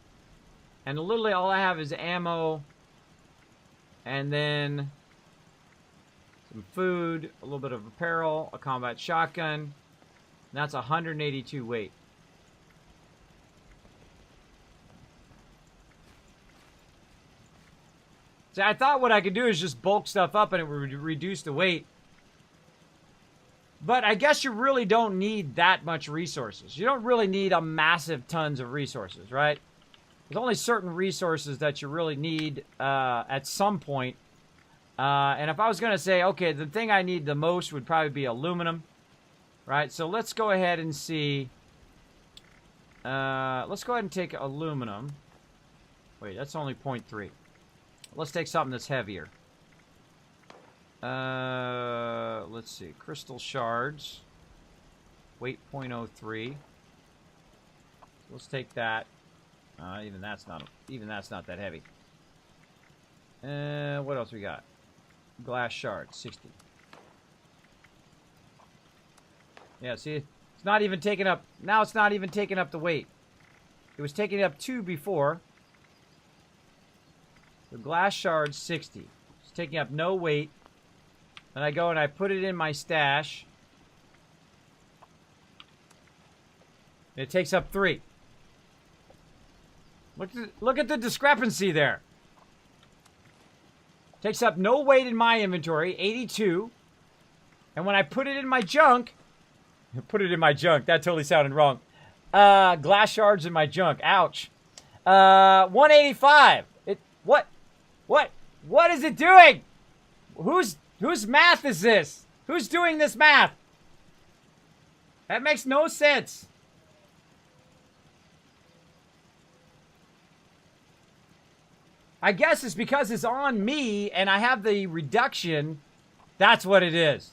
And literally all I have is ammo. And then some food, a little bit of apparel, a combat shotgun. And that's 182 weight. See, I thought what I could do is just bulk stuff up and it would reduce the weight. But I guess you really don't need that much resources. You don't really need a massive tons of resources, right? There's only certain resources that you really need at some point. And if I was going to say, okay, the thing I need the most would probably be aluminum, right? So let's go ahead and see. Let's go ahead and take aluminum. Wait, that's only 0.3. Let's take something that's heavier. Let's see. Crystal shards. Weight 0.03. Let's take that. Even that's not that heavy. What else we got? Glass shards, 60. Yeah, see, it's not even taking up. Now it's not even taking up the weight. It was taking up 2 before. The glass shards, 60. It's taking up no weight. Then I go and I put it in my stash. It takes up 3. Look at the discrepancy there. Takes up no weight in my inventory, 82. And when I put it in my junk, that totally sounded wrong. Glass shards in my junk, ouch. 185. What is it doing? Whose math is this? Who's doing this math? That makes no sense. I guess it's because it's on me and I have the reduction. That's what it is.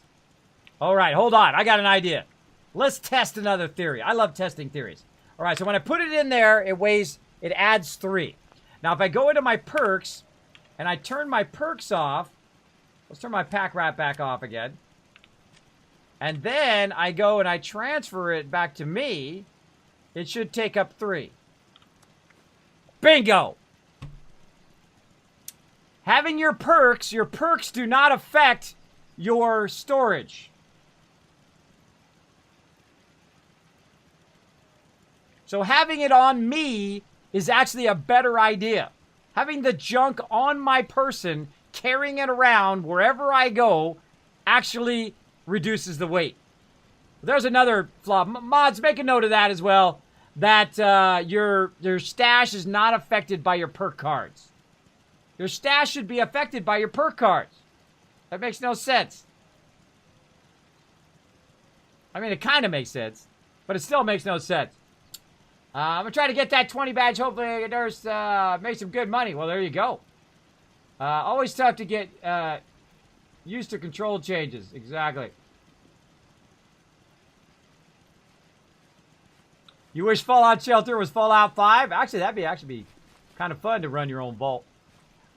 All right, hold on. I got an idea. Let's test another theory. I love testing theories. All right, so when I put it in there, it adds 3. Now, if I go into my perks and I turn my perks off, let's turn my pack rat back off again. And then I go and I transfer it back to me, it should take up 3. Bingo! Having your perks do not affect your storage. So having it on me is actually a better idea. Having the junk on my person, carrying it around wherever I go, actually reduces the weight. There's another flaw. Mods, make a note of that as well. That your stash is not affected by your perk cards. Your stash should be affected by your perk cards. That makes no sense. I mean, it kind of makes sense, but it still makes no sense. I'm going to try to get that 20 badge. Hopefully, there's make some good money. Well, there you go. Always tough to get used to control changes. Exactly. You wish Fallout Shelter was Fallout 5? Actually, that'd be kind of fun to run your own vault.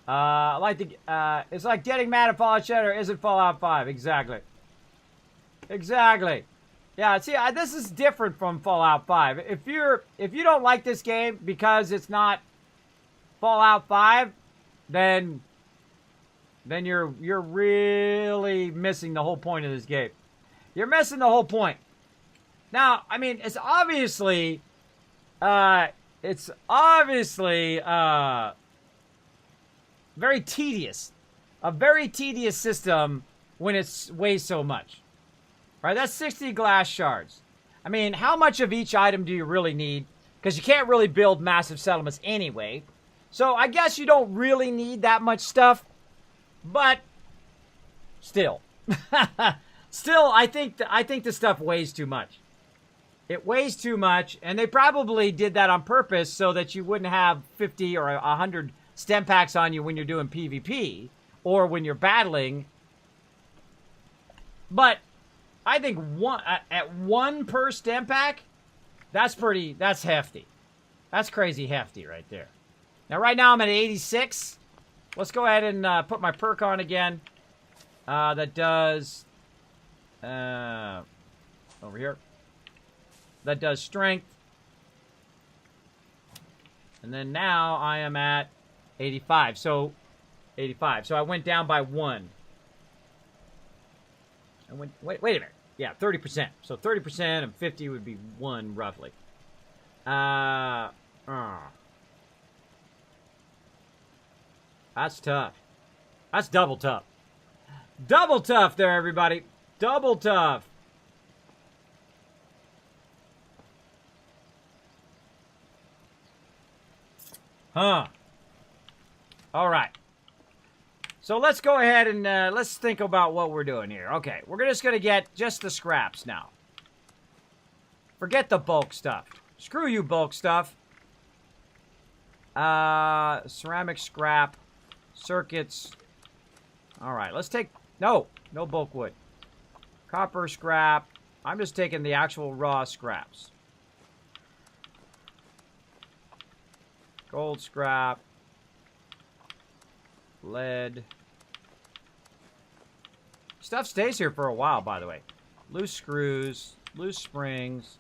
It's like getting mad at Fallout Shelter isn't Fallout 5. Exactly. Exactly. Yeah, see, this is different from Fallout 5. If you don't like this game because it's not Fallout 5, then you're really missing the whole point of this game. You're missing the whole point. Now, I mean, it's obviously very tedious. A very tedious system when it weighs so much. Right, that's 60 glass shards. I mean, how much of each item do you really need? Because you can't really build massive settlements anyway. So I guess you don't really need that much stuff. But still. Still, I think the stuff weighs too much. It weighs too much, and they probably did that on purpose so that you wouldn't have 50 or 100 stem packs on you when you're doing PvP or when you're battling. But I think one per stem pack, that's hefty. That's crazy hefty right there. Now, right now I'm at 86. Let's go ahead and put my perk on again. That does over here. That does strength. And then now I am at 85. So 85. So I went down by 1. Wait a minute. Yeah, 30%. So 30% and 50 would be 1 roughly. That's tough. That's double tough. Double tough there, everybody. Double tough. Huh. All right. So let's go ahead and let's think about what we're doing here. Okay, we're just going to get just the scraps now. Forget the bulk stuff. Screw you, bulk stuff. Ceramic scrap. Circuits. All right, let's take... No bulk wood. Copper scrap. I'm just taking the actual raw scraps. Gold scrap. Lead. Stuff stays here for a while, by the way. Loose screws, loose springs,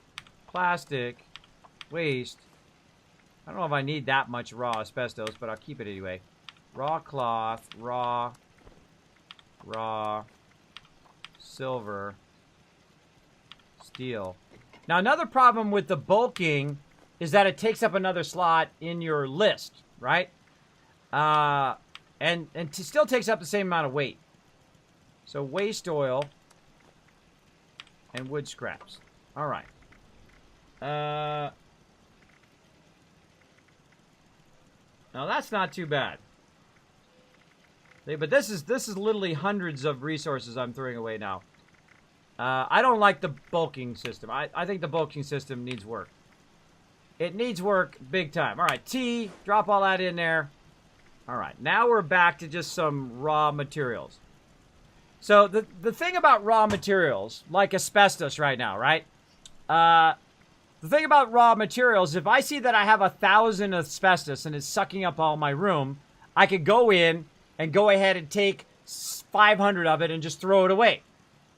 plastic, waste. I don't know if I need that much raw asbestos, but I'll keep it anyway. Raw cloth, raw, silver, steel. Now, another problem with the bulking is that it takes up another slot in your list, right? And still takes up the same amount of weight. So waste oil and wood scraps. All right. Now that's not too bad. But this is literally hundreds of resources I'm throwing away now. I don't like the bulking system. I think the bulking system needs work. It needs work big time. All right, T, drop all that in there. All right, now we're back to just some raw materials. So the thing about raw materials, like asbestos right now, right? The thing about raw materials, if I see that I have 1,000 asbestos and it's sucking up all my room, I could go in and go ahead and take 500 of it and just throw it away.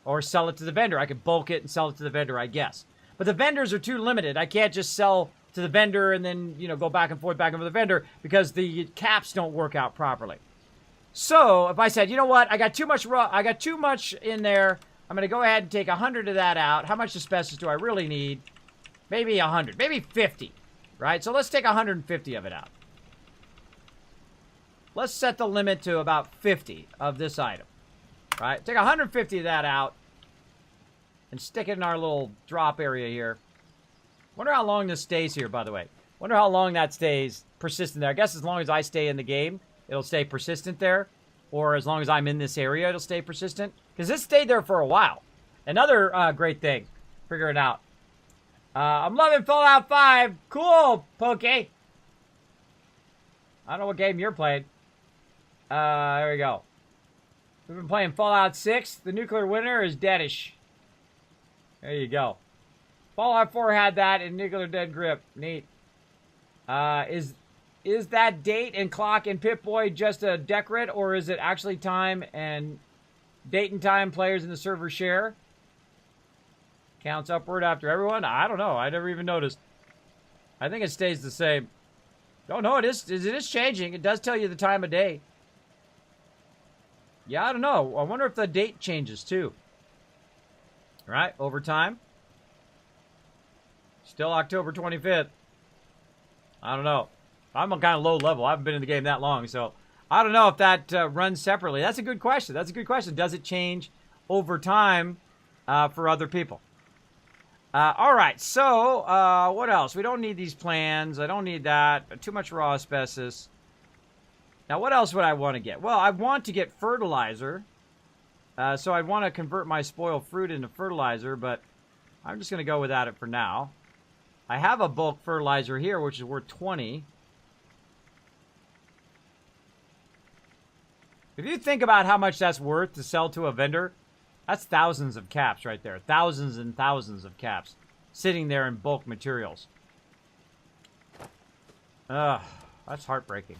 Or sell it to the vendor. I could bulk it and sell it to the vendor, I guess. But the vendors are too limited. I can't just sell to the vendor and then, you know, go back and forth with the vendor because the caps don't work out properly. So if I said, you know what, I got too much in there. I'm going to go ahead and take 100 of that out. How much asbestos do I really need? Maybe 100, maybe 50, right? So let's take 150 of it out. Let's set the limit to about 50 of this item, right? Take 150 of that out and stick it in our little drop area here. Wonder how long this stays here, by the way. Wonder how long that stays persistent there. I guess as long as I stay in the game, it'll stay persistent there. Or as long as I'm in this area, it'll stay persistent. Because this stayed there for a while. Another great thing. Figure it out. I'm loving Fallout 5. Cool, Poke. I don't know what game you're playing. There we go. We've been playing Fallout 6. The nuclear winter is deadish. There you go. Fallout 4 had that in Nuclear Dead Grip. Neat. Is that date and clock in Pip-Boy just a decorate, or is it actually time and date and time players in the server share? Counts upward after everyone? I don't know. I never even noticed. I think it stays the same. Oh, no, it is changing. It does tell you the time of day. Yeah, I don't know. I wonder if the date changes, too. All right, over time. Still October 25th. I don't know. I'm kind of low level. I haven't been in the game that long, so I don't know if that runs separately. That's a good question. That's a good question. Does it change over time for other people? All right, so what else? We don't need these plans. I don't need that. Too much raw asbestos. Now, what else would I want to get? Well, I want to get fertilizer. So I'd want to convert my spoiled fruit into fertilizer, but I'm just going to go without it for now. I have a bulk fertilizer here, which is worth 20. If you think about how much that's worth to sell to a vendor, that's thousands of caps right there. Thousands and thousands of caps sitting there in bulk materials. Ugh, that's heartbreaking.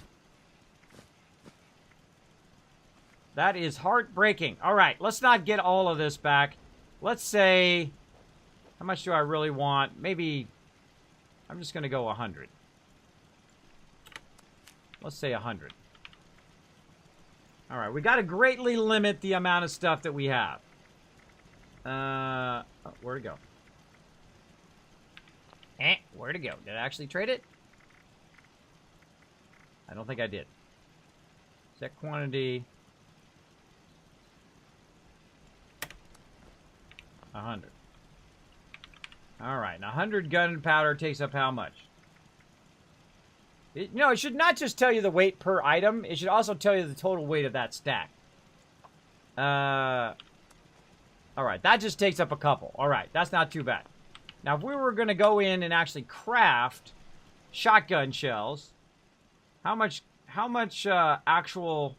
That is heartbreaking. All right, let's not get all of this back. Let's say, how much do I really want? Maybe, I'm just going to go 100. Let's say 100. All right, we got to greatly limit the amount of stuff that we have. Oh, where'd it go? Where'd it go? Did I actually trade it? I don't think I did. Set quantity. 100. All right, now 100 gunpowder takes up how much? It should not just tell you the weight per item. It should also tell you the total weight of that stack. All right, that just takes up a couple. All right, that's not too bad. Now, if we were going to go in and actually craft shotgun shells, how much actual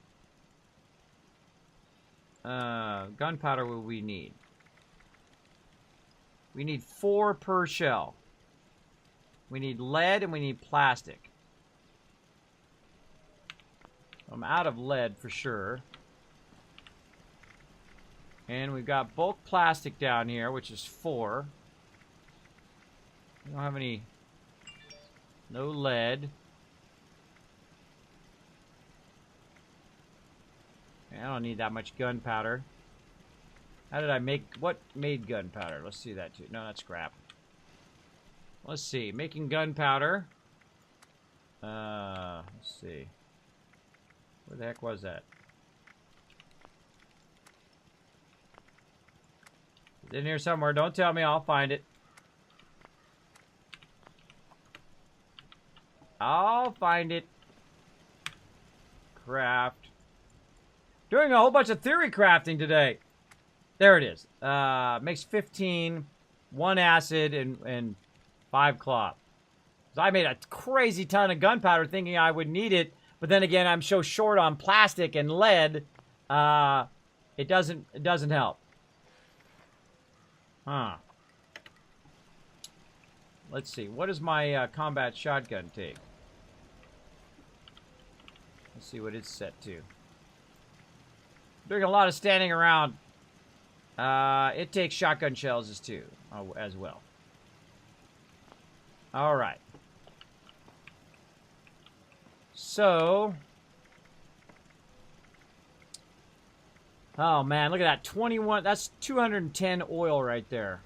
gunpowder will we need? We need 4 per shell. We need lead and we need plastic. I'm out of lead for sure. And we've got bulk plastic down here, which is 4. We don't have any... No lead. I don't need that much gunpowder. How did I make... What made gunpowder? Let's see that too. No, that's scrap. Let's see. Making gunpowder. Let's see. Where the heck was that? It's in here somewhere. Don't tell me. I'll find it. I'll find it. Craft. Doing a whole bunch of theory crafting today. There it is. Makes 15, 1 acid, and 5 cloth. So I made a crazy ton of gunpowder thinking I would need it, But then again, I'm so short on plastic and lead, it doesn't help. Huh. Let's see. What does my combat shotgun take? Let's see what it's set to. Doing a lot of standing around. It takes shotgun shells as well. All right. So, oh man, look at that. 21, that's 210 oil right there.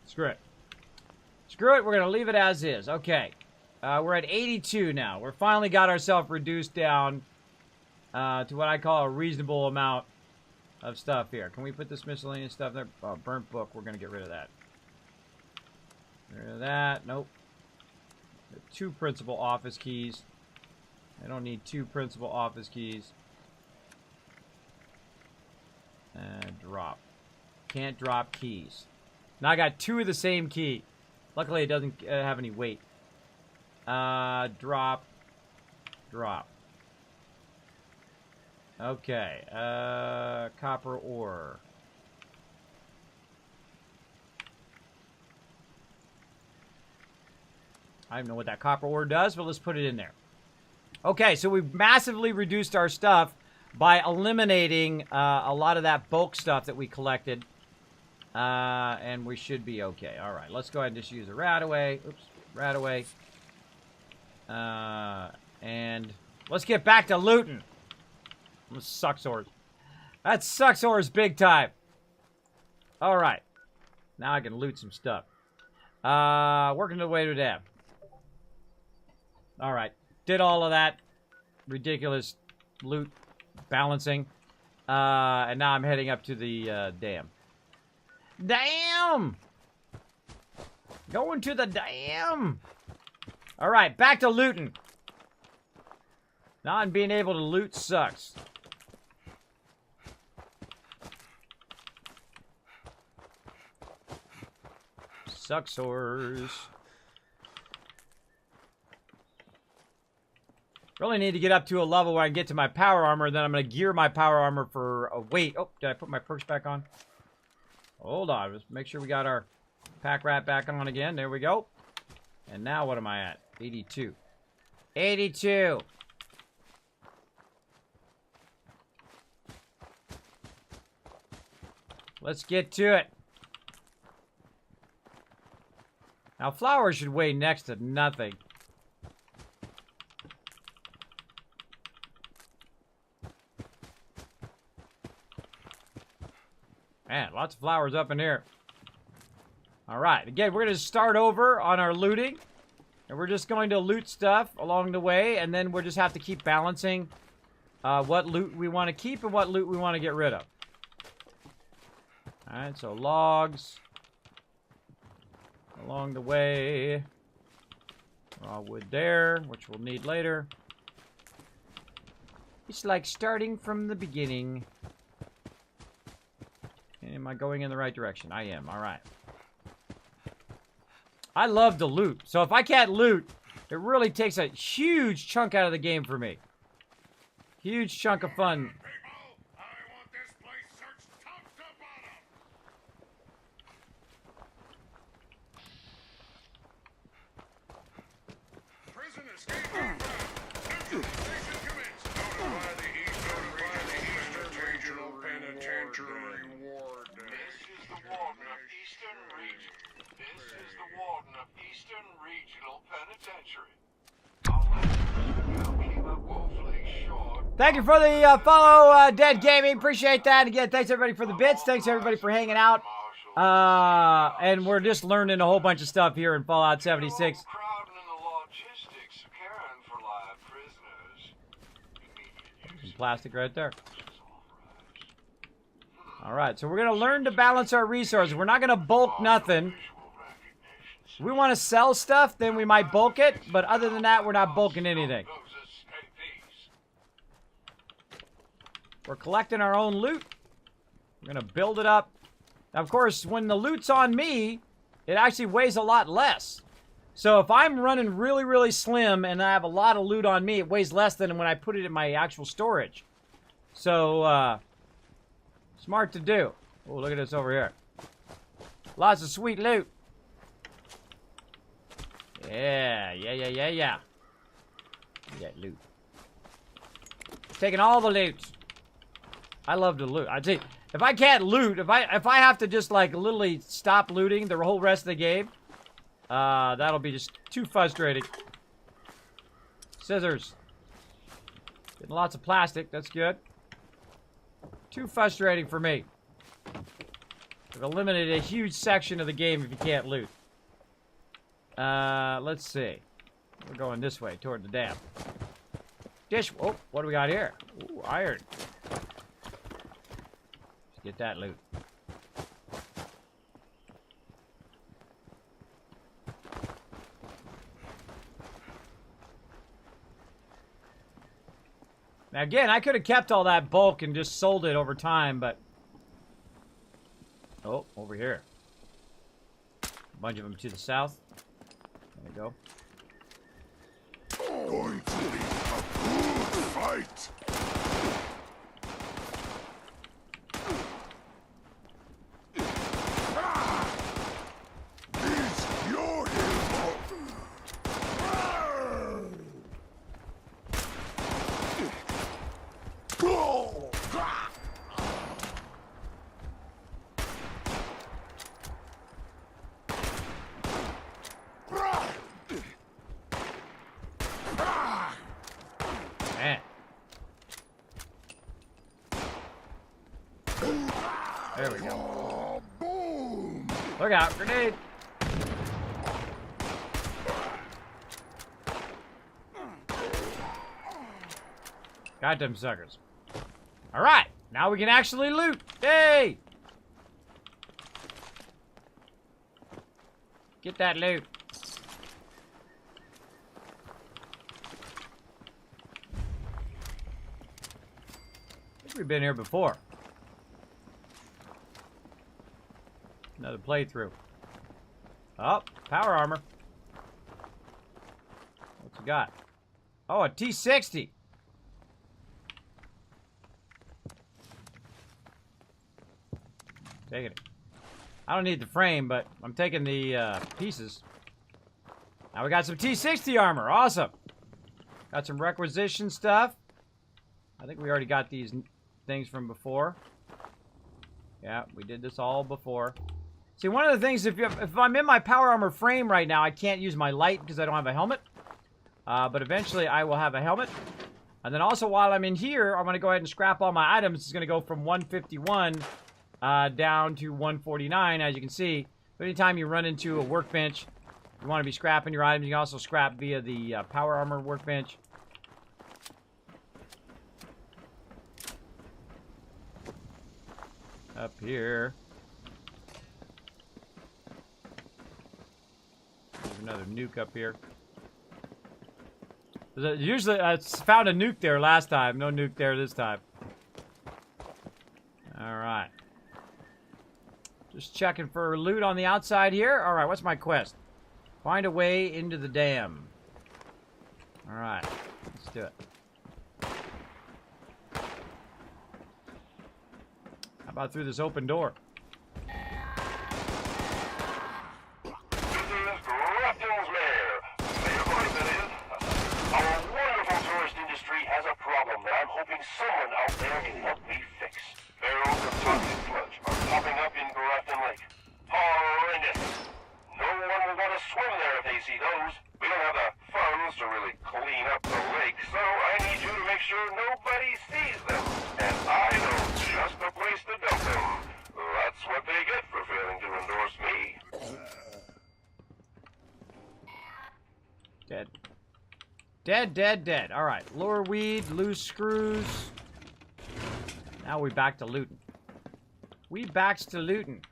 Screw it. Screw it, we're going to leave it as is. Okay. We're at 82 now. We're finally got ourselves reduced down to what I call a reasonable amount of stuff here. Can we put this miscellaneous stuff there? Oh, burnt book. We're going to get rid of that. Get rid of that. Nope. 2 principal office keys. I don't need 2 principal office keys. And drop. Can't drop keys. Now I got 2 of the same key. Luckily, it doesn't have any weight. Drop. Drop. Okay. Copper ore. I don't know what that copper ore does, but let's put it in there. Okay, so we've massively reduced our stuff by eliminating a lot of that bulk stuff that we collected. And we should be okay. All right, let's go ahead and just use a Radaway. Oops, Radaway. And let's get back to looting. Sucksores. That Sucksores big time. All right. Now I can loot some stuff. Working the way to dam. All right. Did all of that ridiculous loot balancing. And now I'm heading up to the dam. Damn! Going to the dam! Alright, back to looting. Not being able to loot sucks. Sucksores. Really need to get up to a level where I can get to my power armor, then I'm going to gear my power armor for a weight. Oh, did I put my perks back on? Hold on, let's make sure we got our pack rat back on again. There we go. And now what am I at? 82. 82. Let's get to it. Now, flour should weigh next to nothing. Man, lots of flowers up in here. All right, again, we're going to start over on our looting. And we're just going to loot stuff along the way. And then we'll just have to keep balancing what loot we want to keep and what loot we want to get rid of. All right, so logs. Along the way. Raw wood there, which we'll need later. It's like starting from the beginning. Am I going in the right direction? I am. All right. I love to loot. So if I can't loot, it really takes a huge chunk out of the game for me. Huge chunk of fun. I want this place searched top to bottom. Prison escape. Neutralization commenced. Notify the Eastern Regional Penitentiary Warden. This is the Warden of Eastern Region. This is the Warden of Eastern Regional Penitentiary. Our last came up woefully short. Thank you for the follow, Dead Gaming. Appreciate that. Again, thanks everybody for the bits. Thanks everybody for hanging out. And we're just learning a whole bunch of stuff here in Fallout 76. Crowding in the logistics of caring for live prisoners. Immediate use. Some plastic right there. All right, so we're going to learn to balance our resources. We're not going to bulk nothing. If we want to sell stuff, then we might bulk it. But other than that, we're not bulking anything. We're collecting our own loot. We're going to build it up. Now, of course, when the loot's on me, it actually weighs a lot less. So if I'm running really, really slim and I have a lot of loot on me, it weighs less than when I put it in my actual storage. So, smart to do. Oh, look at this over here. Lots of sweet loot. Yeah. Yeah, loot. Taking all the loot. I love to loot. I tell you, if I can't loot, if I have to just like literally stop looting the whole rest of the game, that'll be just too frustrating. Scissors. Getting lots of plastic. That's good. Too frustrating for me. We've eliminated a huge section of the game if you can't loot. Let's see. We're going this way, toward the dam. Dish. Oh, what do we got here? Ooh, iron. Let's get that loot. Now, again, I could have kept all that bulk and just sold it over time, but... Oh, over here. A bunch of them to the south. There we go. Going to be a good fight. Is your hero? Man. There we go. Boom! Look out, grenade! Goddamn suckers. Alright, now we can actually loot. Yay! Get that loot. I think we've been here before. Another playthrough. Oh, power armor. What's we got? Oh, a T60. Taking it. I don't need the frame, but I'm taking the pieces. Now we got some T60 armor. Awesome. Got some requisition stuff. I think we already got these things from before. Yeah, we did this all before. See, one of the things, if I'm in my power armor frame right now, I can't use my light because I don't have a helmet. But eventually I will have a helmet. And then also while I'm in here, I'm going to go ahead and scrap all my items. It's going to go from 151 down to 149, as you can see. But anytime you run into a workbench, you want to be scrapping your items. You can also scrap via the power armor workbench. Up here. There's another nuke up here. Usually, I found a nuke there last time. No nuke there this time. Alright. Just checking for loot on the outside here. Alright, what's my quest? Find a way into the dam. Alright, let's do it. How about through this open door? Someone out there can help me fix. Barrels of toxic sludge are popping up in Grafton Lake. Horrendous. No one will want to swim there if they see those. We don't have the funds to really clean up the lake, so I need you to make sure nobody sees them. And I know just the place to dump them. That's what they get for failing to endorse me. Dead. Dead, dead, dead. Alright. Lure weed, loose screws. Now we back to looting. We backs to looting.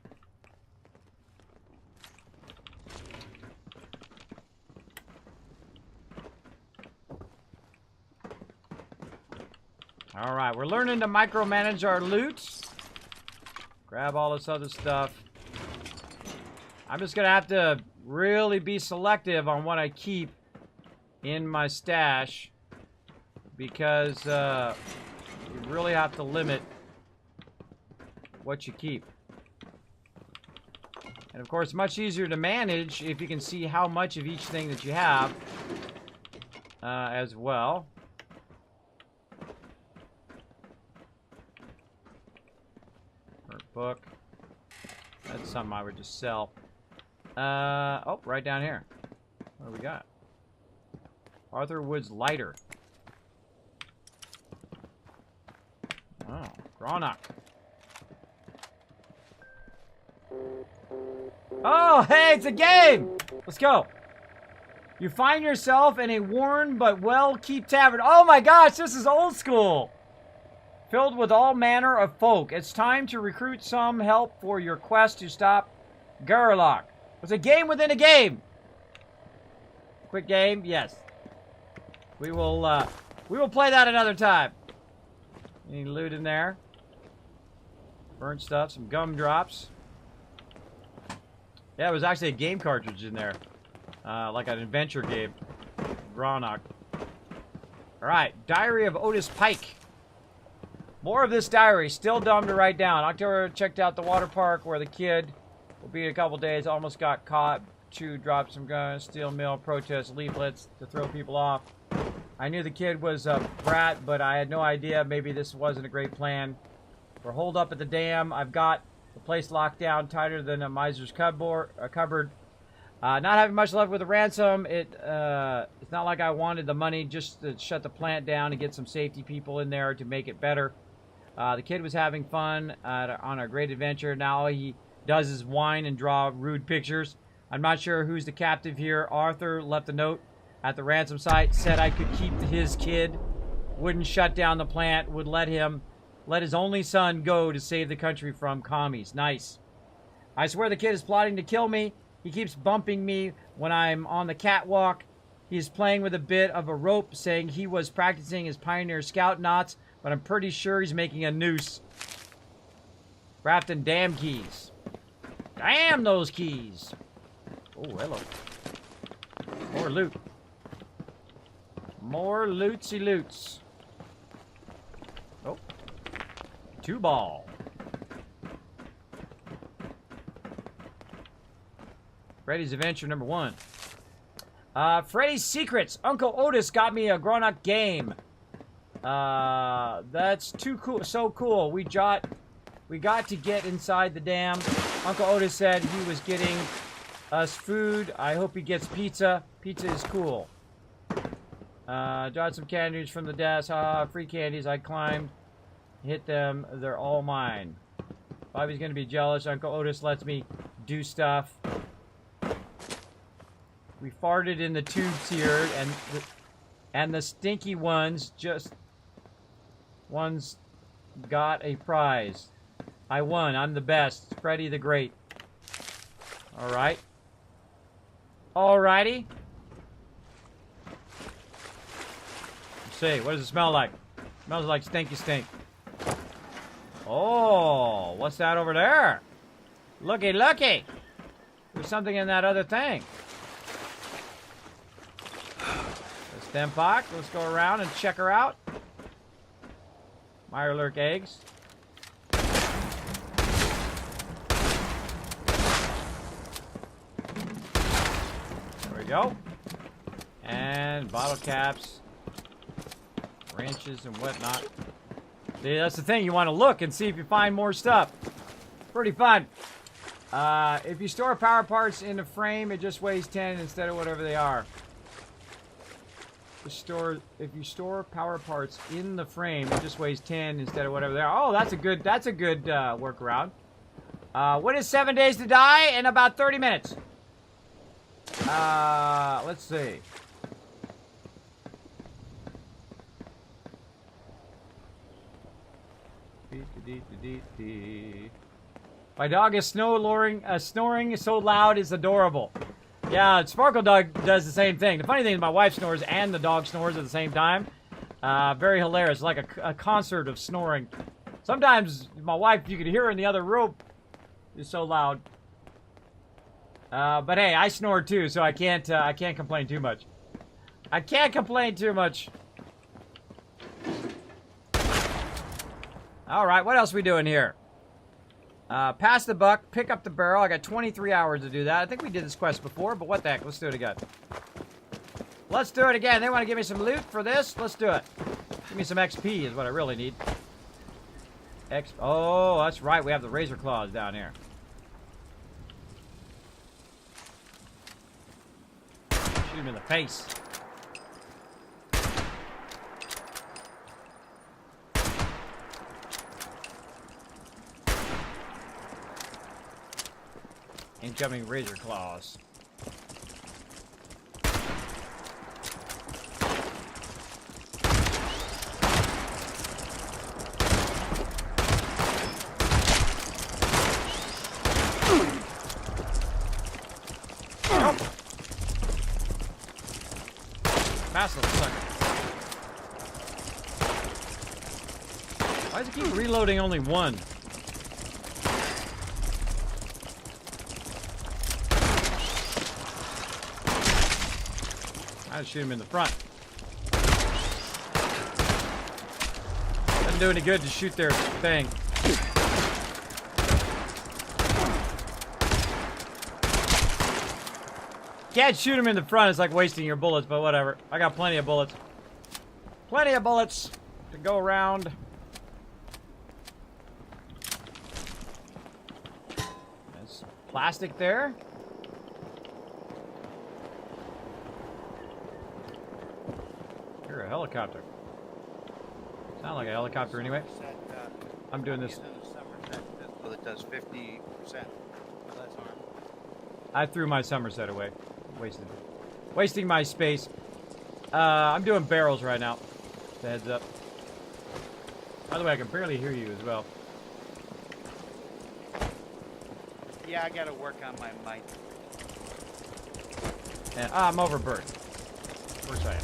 All right, we're learning to micromanage our loot. Grab all this other stuff. I'm just gonna have to really be selective on what I keep in my stash because you really have to limit what you keep. And of course, much easier to manage if you can see how much of each thing that you have as well. Book. That's something I would just sell. Oh, right down here. What do we got? Arthur Wood's lighter. Oh, Gronach. Oh, hey, it's a game! Let's go. You find yourself in a worn but well-kept tavern. Oh my gosh, this is old school! Filled with all manner of folk. It's time to recruit some help for your quest to stop Garlock. It's a game within a game. Quick game, yes. We will play that another time. Any loot in there? Burnt stuff, some gumdrops. Yeah, it was actually a game cartridge in there. Like an adventure game. Gronach. Alright, Diary of Otis Pike. More of this diary, still dumb to write down. October checked out the water park where the kid will be in a couple days. Almost got caught. Chew dropped some guns, steel mill, protest leaflets to throw people off. I knew the kid was a brat, but I had no idea. Maybe this wasn't a great plan. We're holed up at the dam. I've got the place locked down tighter than a miser's cupboard. Not having much left with the ransom. It's not like I wanted the money just to shut the plant down and get some safety people in there to make it better. The kid was having fun on a great adventure. Now all he does is whine and draw rude pictures. I'm not sure who's the captive here. Arthur left a note at the ransom site. Said I could keep his kid. Wouldn't shut down the plant. Would let his only son go to save the country from commies. Nice. I swear the kid is plotting to kill me. He keeps bumping me when I'm on the catwalk. He's playing with a bit of a rope, saying he was practicing his Pioneer Scout knots, but I'm pretty sure he's making a noose. Grafton damn keys. Damn those keys. Oh, hello. More loot. More lootsy loots. Oh. 2-ball. Freddy's Adventure number 1. Freddy's Secrets. Uncle Otis got me a grown-up game. That's too cool. So cool. We got to get inside the dam. Uncle Otis said he was getting us food. I hope he gets pizza. Pizza is cool. Got some candies from the desk. Free candies. I climbed. Hit them. They're all mine. Bobby's gonna be jealous. Uncle Otis lets me do stuff. We farted in the tubes here, and the stinky ones got a prize. I won. I'm the best. Freddy the Great. All right. Alrighty. Let's see. What does it smell like? It smells like stinky stink. Oh, what's that over there? Looky, looky. There's something in that other thing. Stempock, let's go around and check her out. Mirelurk eggs. There we go. And bottle caps, wrenches and whatnot. See, that's the thing. You want to look and see if you find more stuff. Pretty fun. If you store power parts in a frame, it just weighs 10 instead of whatever they are. If you store power parts in the frame, it just weighs 10 instead of whatever they are. Oh, that's a good workaround. What is 7 days to die? In about 30 minutes. Let's see. My dog is snoring so loud it's adorable. Yeah, Sparkle Dog does the same thing. The funny thing is my wife snores and the dog snores at the same time. Very hilarious, like a concert of snoring. Sometimes my wife, you could hear her in the other room. It's so loud. But hey, I snore too, so I can't complain too much. I can't complain too much. All right, what else we doing here? Pass the buck, pick up the barrel. I got 23 hours to do that. I think we did this quest before, but what the heck? Let's do it again. Let's do it again. They want to give me some loot for this? Let's do it. Give me some XP is what I really need. Oh, that's right. We have the razor claws down here. Shoot him in the face. Incoming razor claws. Massive sucker. Why does it keep reloading only one? I shoot him in the front. Doesn't do any good to shoot their thing. Can't shoot him in the front. It's like wasting your bullets, but whatever. I got plenty of bullets. Plenty of bullets to go around. There's plastic there. You're a helicopter. Sound like a helicopter anyway. I'm doing this. So it does 50%. I threw my Somerset away. Wasting my space. I'm doing barrels right now. Just a heads up. By the way, I can barely hear you as well. Yeah, I gotta work on my mic. And I'm overburdened. Of course I am.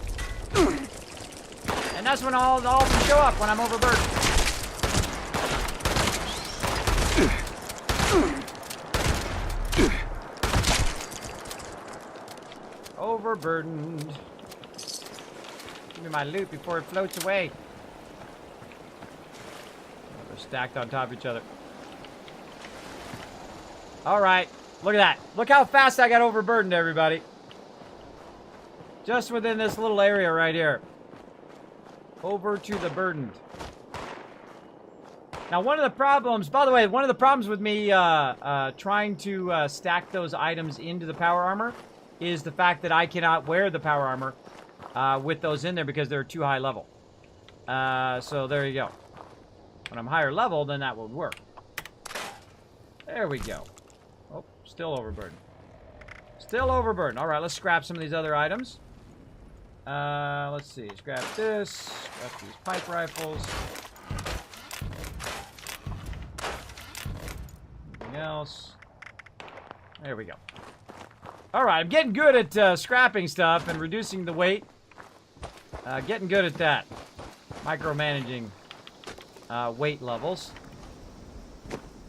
And that's when all of them show up, when I'm overburdened. Overburdened. Give me my loot before it floats away. They're stacked on top of each other. Alright, look at that. Look how fast I got overburdened, everybody. Just within this little area right here. Over to the burdened. Now, one of the problems, by the way, one of the problems with me trying to stack those items into the power armor is the fact that I cannot wear the power armor with those in there because they're too high level. So there you go. When I'm higher level, then that would work. There we go. Oh, still overburdened. Still overburdened. All right, let's scrap some of these other items. Let's see. Scrap this. Scrap these pipe rifles. Anything else? There we go. All right, I'm getting good at scrapping stuff and reducing the weight. Getting good at that. Micromanaging weight levels.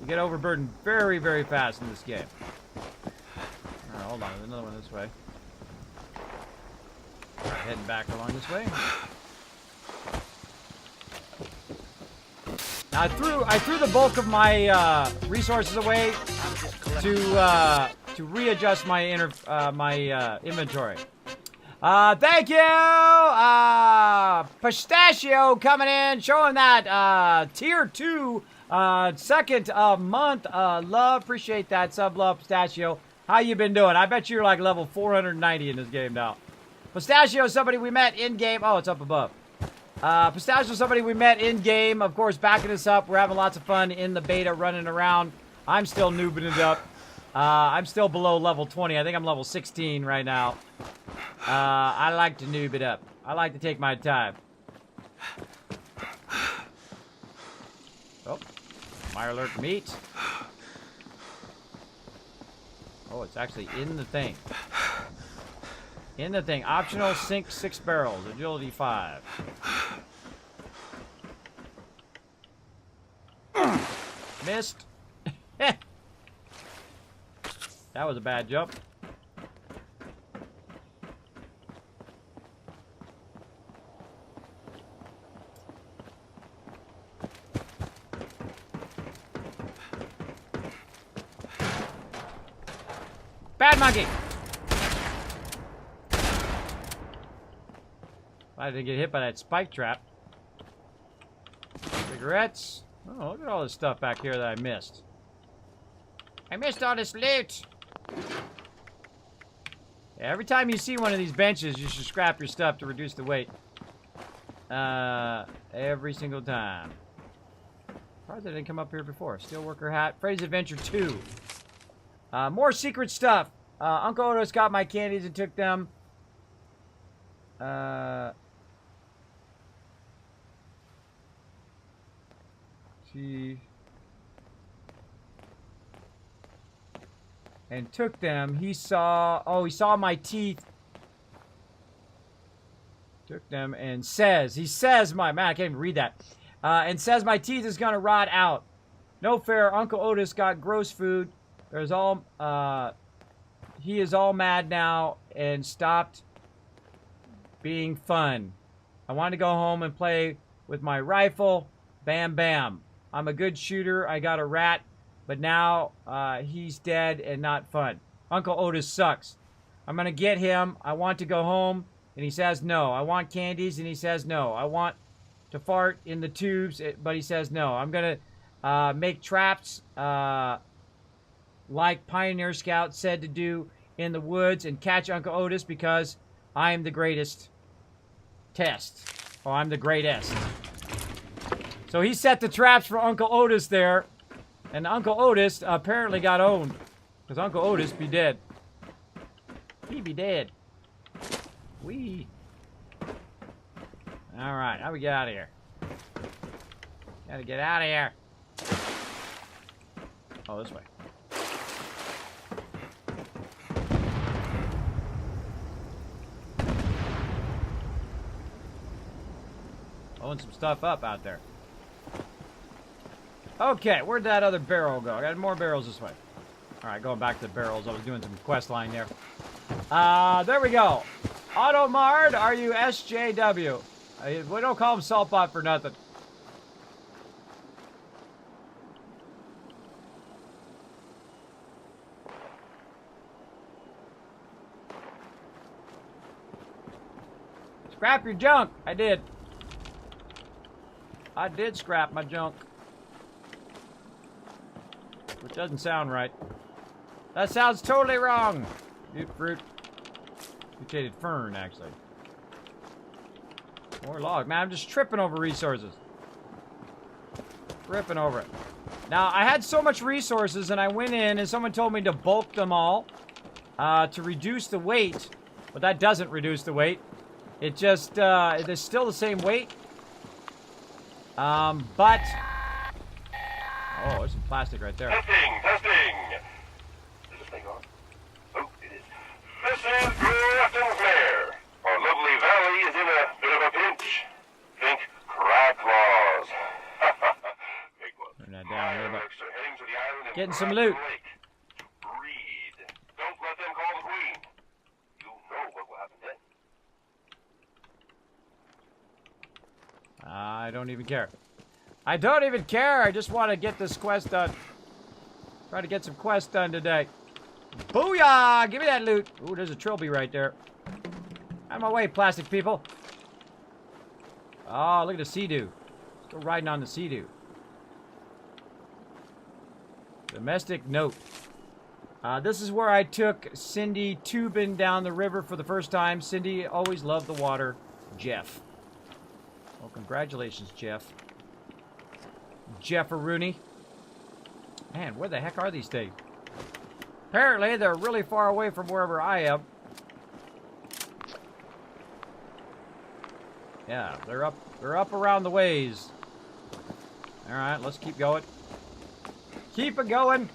You get overburdened very, very fast in this game. All right, hold on. There's another one this way. All right, heading back along this way. Now, I threw the bulk of my resources away to readjust my inventory. Thank you, Pistachio coming in, showing that tier 2 second month love. Appreciate that sub love, Pistachio. How you been doing? I bet you're like level 490 in this game now. Pistachio, somebody we met in game. Oh, it's up above. Pistachio, somebody we met in game. Of course, backing us up. We're having lots of fun in the beta, running around. I'm still noobing it up. I'm still below level 20. I think I'm level 16 right now. I like to noob it up. I like to take my time. Oh, Fire alert meat. Oh, it's actually in the thing. In the thing. Optional sink 6 barrels. Agility 5. Missed. That was a bad jump. Bad monkey! I didn't get hit by that spike trap. Cigarettes. Oh, look at all this stuff back here that I missed. I missed all this loot! Yeah, every time you see one of these benches, you should scrap your stuff to reduce the weight. Every single time. Surprised I didn't come up here before. Steelworker hat. Freddy's Adventure 2. More secret stuff. Uncle Otis got my candies and took them. And took them. He saw my teeth. Took them and he says man, I can't even read that. And says my teeth is gonna rot out. No fair. Uncle Otis got gross food. He is all mad now and stopped being fun. I want to go home and play with my rifle. Bam, bam. I'm a good shooter. I got a rat, but now he's dead and not fun. Uncle Otis sucks. I'm going to get him. I want to go home, and he says no. I want candies, and he says no. I want to fart in the tubes, but he says no. I'm going to make traps like Pioneer Scout said to do in the woods and catch Uncle Otis because I am the greatest. Test. Oh, I'm the greatest. So he set the traps for Uncle Otis there. And Uncle Otis apparently got owned. Because Uncle Otis be dead. He be dead. Alright, how we get out of here? Gotta get out of here. Oh, this way. Blowing some stuff up out there. Okay, where'd that other barrel go? I got more barrels this way. Alright, going back to the barrels. I was doing some quest line there. There we go. Automard, are you SJW? We don't call him Saltbot for nothing. Scrap your junk. I did. I did scrap my junk. Which doesn't sound right. That sounds totally wrong. Mute fruit. Mutated fern, actually. More log. Man, I'm just tripping over resources. Tripping over it. Now, I had so much resources, and I went in, and someone told me to bulk them all to reduce the weight. But that doesn't reduce the weight. It just, it's still the same weight. But... Oh, there's some plastic right there. Testing! Is this thing on? Oh, it is. This is Grafton's Mayor. Our lovely valley is in a bit of a pinch. Think crab claws. Big one. Turn that down a little bit. Are heading to the island and Getting some loot. Lake. Breed. Don't let them call the queen. You know what will happen then. I don't even care. I don't even care. I just want to get this quest done. Try to get some quests done today. Booyah! Give me that loot. Ooh, there's a trilby right there. Out of my way, plastic people. Oh, look at the Sea-Doo. Let's go riding on the Sea-Doo. Domestic note. This is where I took Cindy tubing down the river for the first time. Cindy always loved the water. Jeff. Well, congratulations, Jeff. Jefferoony. Man, where the heck are these things? Apparently, they're really far away from wherever I am. Yeah, they're up around the ways. Alright, let's keep going. Keep it going.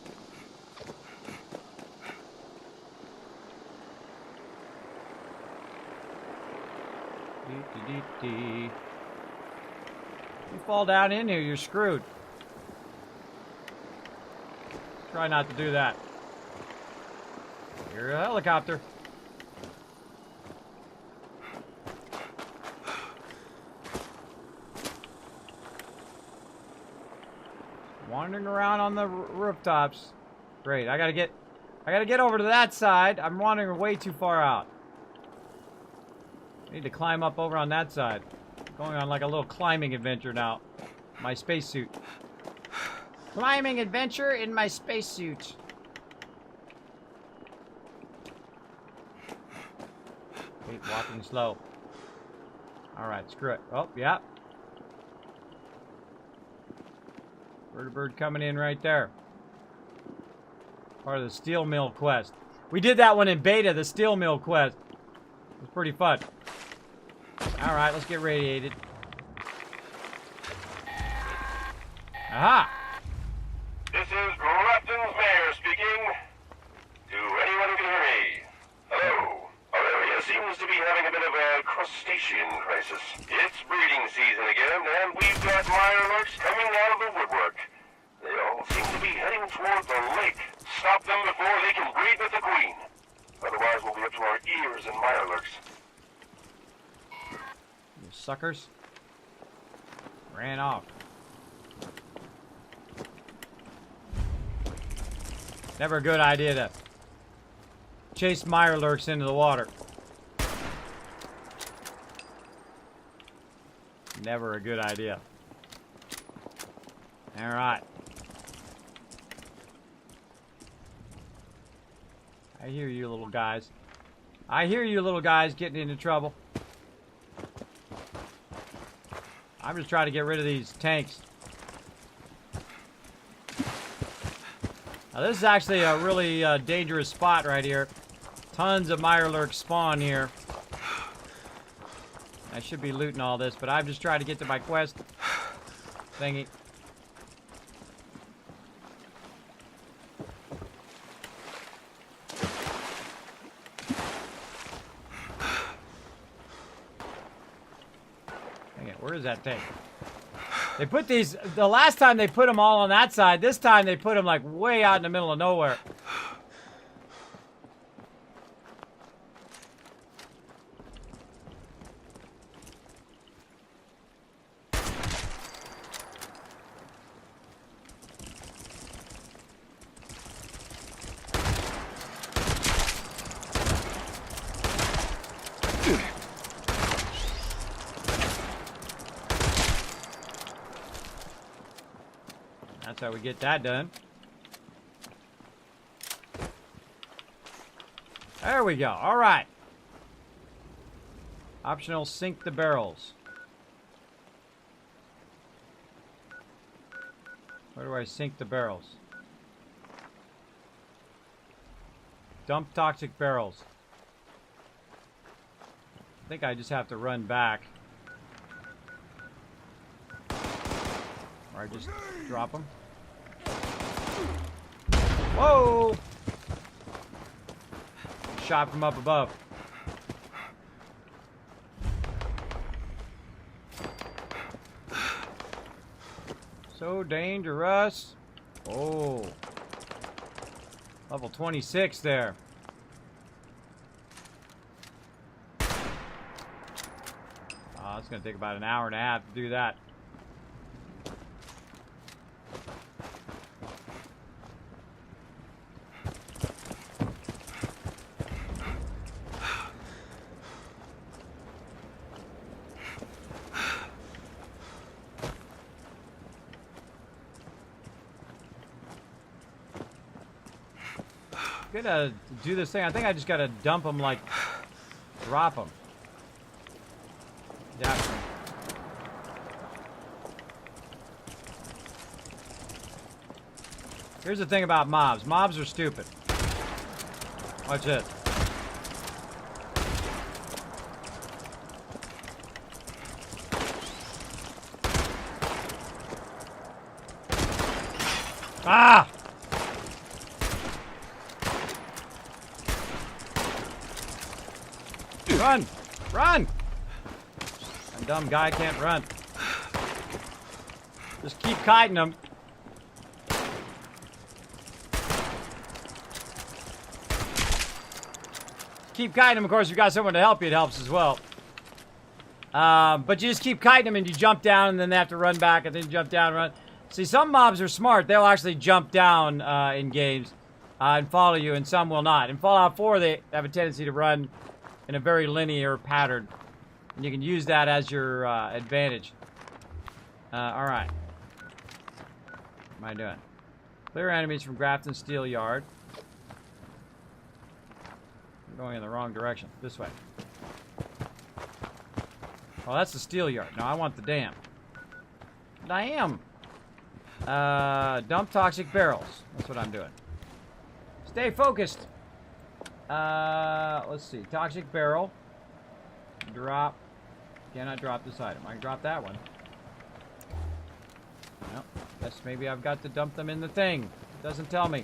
You fall down in here, you're screwed. Try not to do that. You're a helicopter. Wandering around on the rooftops. Great. I gotta get over to that side. I'm wandering way too far out. I need to climb up over on that side. Going on like a little climbing adventure now. My spacesuit. Climbing adventure in my spacesuit. Wait, walking slow. Alright, screw it. Oh, yeah. Bird coming in right there. Part of the steel mill quest. We did that one in beta, the steel mill quest. It was pretty fun. Alright, let's get radiated. Aha! This is Grafton's mayor speaking. To anyone who can hear me. Hello. Our area seems to be having a bit of a crustacean crisis. It's breeding season again, and we've got mirelurks coming out of the woodwork. They all seem to be heading toward the lake. Stop them before they can breed with the queen. Otherwise, we'll be up to our ears in mirelurks. You suckers. Ran off. Never a good idea to chase mirelurks into the water. Never a good idea. Alright. I hear you little guys. I hear you little guys getting into trouble. I'm just trying to get rid of these tanks. Now this is actually a really dangerous spot right here. Tons of mirelurks spawn here. I should be looting all this, but I'm just trying to get to my quest thingy. Dang it, where is that thing? They put these, the last time they put them all on that side, this time they put them like way out in the middle of nowhere. That's how we get that done. There we go. All right. Optional, sink the barrels. Where do I sink the barrels? Dump toxic barrels. I think I just have to run back. Or I just drop them. Whoa! Shot from up above. So dangerous. Oh. Level 26 there. Oh, it's going to take about an hour and a half to do that. Gotta do this thing. I think I just gotta dump them, like, drop them. Yeah. Here's the thing about mobs. Mobs are stupid. Watch this. Ah! Run! Run! That dumb guy can't run. Just keep kiting him. Keep kiting them. Of course, if you've got someone to help you, it helps as well. But you just keep kiting them and you jump down and then they have to run back and then jump down and run. See, some mobs are smart. They'll actually jump down in games and follow you, and some will not. In Fallout 4, they have a tendency to run in a very linear pattern. And you can use that as your advantage. Alright. What am I doing? Clear enemies from Grafton Steel Yard. I'm going in the wrong direction. This way. Oh, that's the steel yard. No, I want the dam. And I am. Dump toxic barrels. That's what I'm doing. Stay focused. Let's see. Toxic barrel. Drop. Cannot drop this item. I can drop that one. Nope. Guess maybe I've got to dump them in the thing. It doesn't tell me.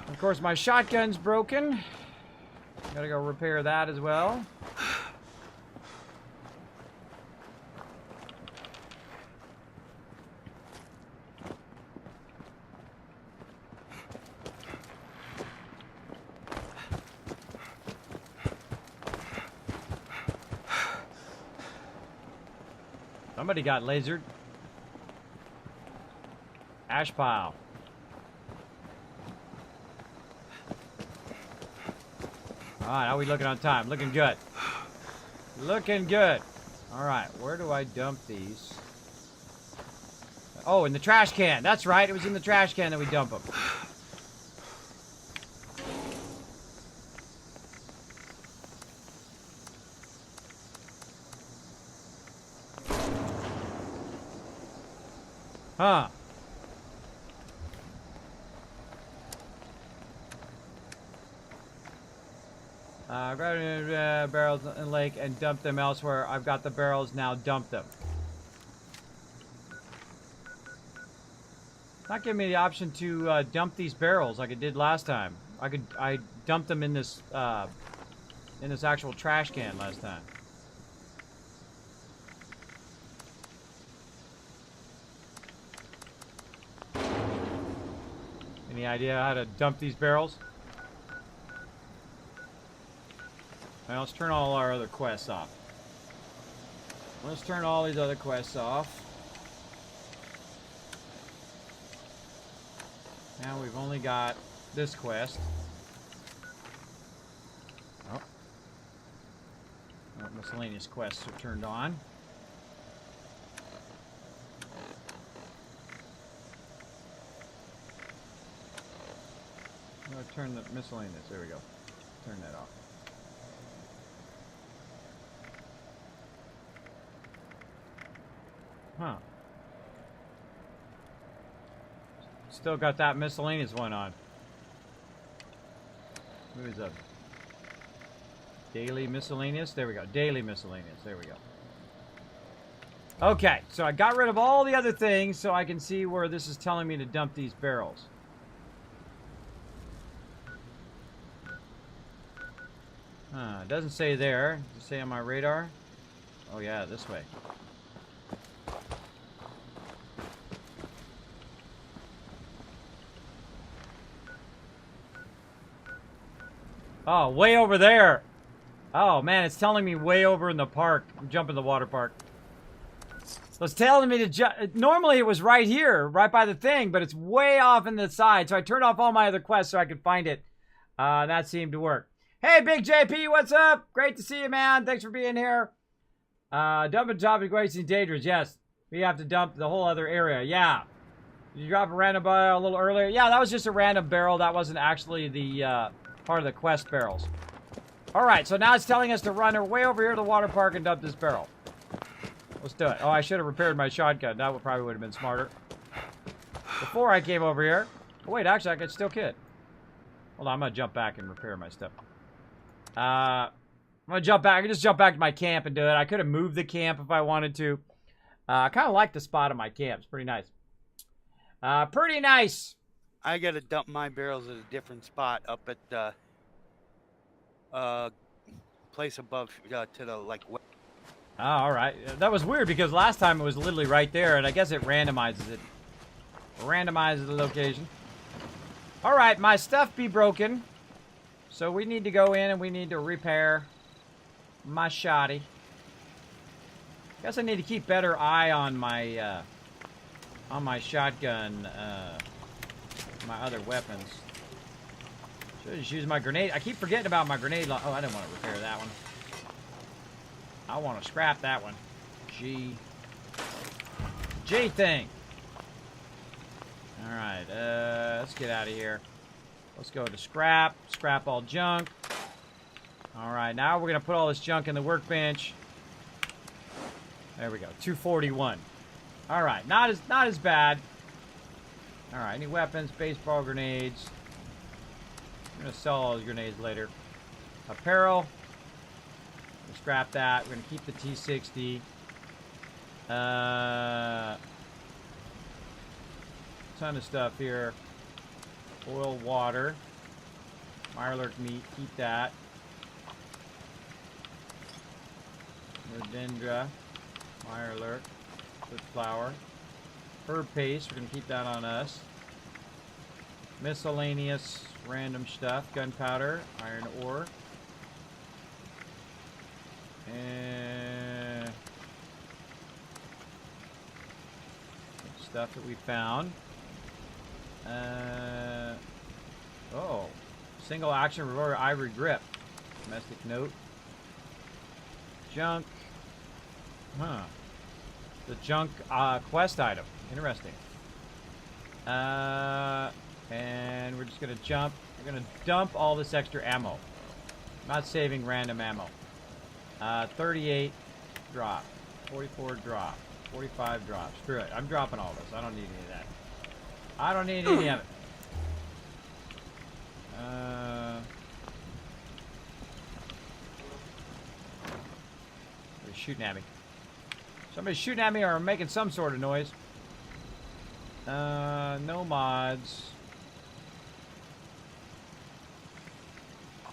Of course, my shotgun's broken. Gotta go repair that as well. Somebody got lasered. Ash pile. Alright, how are we looking on time? Looking good. Looking good. Alright, where do I dump these? Oh, in the trash can. That's right, it was in the trash can that we dump them. Huh. Grab barrels in the lake and dump them elsewhere. I've got the barrels now. Dump them. Not giving me the option to dump these barrels like it did last time. I dumped them in this actual trash can last time. Any idea how to dump these barrels? Now let's turn all our other quests off. Let's turn all these other quests off. Now we've only got this quest. Oh. Miscellaneous quests are turned on. I'm going to turn the miscellaneous. There we go. Turn that off. Huh. Still got that miscellaneous one on. Who's up? Daily miscellaneous? There we go. Daily miscellaneous. There we go. Okay, so I got rid of all the other things so I can see where this is telling me to dump these barrels. It doesn't say there. Does it say on my radar? Oh yeah, this way. Oh, way over there. Oh, man, it's telling me way over in the park. I'm jumping the water park. So it's telling me to jump. Normally, it was right here, right by the thing, but it's way off in the side. So I turned off all my other quests so I could find it. That seemed to work. Hey, Big JP, what's up? Great to see you, man. Thanks for being here. Dumping topic wasting dangerous. Yes, we have to dump the whole other area. Yeah. Did you drop a random barrel a little earlier? Yeah, that was just a random barrel. That wasn't actually the part of the quest barrels. All right, so now it's telling us to run way over here to the water park and dump this barrel. Let's do it. Oh, I should have repaired my shotgun. That probably would have been smarter. Before I came over here. Oh, wait, actually, I could still kit. Hold on, I'm going to jump back and repair my stuff. I'm going to jump back. I can just jump back to my camp and do it. I could have moved the camp if I wanted to. I kind of like the spot of my camp. It's pretty nice. Pretty nice. I got to dump my barrels at a different spot up at the place above to the like. Oh, all right. That was weird because last time it was literally right there, and I guess it randomizes it. Randomizes the location. All right, my stuff be broken. So we need to go in and we need to repair my shoddy. Guess I need to keep better eye on my shotgun, my other weapons. Should just use my grenade. I keep forgetting about my grenade. Oh, I didn't want to repair that one. I want to scrap that one. G thing. All right, let's get out of here. Let's go to scrap. Scrap all junk. All right, now we're gonna put all this junk in the workbench. There we go. 241. All right, not as bad. All right, any weapons? Baseball grenades. I'm gonna sell all those grenades later. Apparel. We'll scrap that. We're gonna keep the T60. Ton of stuff here. Oil, water. Mirelurk meat. Keep that. Rhodendra. Mirelurk. Good flour. Herb paste. We're gonna keep that on us. Miscellaneous random stuff. Gunpowder. Iron ore. And stuff that we found. Oh. Single action revolver ivory grip. Domestic note. Junk. Huh. The junk quest item. Interesting. And we're just gonna jump. We're gonna dump all this extra ammo. Not saving random ammo. 38 drop. 44 drop. 45 drop. Screw it. I'm dropping all this. I don't need any of that. I don't need any of it. They're shooting at me. Somebody's shooting at me or making some sort of noise. No mods.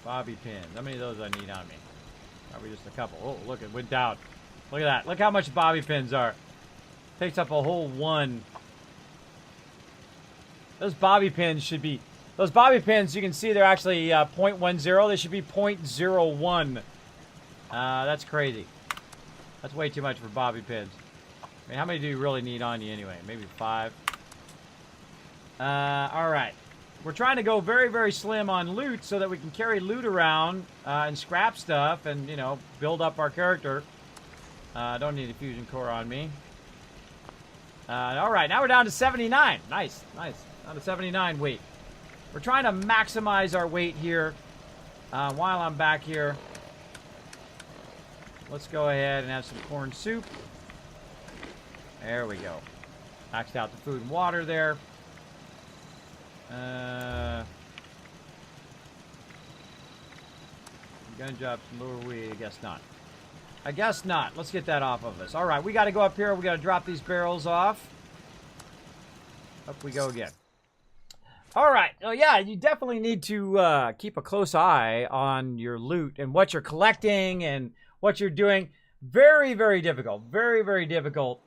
Bobby pins. How many of those I need on me? Probably just a couple. Oh, look, it went down. Look at that. Look how much bobby pins are. Takes up a whole one. Those bobby pins should be... Those bobby pins, you can see they're actually 0.10. They should be 0.01. That's crazy. That's way too much for bobby pins. I mean, how many do you really need on you anyway? Maybe 5. Alright. We're trying to go very, very slim on loot so that we can carry loot around and scrap stuff and, you know, build up our character. Don't need a fusion core on me. Alright, now we're down to 79. Nice, nice. Down to 79 weight. We're trying to maximize our weight here while I'm back here. Let's go ahead and have some corn soup. There we go. Maxed out the food and water there. Gun job, some lower weight. I guess not. I guess not. Let's get that off of us. All right, we got to go up here. We got to drop these barrels off. Up we go again. All right. Oh, yeah, you definitely need to keep a close eye on your loot and what you're collecting and what you're doing. Very, very difficult. Very, very difficult.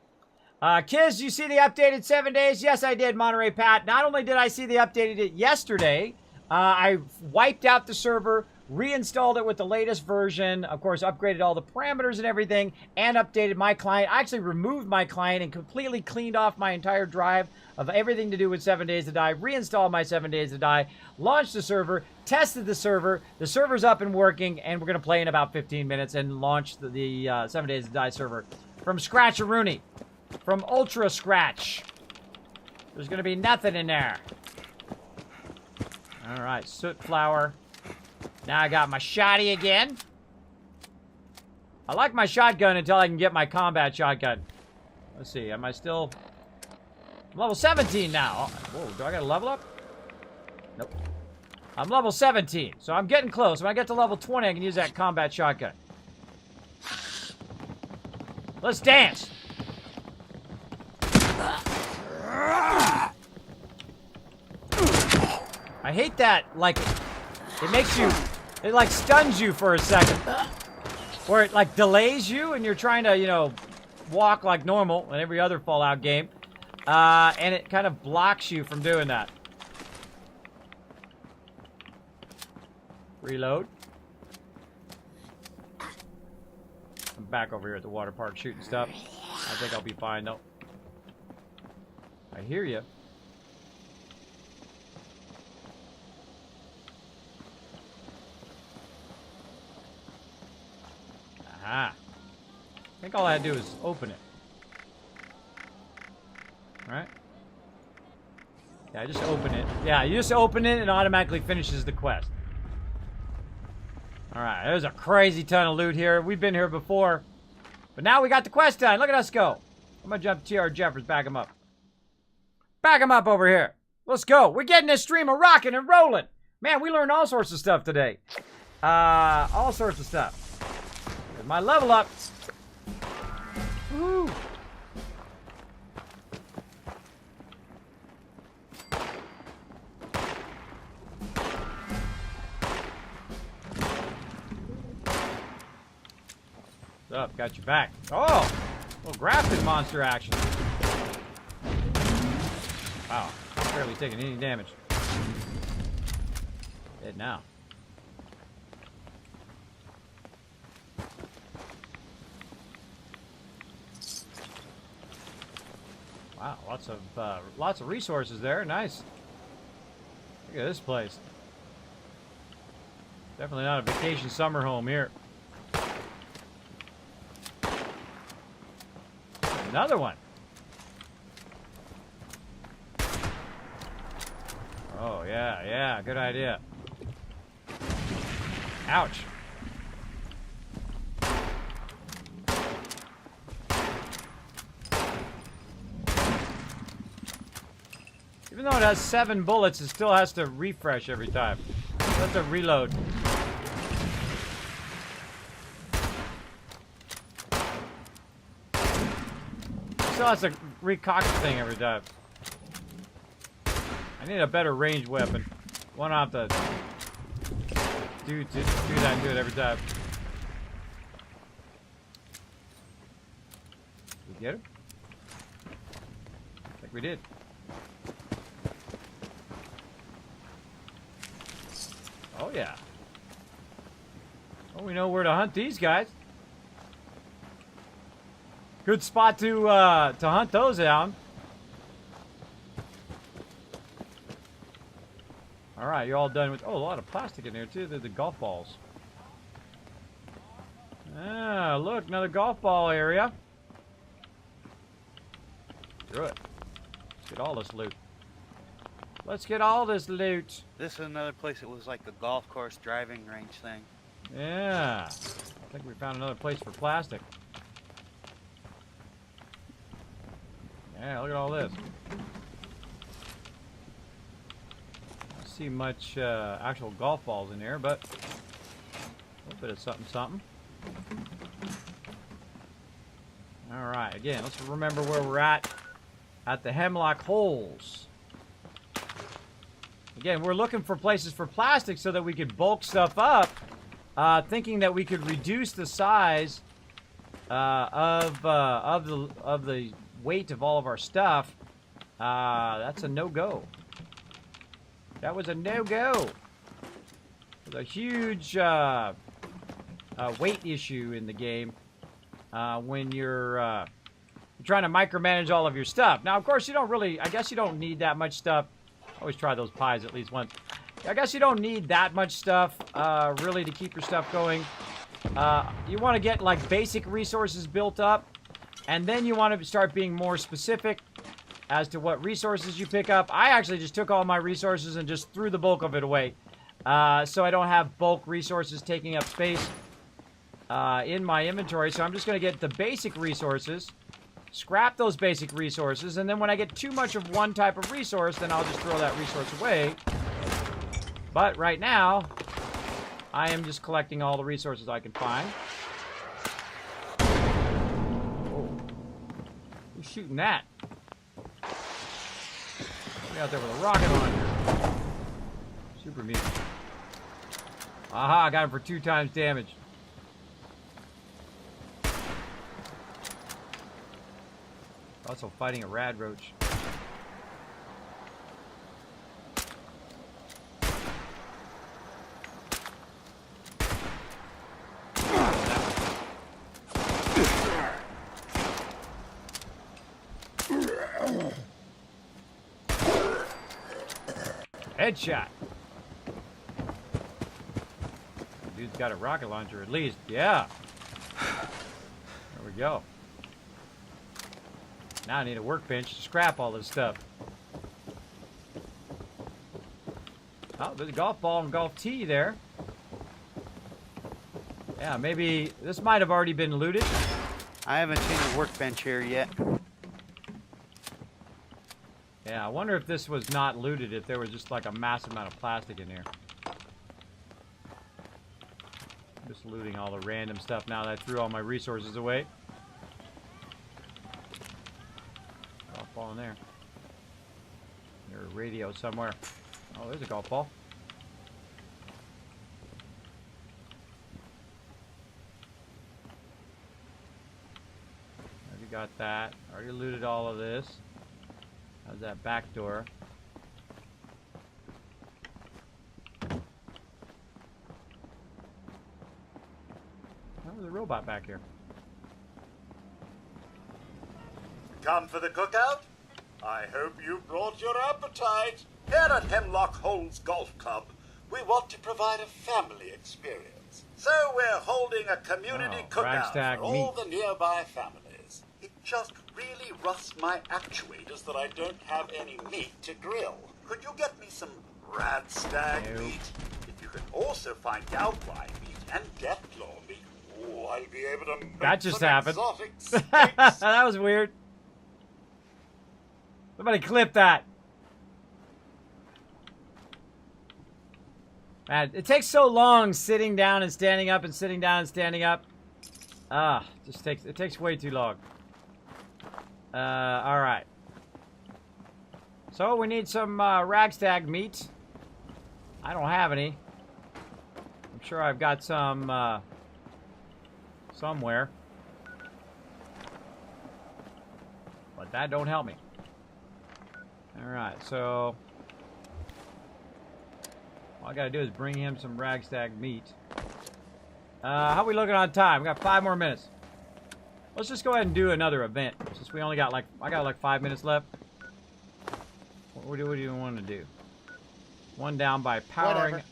Kiz, you see the updated 7 days? Yes, I did, Monterey Pat. Not only did I see the updated yesterday, I wiped out the server, reinstalled it with the latest version, of course, upgraded all the parameters and everything, and updated my client. I actually removed my client and completely cleaned off my entire drive of everything to do with 7 Days to Die, reinstalled my 7 Days to Die, launched the server, tested the server's up and working, and we're going to play in about 15 minutes and launch the 7 Days to Die server from Scratch-a-Rooney. From Ultra Scratch. There's going to be nothing in there. Alright, soot flour. Now I got my shotty again. I like my shotgun until I can get my combat shotgun. Let's see, am I still... I'm level 17 now. Whoa, do I got to level up? Nope. I'm level 17, so I'm getting close. When I get to level 20, I can use that combat shotgun. Let's dance. I hate that, like, it makes you, it like stuns you for a second. Where it like delays you and you're trying to, you know, walk like normal in every other Fallout game. And it kind of blocks you from doing that. Reload. I'm back over here at the water park shooting stuff. I think I'll be fine though. I hear you. Aha. I think all I had to do is open it. Alright. Yeah, just open it. Yeah, you just open it and it automatically finishes the quest. Alright, there's a crazy ton of loot here. We've been here before. But now we got the quest done. Look at us go. I'm gonna jump TR Jeffers, back him up. Back him up over here. Let's go. We're getting this stream of rocking and rolling. Man, we learned all sorts of stuff today. All sorts of stuff. There's my level up. Woo. What's up? Got you back. Oh! Little grafted monster action. Wow. Barely taking any damage. Dead now. Wow, lots of resources there. Nice. Look at this place. Definitely not a vacation summer home here. Another one. Oh, yeah, good idea. Ouch. Even though it has 7 bullets, it still has to refresh every time. It has to reload. Still has to recock the thing every time. I need a better ranged weapon. One off the do that and do it every time. Did we get him? I think we did. Oh yeah. Oh, we know where to hunt these guys. Good spot to hunt those down. All right, you're all done with. Oh, a lot of plastic in here too. They're the golf balls. Ah, look, another golf ball area. Screw it. Let's get all this loot. Let's get all this loot. This is another place that was like a golf course driving range thing. Yeah. I think we found another place for plastic. Yeah, look at all this. Don't see much actual golf balls in here, but a little bit of something, something. All right, again, let's remember where we're at the Hemlock Holes. Again, we're looking for places for plastic so that we could bulk stuff up, thinking that we could reduce the size of the weight of all of our stuff. That's a no-go. That was a no-go. There's a huge weight issue in the game when you're trying to micromanage all of your stuff. Now, of course, you don't really, I guess you don't need that much stuff. Always try those pies at least once. I guess you don't need that much stuff, really, to keep your stuff going. You want to get, like, basic resources built up, and then you want to start being more specific as to what resources you pick up. I actually just took all my resources and just threw the bulk of it away, so I don't have bulk resources taking up space in my inventory. So I'm just going to get the basic resources, scrap those basic resources, and then when I get too much of one type of resource, then I'll just throw that resource away. But right now, I am just collecting all the resources I can find. Oh. Who's shooting that? Somebody out there with a rocket launcher. Super mutant. Aha, I got him for 2 times damage. Also fighting a rad roach. Headshot. Dude's got a rocket launcher at least. Yeah. There we go. Now I need a workbench to scrap all this stuff. Oh, there's a golf ball and golf tee there. Yeah, maybe this might have already been looted. I haven't seen a workbench here yet. Yeah, I wonder if this was not looted, if there was just like a massive amount of plastic in here. Just looting all the random stuff now that I threw all my resources away. Golf ball in there. There's a radio somewhere. Oh, there's a golf ball. Already got that. Already looted all of this. How's that back door? Oh, there's a robot back here. Come for the cookout? I hope you brought your appetite. Here at Hemlock Holes Golf Club, we want to provide a family experience. So we're holding a community cookout for all the nearby families. It just really rusts my actuators that I don't have any meat to grill. Could you get me some radstag meat? If you can also find Galgwai meat and Deathclaw meat, oh, I'll be able to make that just some happened. exotic steaks. That was weird. Somebody clip that. Man, it takes so long sitting down and standing up and sitting down and standing up. It takes way too long. All right. So we need some ragstag meat. I don't have any. I'm sure I've got some somewhere. But that don't help me. All right, so all I gotta do is bring him some ragstag meat. How are we looking on time? We got 5 more minutes. Let's just go ahead and do another event, since we only got like, I got like 5 minutes left. What do you want to do? One down by powering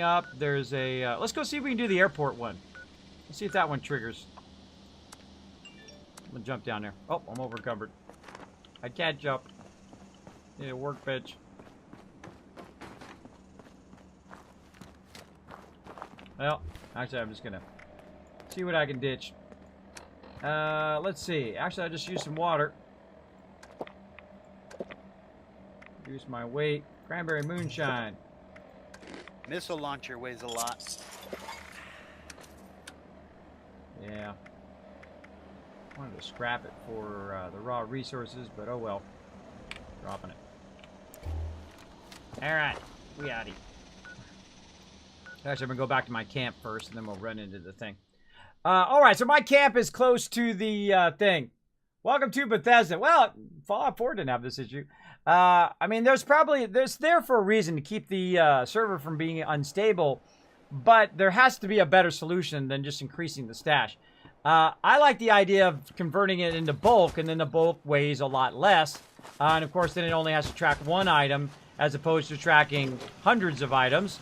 up. There's a, let's go see if we can do the airport one. Let's see if that one triggers. I'm gonna jump down there. Oh, I'm over encumbered. I can't jump. Need a workbench. Well, actually, I'm just gonna see what I can ditch. Let's see. Actually, I'll just use some water. Reduce my weight. Cranberry moonshine. Missile launcher weighs a lot. Yeah. I wanted to scrap it for the raw resources, but oh well. Dropping it. Alright, we out of here. Actually, I'm going to go back to my camp first, and then we'll run into the thing. Alright, so my camp is close to the thing. Welcome to Bethesda. Well, Fallout 4 didn't have this issue. I mean, there's there for a reason to keep the server from being unstable, but there has to be a better solution than just increasing the stash. I like the idea of converting it into bulk, and then the bulk weighs a lot less. And of course, then it only has to track one item, as opposed to tracking hundreds of items.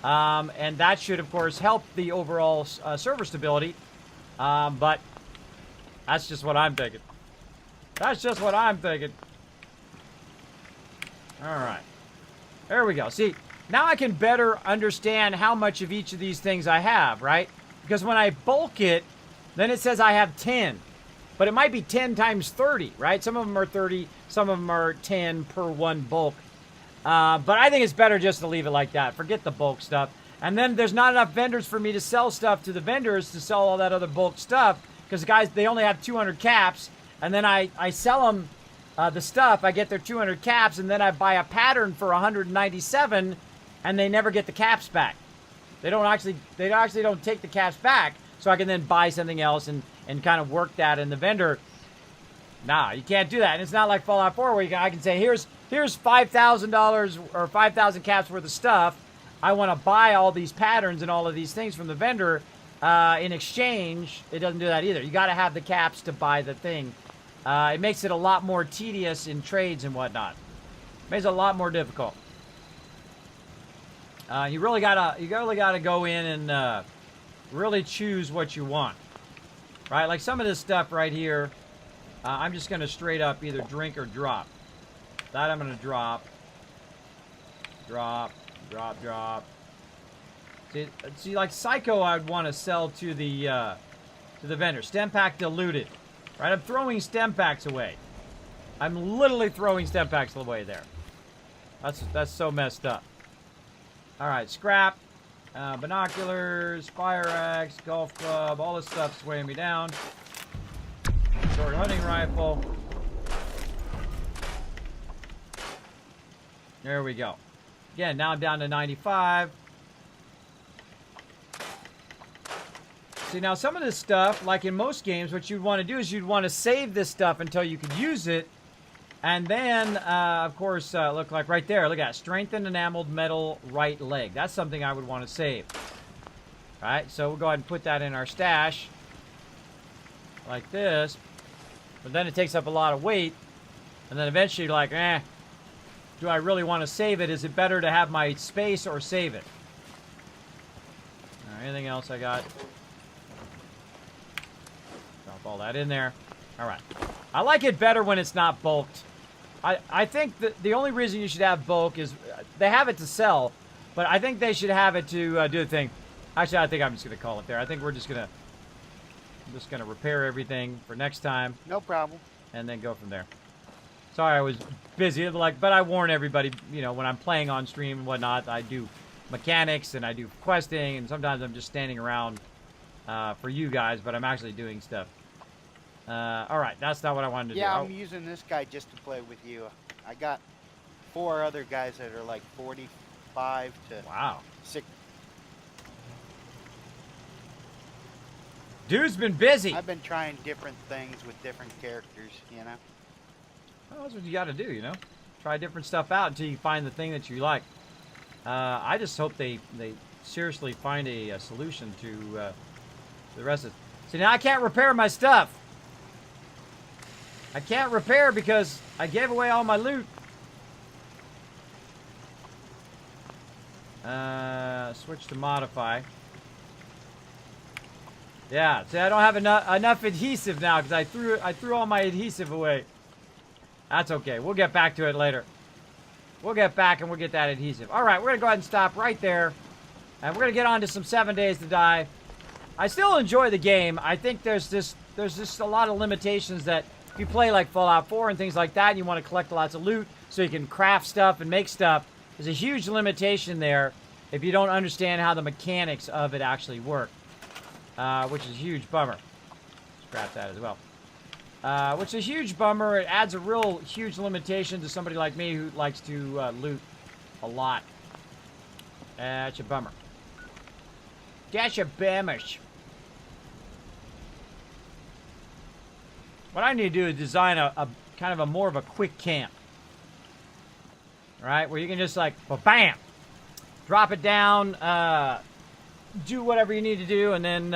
And that should, of course, help the overall server stability. But that's just what I'm thinking. That's just what I'm thinking. Alright. There we go. See, now I can better understand how much of each of these things I have, right? Because when I bulk it, then it says I have 10. But it might be 10 times 30, right? Some of them are 30, some of them are 10 per one bulk. But I think it's better just to leave it like that. Forget the bulk stuff. And then there's not enough vendors for me to sell stuff to the vendors to sell all that other bulk stuff. Because guys, they only have 200 caps. And then I sell them the stuff. I get their 200 caps. And then I buy a pattern for 197. And they never get the caps back. They actually don't take the caps back. So I can then buy something else and kind of work that in the vendor. Nah, you can't do that. And it's not like Fallout 4 where I can say, here's $5,000 or 5,000 caps worth of stuff. I want to buy all these patterns and all of these things from the vendor. In exchange, it doesn't do that either. You got to have the caps to buy the thing. It makes it a lot more tedious in trades and whatnot. Makes it a lot more difficult. You really gotta go in and really choose what you want, right? Like some of this stuff right here, I'm just gonna straight up either drink or drop. That I'm gonna drop. Drop. See, like Psycho, I'd want to sell to the vendor. Stem pack diluted, right? I'm throwing stem packs away. I'm literally throwing stem packs away there. That's so messed up. All right, scrap, binoculars, fire axe, golf club, all this stuff's weighing me down. Short hunting rifle. There we go. Again, now I'm down to 95. See, now some of this stuff, like in most games, what you'd want to do is you'd want to save this stuff until you could use it. And then, of course, look like right there. Look at that. Strengthened enameled metal right leg. That's something I would want to save. All right, so we'll go ahead and put that in our stash. Like this. But then it takes up a lot of weight. And then eventually you're like, do I really want to save it? Is it better to have my space or save it? All right, anything else I got? Drop all that in there. All right. I like it better when it's not bulked. I think that the only reason you should have bulk is they have it to sell, but I think they should have it to do the thing. Actually, I think I'm just going to call it there. I think we're just going to repair everything for next time. No problem. And then go from there. Sorry, I was busy. But I warn everybody, you know, when I'm playing on stream and whatnot, I do mechanics and I do questing, and sometimes I'm just standing around for you guys, but I'm actually doing stuff. All right, that's not what I wanted to do. Yeah, I'm using this guy just to play with you. I got 4 other guys that are like 45 to wow. 6. Dude's been busy. I've been trying different things with different characters, you know. Well, that's what you got to do, you know. Try different stuff out until you find the thing that you like. I just hope they seriously find a solution to the rest of it. See, now I can't repair my stuff. I can't repair because I gave away all my loot. Switch to modify. Yeah, see, I don't have enough adhesive now because I threw all my adhesive away. That's okay. We'll get back to it later. We'll get back and we'll get that adhesive. All right, we're gonna go ahead and stop right there, and we're gonna get on to some 7 Days to Die. I still enjoy the game. I think there's just a lot of limitations that if you play like Fallout 4 and things like that, and you want to collect lots of loot so you can craft stuff and make stuff, there's a huge limitation there if you don't understand how the mechanics of it actually work, which is a huge bummer. Scrap that as well. Which is a huge bummer. It adds a real huge limitation to somebody like me who likes to loot a lot. That's a bummer. That's a bummer. What I need to do is design a kind of a more of a quick camp. Right? Where you can just like, bam! Drop it down, do whatever you need to do, and then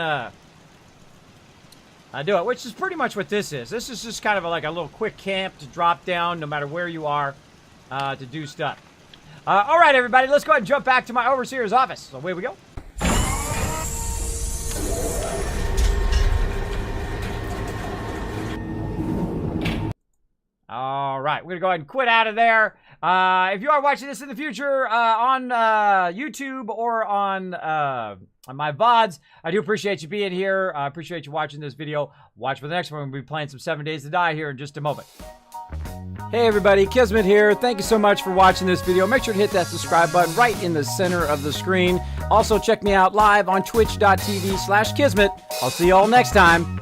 do it. Which is pretty much what this is. This is just kind of like a little quick camp to drop down no matter where you are to do stuff. All right, everybody, let's go ahead and jump back to my overseer's office. So away we go. All right, we're going to go ahead and quit out of there. If you are watching this in the future on YouTube or on my VODs, I do appreciate you being here. I appreciate you watching this video. Watch for the next one. We'll be playing some 7 Days to Die here in just a moment. Hey everybody, Kismet here. Thank you so much for watching this video. Make sure to hit that subscribe button right in the center of the screen. Also, check me out live on twitch.tv/Kismet. I'll see you all next time.